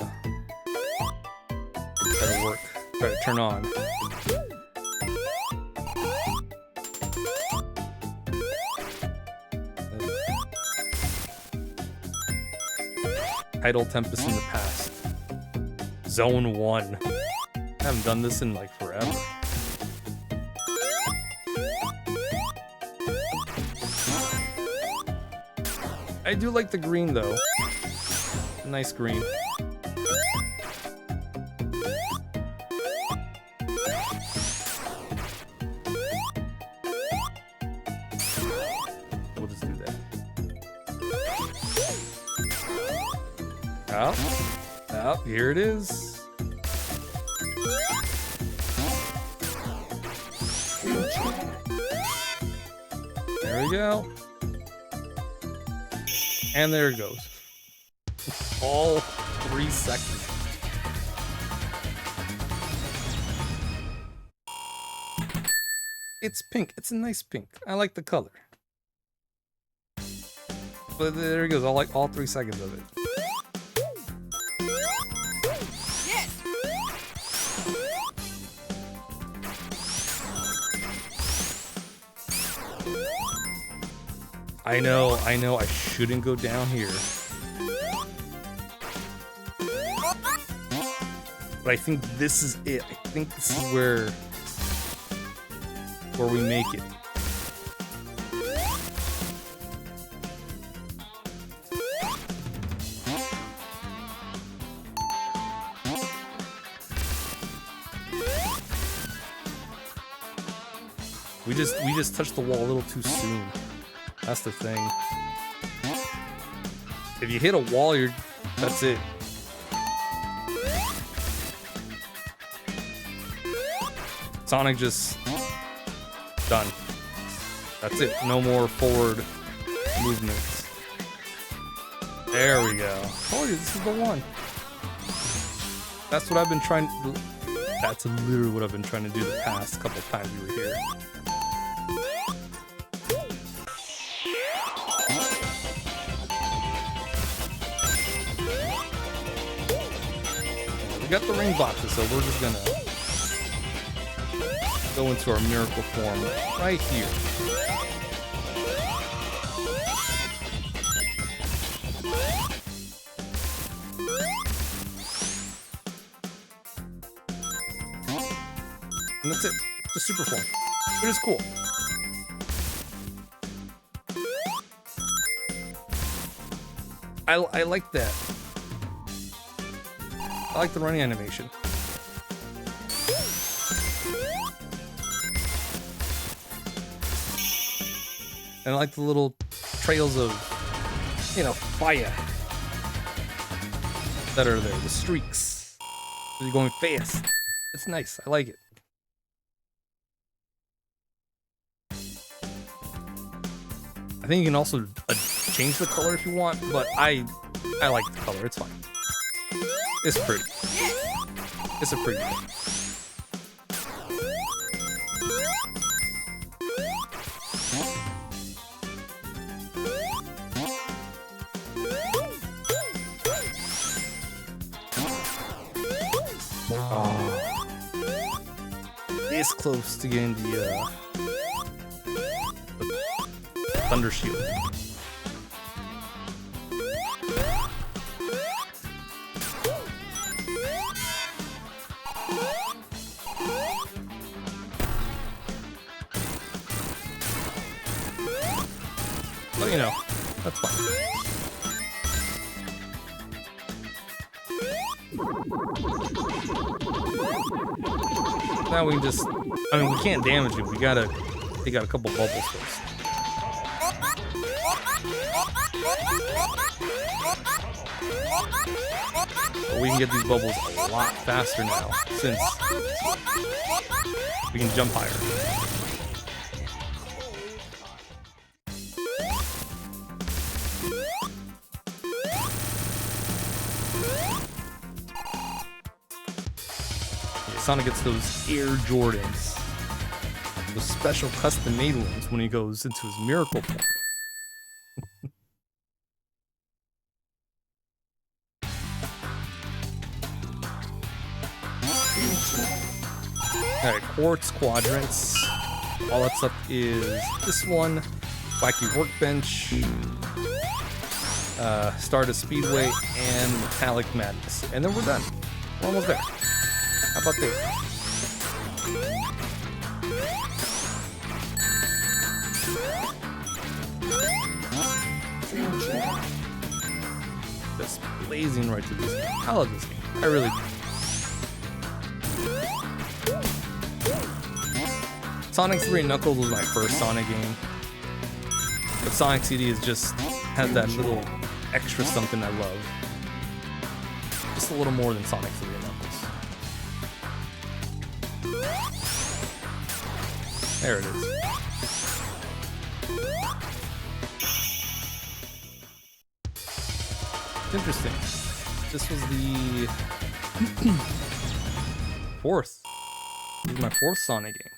work, try to turn on. Tidal Tempest in the past. Zone 1. I haven't done this in like forever. I do like the green though. Nice green. We'll just do that. Oh, here it is. There we go. And there it goes. All 3 seconds. It's pink. It's a nice pink. I like the color. But there it goes. I like all 3 seconds of it. I know, I shouldn't go down here. But I think this is it. I think this is where we make it. We just touched the wall a little too soon. That's the thing. If you hit a wall, that's it. Sonic just done. That's it. No more forward movements. There we go. Told you, this is the one. That's what I've been trying to. That's literally what I've been trying to do the past couple times we were here. We got the ring boxes, so we're just gonna go into our miracle form right here. And that's it. The super form. It is cool. I like that. I like the running animation. And I like the little trails of, fire that are there. The streaks. You're going fast. It's nice. I like it. I think you can also change the color if you want, but I like the color. It's fine. It's pretty. It's a pretty thing. Oh. This close to getting the Thunder Shield. But that's fine. Now we can just, we can't damage it. We gotta take out a couple bubbles first. But we can get these bubbles a lot faster now, since we can jump higher. Sonic gets those Air Jordans, those special custom-made ones when he goes into his miracle form. Alright, Quartz Quadrants. All that's up is this one, Wacky Workbench, Stardust Speedway, and Metallic Madness. And then we're done. We're almost there. How about there? Just blazing right through this game. I love this game. I really do. Sonic 3 and Knuckles was my first Sonic game. But Sonic CD has that little extra something I love. Just a little more than Sonic 3 and Knuckles. There it is. Interesting. This was the fourth. This is my fourth Sonic game.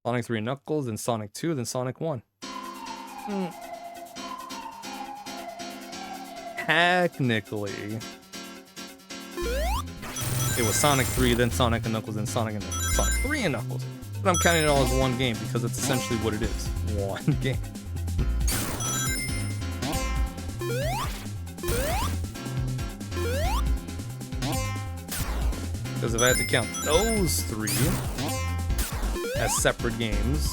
Sonic 3 and Knuckles, then Sonic 2, then Sonic 1. Technically, it was Sonic 3, then Sonic and Knuckles, then Sonic 3 and Knuckles. But I'm counting it all as one game because that's essentially what it is. One game. Because if I had to count those three as separate games,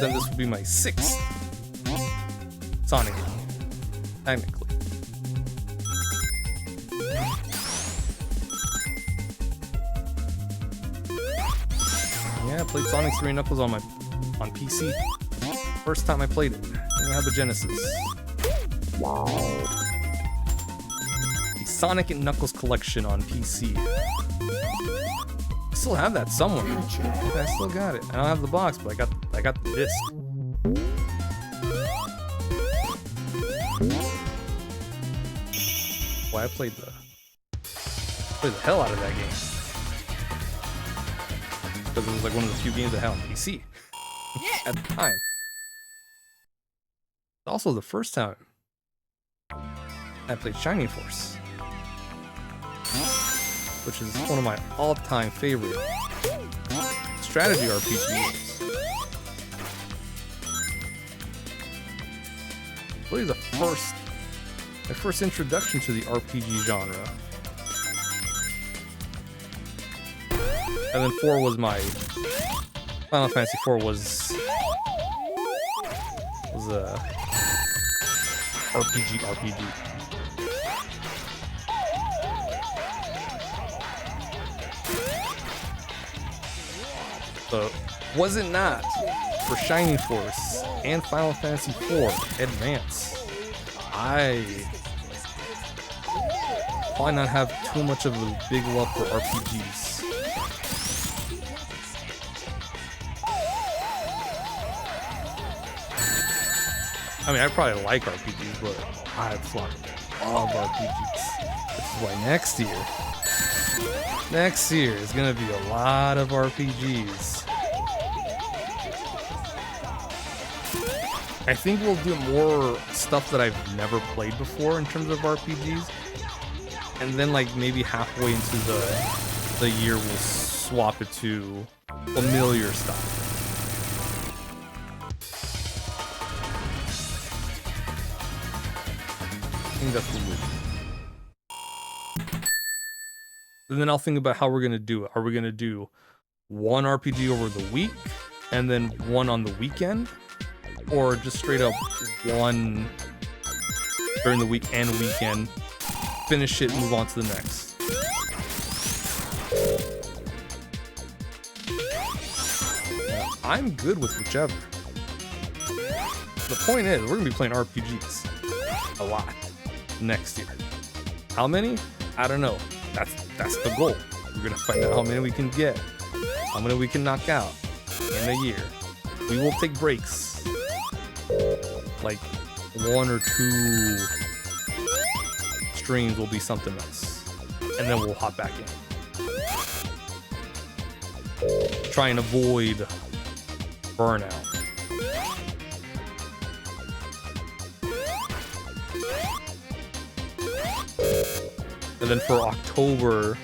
then this would be my sixth Sonic game, technically. Yeah, I played Sonic 3 and Knuckles on PC. First time I played it. I didn't have the Genesis. Wow. Sonic and Knuckles collection on PC. I still have that somewhere. I still got it. I don't have the box, but I got the disc. Boy, I played the hell out of that game. Because it was like one of the few games I had on PC at the time. It's also the first time I played Shining Force, which is one of my all-time favorite strategy RPG games. Really my first introduction to the RPG genre. And then 4 was my Final Fantasy 4 was a RPG. But was it not for Shining Force and Final Fantasy 4 Advance, I probably not have too much of a big love for RPGs. I mean, I probably like RPGs, but I fucking love RPGs. Which is why next year is gonna be a lot of RPGs. I think we'll do more stuff that I've never played before in terms of RPGs, and then like maybe halfway into the year we'll swap it to familiar stuff. I think that's what we'll do. And then I'll think about how we're gonna do it. Are we gonna do one RPG over the week and then one on the weekend? Or just straight up one during the week and weekend, finish it, move on to the next. I'm good with whichever. The point is, we're gonna be playing RPGs a lot next year. How many? I don't know. That's the goal. We're gonna find out how many we can get, how many we can knock out in a year. We will take breaks. Like 1 or 2 streams will be something else, and then we'll hop back in. Try and avoid burnout. And then for October,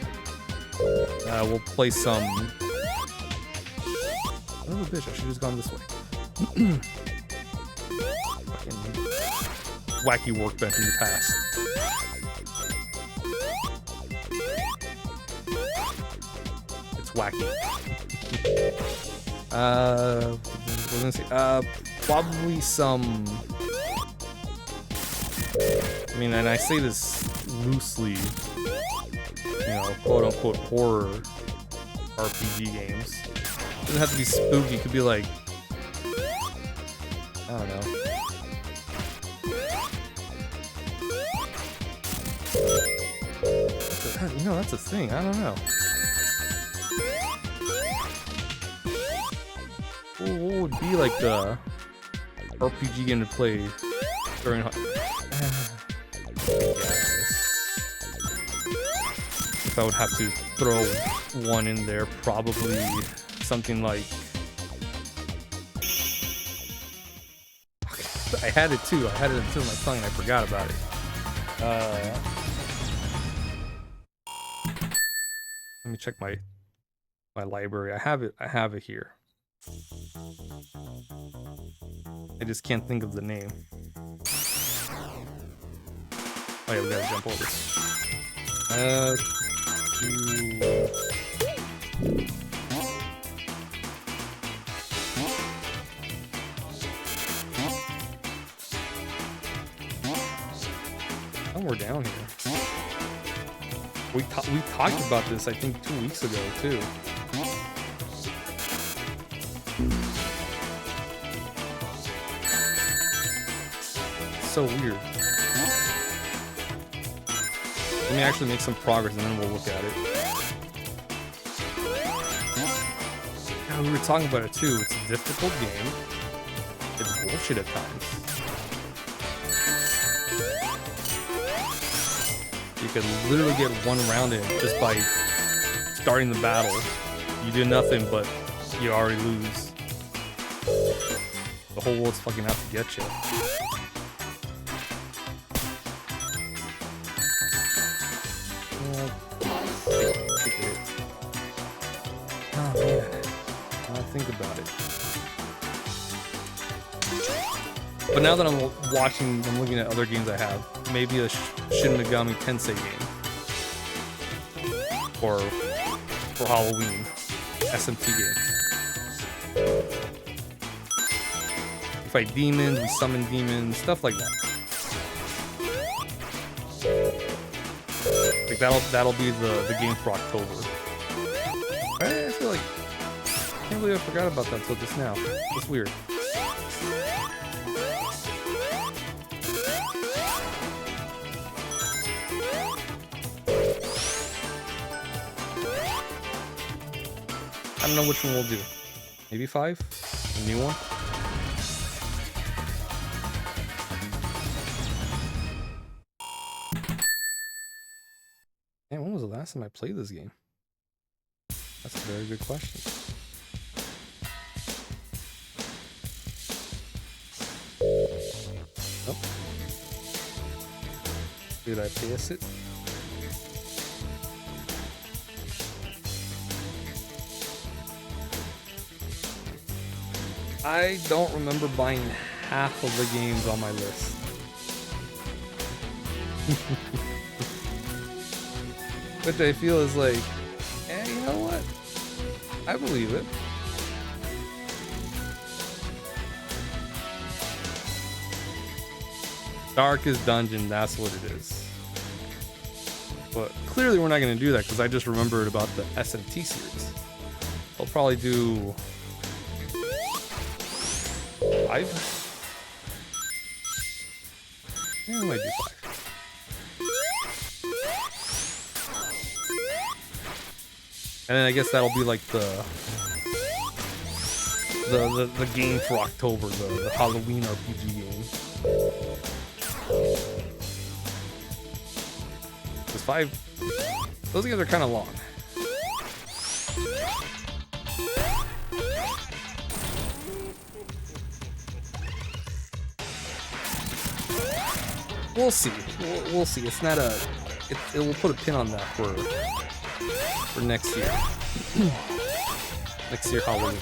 we'll play some. Oh, bitch! I should have just gone this way. Wacky workbench in the past. It's wacky. What was I gonna say? Probably some. I mean, and I say this loosely, you know, quote unquote horror RPG games. It doesn't have to be spooky. It could be like, I don't know. You know, that's a thing. I don't know. What would be like the RPG game to play during? If I would have to throw one in there, probably something like. I had it too. I had it until my tongue and I forgot about it. Let me check my library. I have it here. I just can't think of the name. Oh yeah, we gotta jump over. Somewhere down here. We talked about this, I think, 2 weeks ago too. So weird. Let me actually make some progress and then we'll look at it. Yeah, we were talking about it too. It's a difficult game. It's bullshit at times. You could literally get one round in just by starting the battle. You do nothing, but you already lose. The whole world's fucking out to get you. Oh man, now I think about it. But now that I'm looking at other games I have, maybe a Shin Megami Tensei game, or for Halloween, SMT game. We fight demons, we summon demons, stuff like that. Like that'll be the game for October. I feel like I can't believe I forgot about that until just now. It's weird. I don't know which one we'll do. Maybe 5? A new one? Man, when was the last time I played this game? That's a very good question. Oh. Did I pass it? I don't remember buying half of the games on my list. Which I feel is like, eh, you know what? I believe it. Darkest Dungeon, that's what it is. But clearly we're not going to do that because I just remembered about the SMT series. I'll probably do 5? Yeah, I might do 5. And then I guess that'll be like the game for October, the Halloween RPG game. Because 5, those games are kind of long. We'll see. We'll see. It's not a. It will put a pin on that for next year. Next year Halloween.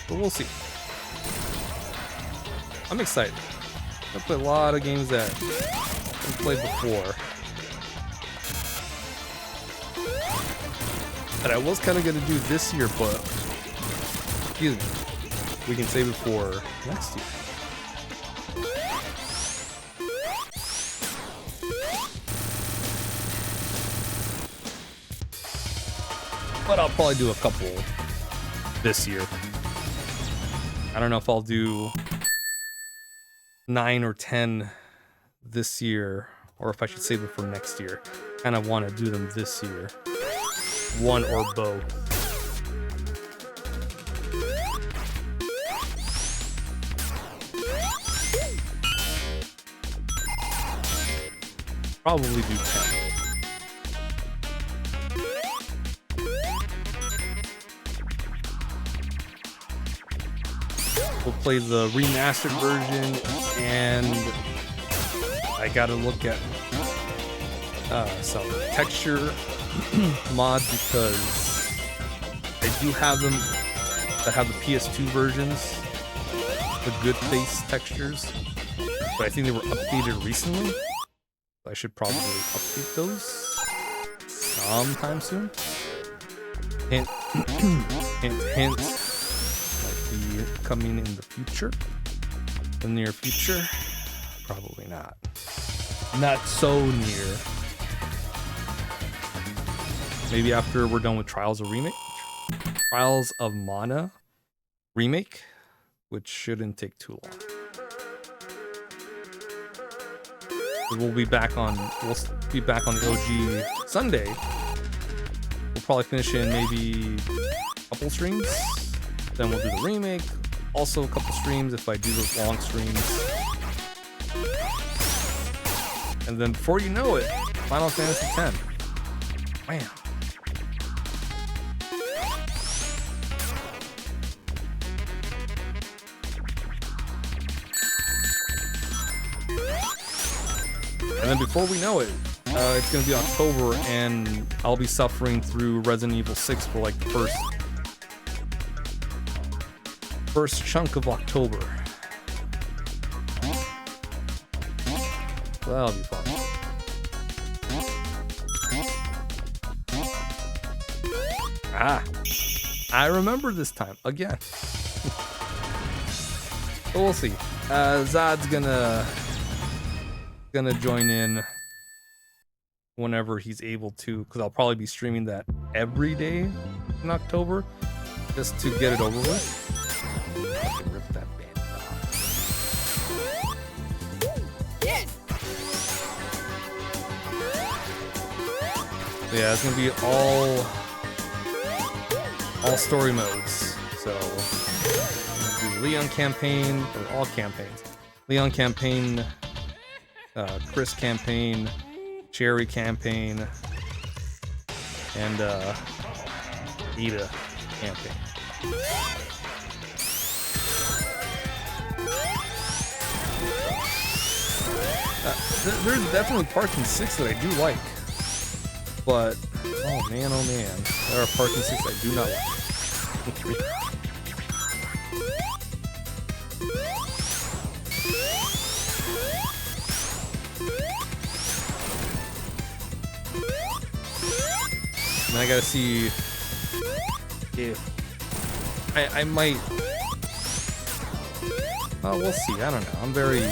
But we'll see. I'm excited. I play a lot of games that I've played before. That I was kind of going to do this year, but excuse me, we can save it for next year. But I'll probably do a couple this year. I don't know if I'll do 9 or 10 this year, or if I should save it for next year. Kind of want to do them this year. One or both. Probably do 10. We'll play the remastered version, and I gotta look at some texture mod because I do have them that have the PS2 versions, the good face textures, but I think they were updated recently. I should probably update those sometime soon. Hint, hint, hint. Might be coming in the future, the near future. Probably not. Not so near. Maybe after we're done with Trials of Mana remake, which shouldn't take too long. We'll be back on the OG Sunday. We'll probably finish in maybe a couple streams. Then we'll do the remake. Also a couple streams if I do those long streams. And then before you know it, Final Fantasy X. Bam. And then before we know it, it's going to be October, and I'll be suffering through Resident Evil 6 for like the first chunk of October. So that'll be fun. Ah, I remember this time again. But we'll see. Zod's gonna join in whenever he's able to, because I'll probably be streaming that every day in October just to get it over with. Rip that band off. So yeah, it's gonna be all story modes. So do Leon campaign, or all campaigns. Leon campaign, Chris campaign, Cherry campaign, and Ada campaign. There's definitely parts in 6 that I do like, but oh man, there are parts in 6 I do not like. And I gotta see if I might. Oh, we'll see. I don't know. I'm very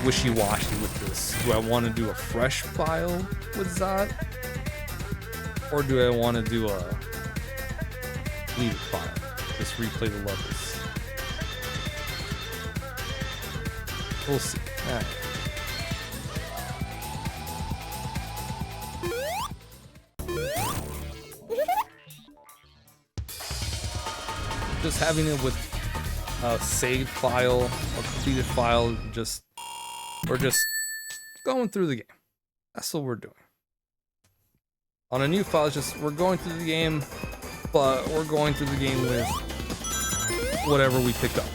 wishy-washy with this. Do I want to do a fresh file with Zod, or do I want to do a leave file? Just replay the levels. We'll see. All right. just having it with a saved file, a completed file, we're just going through the game. That's what we're doing. On a new file, it's just we're going through the game, but we're going through the game with whatever we pick up.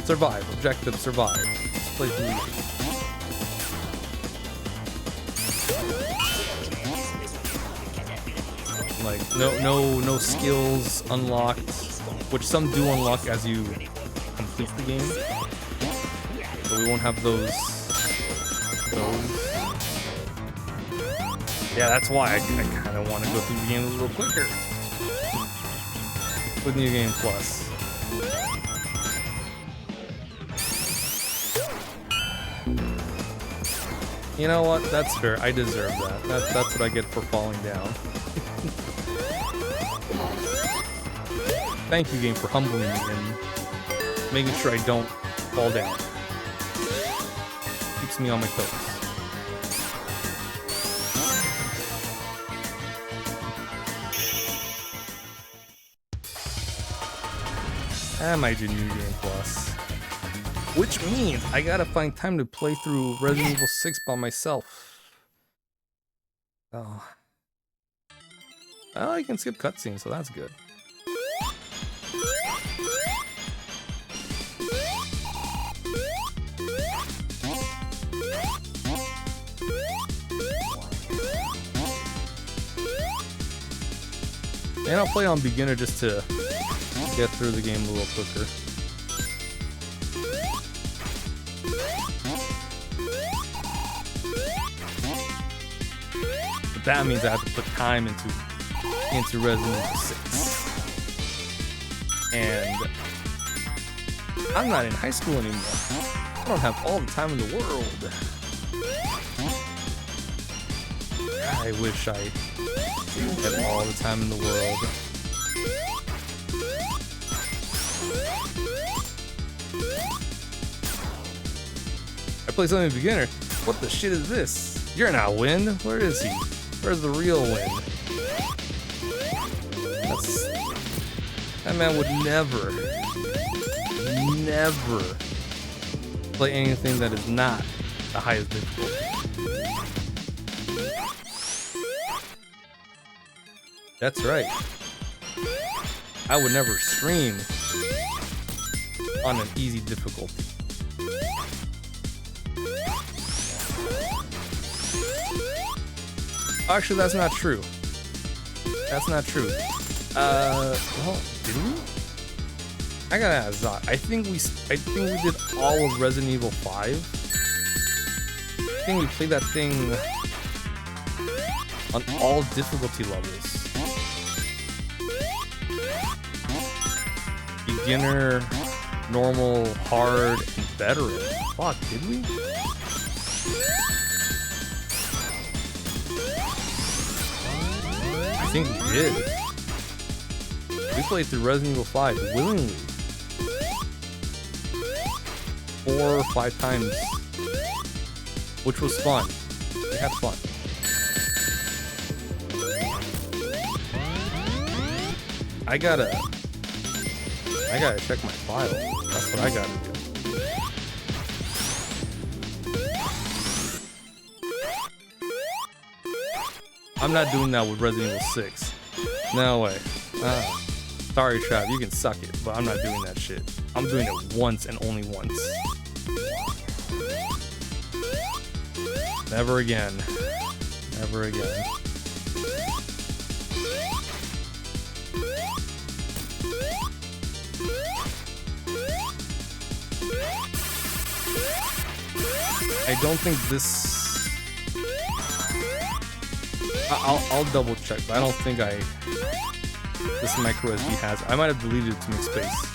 Survive. Objective, survive. Let's play through the game. Like no skills unlocked, which some do unlock as you complete the game. So we won't have those. Yeah, that's why I kind of want to go through the game a little quicker with New Game Plus. You know what? That's fair. I deserve that. That's what I get for falling down. Thank you, game, for humbling me and making sure I don't fall down. Keeps me on my toes. I might do New Game Plus. Which means I gotta find time to play through Resident Evil 6 by myself. Oh. Well, I can skip cutscenes, so that's good. And I'll play on beginner just to get through the game a little quicker. But that means I have to put time into Resident Evil 6. And I'm not in high school anymore. I don't have all the time in the world. I wish I had all the time in the world. I play something beginner. What the shit is this? You're not Win. Where is he? Where's the real Win? That man would never play anything that is not the highest difficulty. That's right. I would never stream on an easy difficulty. Actually, that's not true. That's not true. Well, did we? I gotta ask Zot. I think we did all of Resident Evil 5. I think we played that thing on all difficulty levels. Beginner, normal, hard, and veteran. Fuck, did we? I think we did. We played through Resident Evil 5 willingly. 4 or 5 times. Which was fun. We had fun. I gotta check my file. That's what I gotta do. I'm not doing that with Resident Evil 6. No way. Sorry, Trav, you can suck it, but I'm not doing that shit. I'm doing it once and only once. Never again. Never again. I don't think this... I'll double check, but I don't think this micro SD has it. I might have deleted it to make space.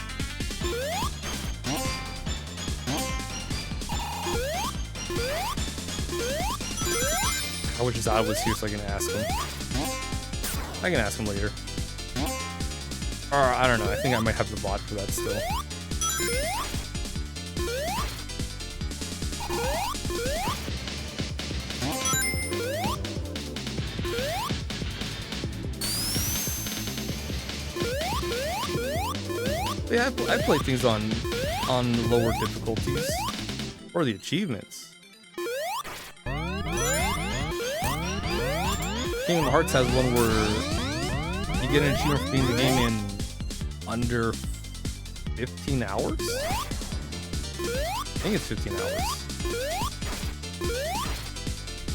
I wish Zod was here so I can ask him. I can ask him later. Or, I don't know, I think I might have the bot for that still. Yeah, I play things on lower difficulties or the achievements. Kingdom Hearts has one where you get an achievement for beating the game in under 15 hours. I think it's 15 hours.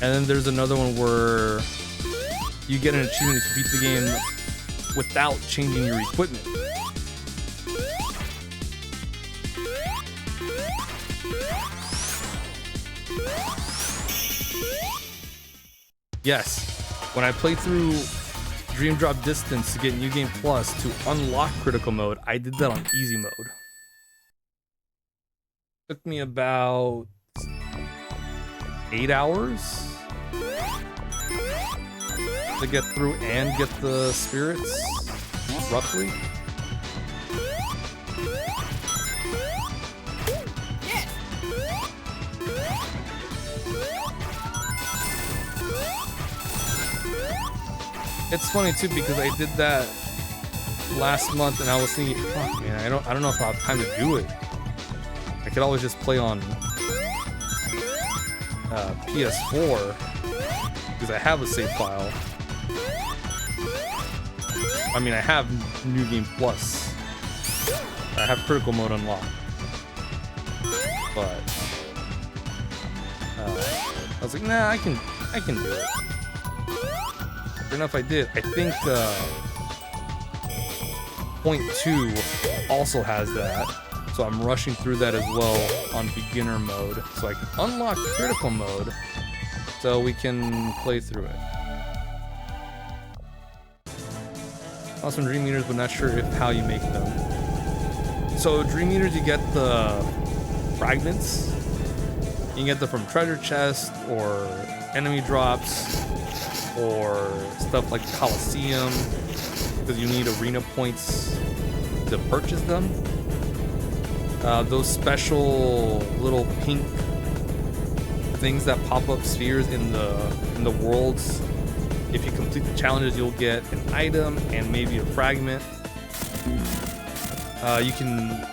And then there's another one where you get an achievement if you beat the game without changing your equipment. Yes, when I played through Dream Drop Distance to get New Game Plus to unlock critical mode, I did that on easy mode. Took me about 8 hours to get through and get the spirits, roughly. It's funny too because I did that last month and I was thinking, fuck man, I don't know if I'll have time to do it. I could always just play on PS4 because I have a save file. I mean, I have New Game Plus. I have critical mode unlocked. But I was like, nah, I can do it. Sure enough, I did. I think Point 2 also has that, so I'm rushing through that as well on beginner mode, so I can unlock critical mode, so we can play through it. Awesome Dream Eaters, but not sure how you make them. So Dream Eaters, you get the fragments. You can get them from treasure chests or enemy drops, or stuff like Coliseum, because you need arena points to purchase them. Those special little pink things that pop up spheres in the worlds. If you complete the challenges, you'll get an item and maybe a fragment. You can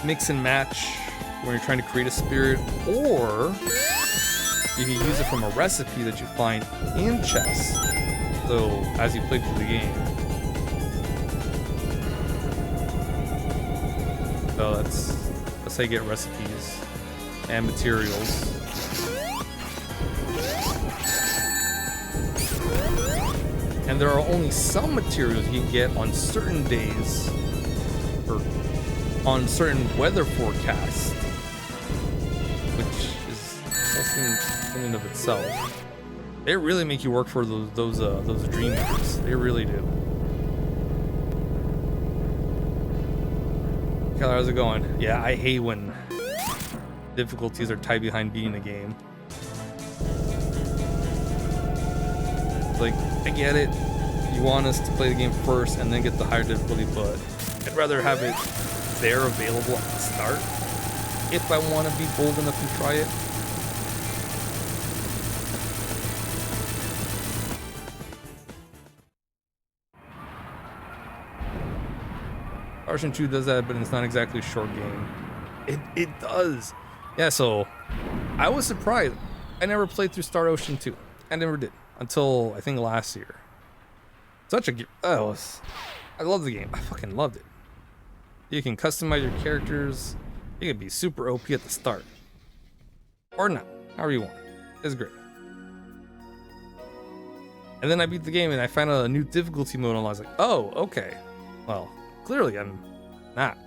mix and match when you're trying to create a spirit, or you can use it from a recipe that you find in chests. So as you play through the game. So that's how you get recipes and materials. And there are only some materials you can get on certain days or on certain weather forecasts, which is interesting in and of itself. They really make you work for those Dream Eaters. They really do. Keller, how's it going? Yeah, I hate when difficulties are tied behind beating a game. It's like, I get it. You want us to play the game first and then get the higher difficulty, but I'd rather have it there available at the start if I want to be bold enough to try it. Ocean 2 does that, but it's not exactly a short game. It does. Yeah, so I was surprised. I never played through Star Ocean 2. I never did until I think last year. Such a game. I love the game. I fucking loved it. You can customize your characters. You can be super OP at the start. Or not. However you want. It's great. And then I beat the game and I found a new difficulty mode and I was like, oh, okay. Well, clearly I'm not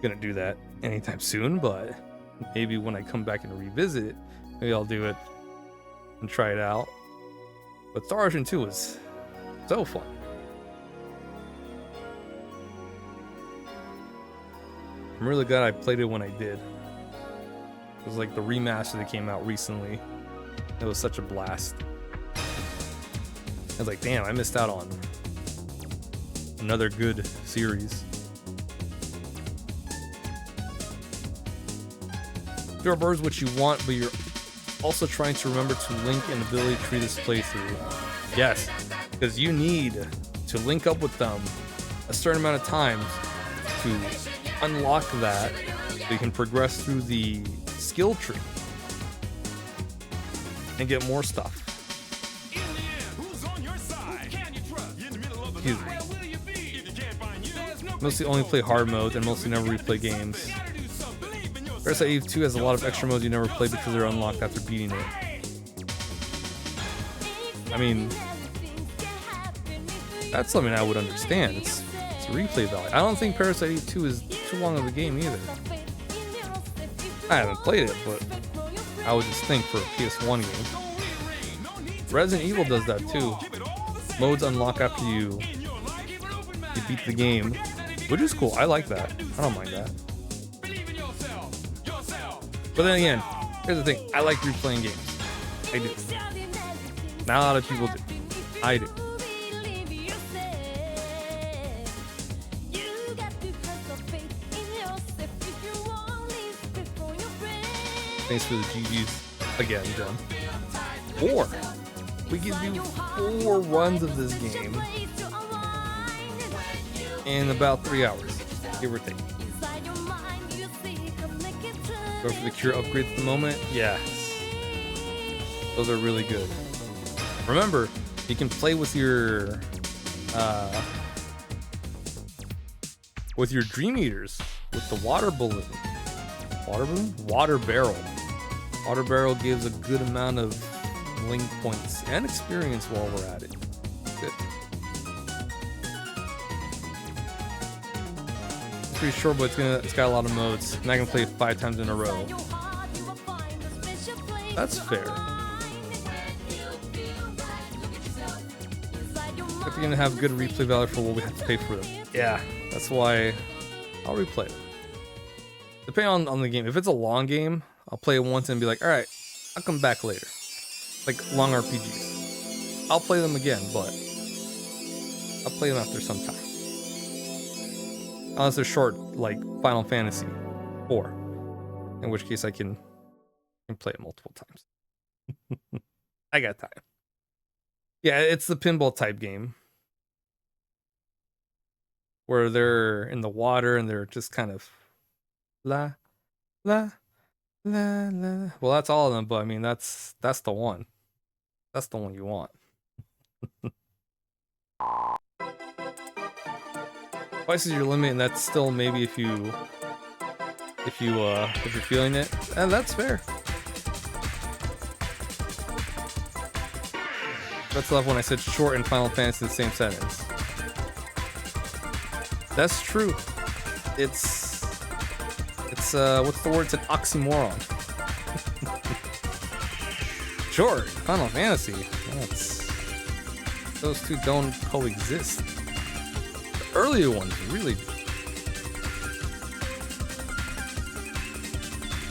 gonna do that anytime soon, but maybe when I come back and revisit it, maybe I'll do it and try it out. But Star Ocean 2 was so fun. I'm really glad I played it when I did. It was like the remaster that came out recently. It was such a blast. I was like, damn, I missed out on another good series. There are birds what you want, but you're also trying to remember to link an ability tree this playthrough. Yes, because you need to link up with them a certain amount of times to unlock that so you can progress through the skill tree and get more stuff. Excuse me. Mostly only play hard modes and mostly never replay games. Parasite Eve 2 has a lot of extra modes you never play because they're unlocked after beating it. I mean, that's something I would understand. It's replay value. I don't think Parasite Eve 2 is too long of a game either. I haven't played it, but I would just think for a PS1 game. Resident Evil does that too. Modes unlock after you beat the game, which is cool. I like that. I don't mind that. But then again, here's the thing. I like replaying games. I do. Not a lot of people do. I do. Thanks for the GGs again, Jen. 4. We can do 4 runs of this game in about 3 hours, give or take. Go for the cure upgrades at the moment. Yeah, those are really good. Remember, you can play with your Dream Eaters with the water balloon. Water balloon? Water barrel. Water barrel gives a good amount of link points and experience while we're at it. Good. It's pretty short, but it's got a lot of modes, and I can play it 5 times in a row. That's fair. If you're gonna have good replay value for what we have to pay for them. Yeah, that's why I'll replay it. Depending on the game. If it's a long game, I'll play it once and be like, alright, I'll come back later. Like long RPGs. I'll play them again, but I'll play them after some time. Unless they're short, like Final Fantasy 4. In which case I can play it multiple times. I got time. Yeah, it's the pinball type game. Where they're in the water and they're just kind of la la la la. Well, that's all of them, but I mean that's the one. That's the one you want. Twice is your limit, and that's still maybe if you're feeling it, and that's fair. That's love when I said short and Final Fantasy in the same sentence. That's true. It's what's the word? It's an oxymoron. Sure, Final Fantasy. Those two don't coexist. The earlier ones really do.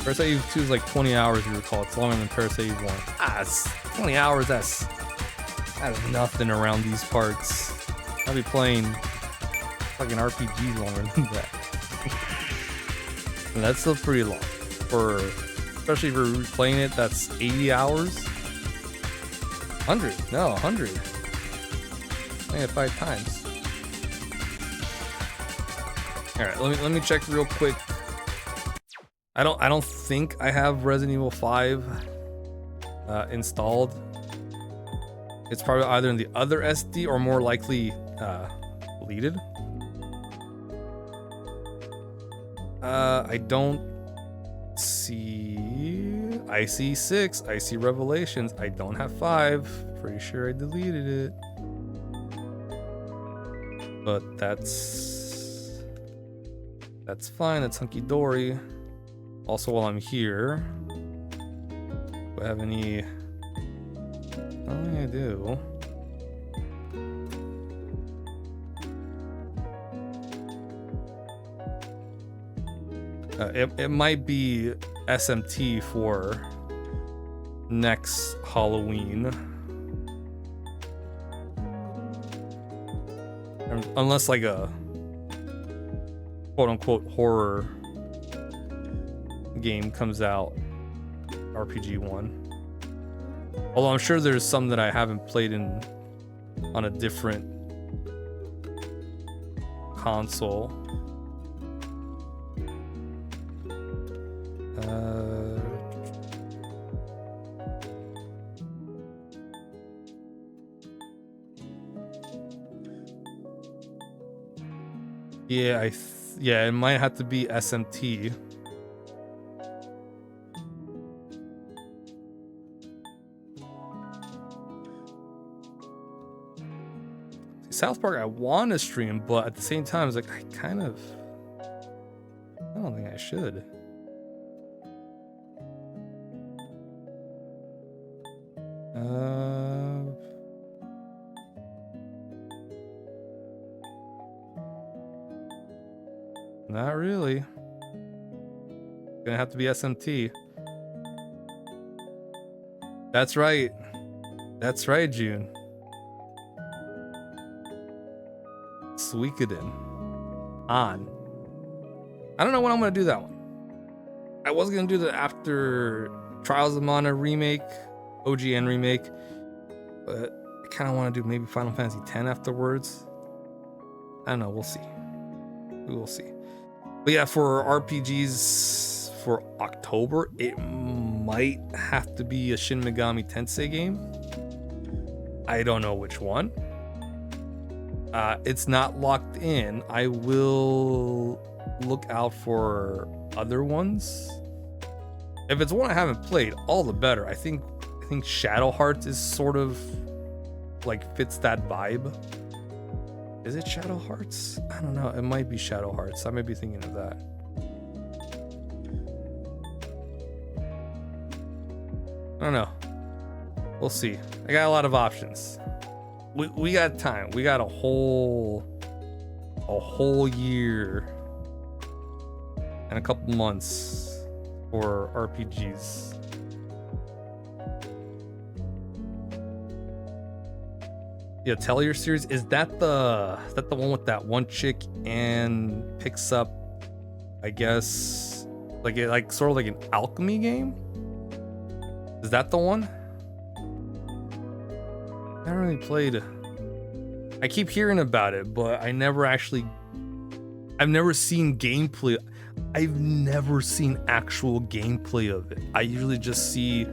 Parasite Eve 2 is like 20 hours, you recall. It's longer than Parasite Eve 1. It's 20 hours, that's nothing around these parts. I'll be playing fucking RPG longer than that. And that's still pretty long. Especially if you're replaying it, that's 80 hours. 100. No, 100. Playing it 5 times. Alright, let me check real quick. I don't think I have Resident Evil 5 installed. It's probably either in the other SD or more likely deleted. I don't see. I see 6. I see Revelations. I don't have 5. Pretty sure I deleted it. But that's fine. That's hunky dory. Also, while I'm here, do I have any? Oh, I do. It might be SMT for next Halloween. Unless like a quote-unquote horror game comes out, RPG one. Although I'm sure there's some that I haven't played on a different console. Yeah, yeah, it might have to be SMT. South Park, I want to stream, but at the same time, it's like I don't think I should. Not really. Gonna have to be SMT. That's right. That's right, June. Suikoden. On. I don't know when I'm gonna do that one. I was gonna do that after Trials of Mana remake, OGN remake, but I kind of want to do maybe Final Fantasy X afterwards. I don't know. We'll see. We will see. But yeah, for RPGs for October, it might have to be a Shin Megami Tensei game. I don't know which one. It's not locked in. I will look out for other ones. If it's one I haven't played, all the better. I think Shadow Hearts is sort of like fits that vibe. Is it Shadow Hearts? I don't know. It might be Shadow Hearts. I might be thinking of that. I don't know. We'll see. I got a lot of options. We got time. We got a whole year and a couple months for RPGs. Yeah, Tellier series, is that the one with that one chick and picks up, I guess, like sort of like an alchemy game? Is that the one? I haven't really played. I keep hearing about it, but I've never seen gameplay. I've never seen actual gameplay of it. I usually just see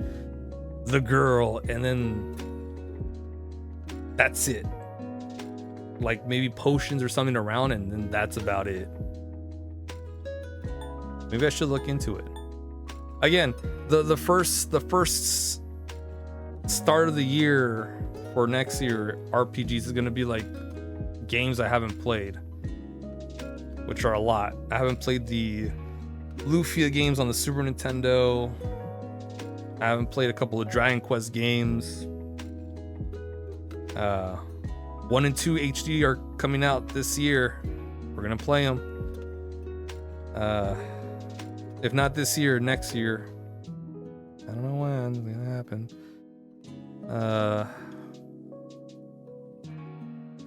the girl and then that's it. Like maybe potions or something around, and then that's about it. Maybe I should look into it. Again, the first start of the year for next year RPGs is gonna be like games I haven't played, which are a lot. I haven't played the Lufia games on the Super Nintendo. I haven't played a couple of Dragon Quest games. 1 and 2 HD are coming out this year. We're gonna play them. If not this year, next year. I don't know when it's gonna happen.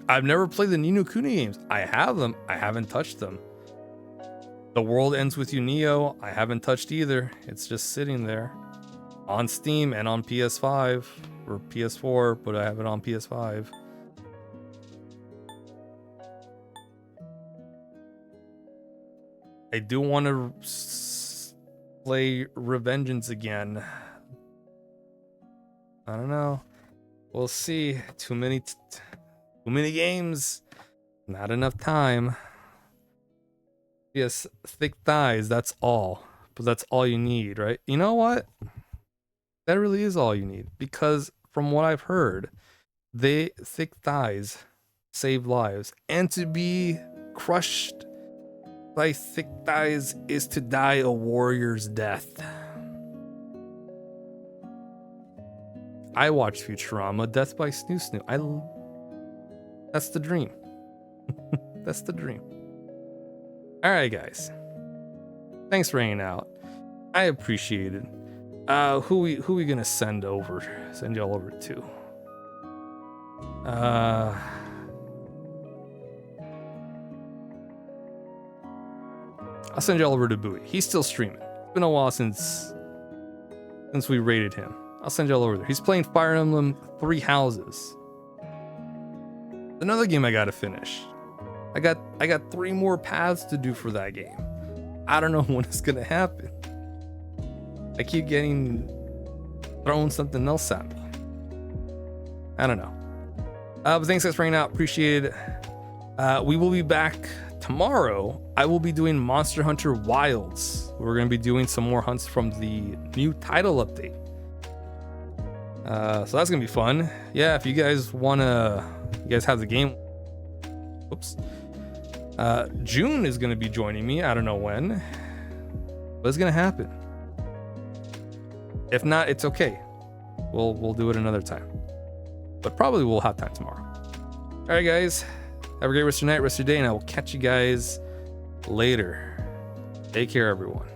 I've never played the Ni no Kuni games. I have them. I haven't touched them. The World Ends With You Neo, I haven't touched either. It's just sitting there on Steam and on PS5 or PS4, but I have it on PS5. I do want to play Revengeance again. I don't know. We'll see. Too many games. Not enough time. Yes, thick thighs, that's all. But that's all you need, right? You know what? That really is all you need. Because from what I've heard, thick thighs save lives. And to be crushed by thick thighs is to die a warrior's death. I watched Futurama, Death by Snoo Snoo. That's the dream. That's the dream. All right, guys. Thanks for hanging out. I appreciate it. Who we gonna send y'all over to? I'll send y'all over to Bowie. He's still streaming. It's been a while since we rated him. I'll send y'all over there. He's playing Fire Emblem Three Houses. Another game I gotta finish. I got 3 more paths to do for that game. I don't know when it's gonna happen. I keep getting thrown something else at me. I don't know. But thanks guys for hanging out. Appreciate it. We will be back tomorrow. I will be doing Monster Hunter Wilds. We're going to be doing some more hunts from the new title update. So that's going to be fun. Yeah, if you guys want to, you guys have the game. Oops. June is going to be joining me. I don't know when, but it's going to happen. If not, it's okay. We'll do it another time. But probably we'll have time tomorrow. All right, guys. Have a great rest of your night, rest of your day, and I will catch you guys later. Take care, everyone.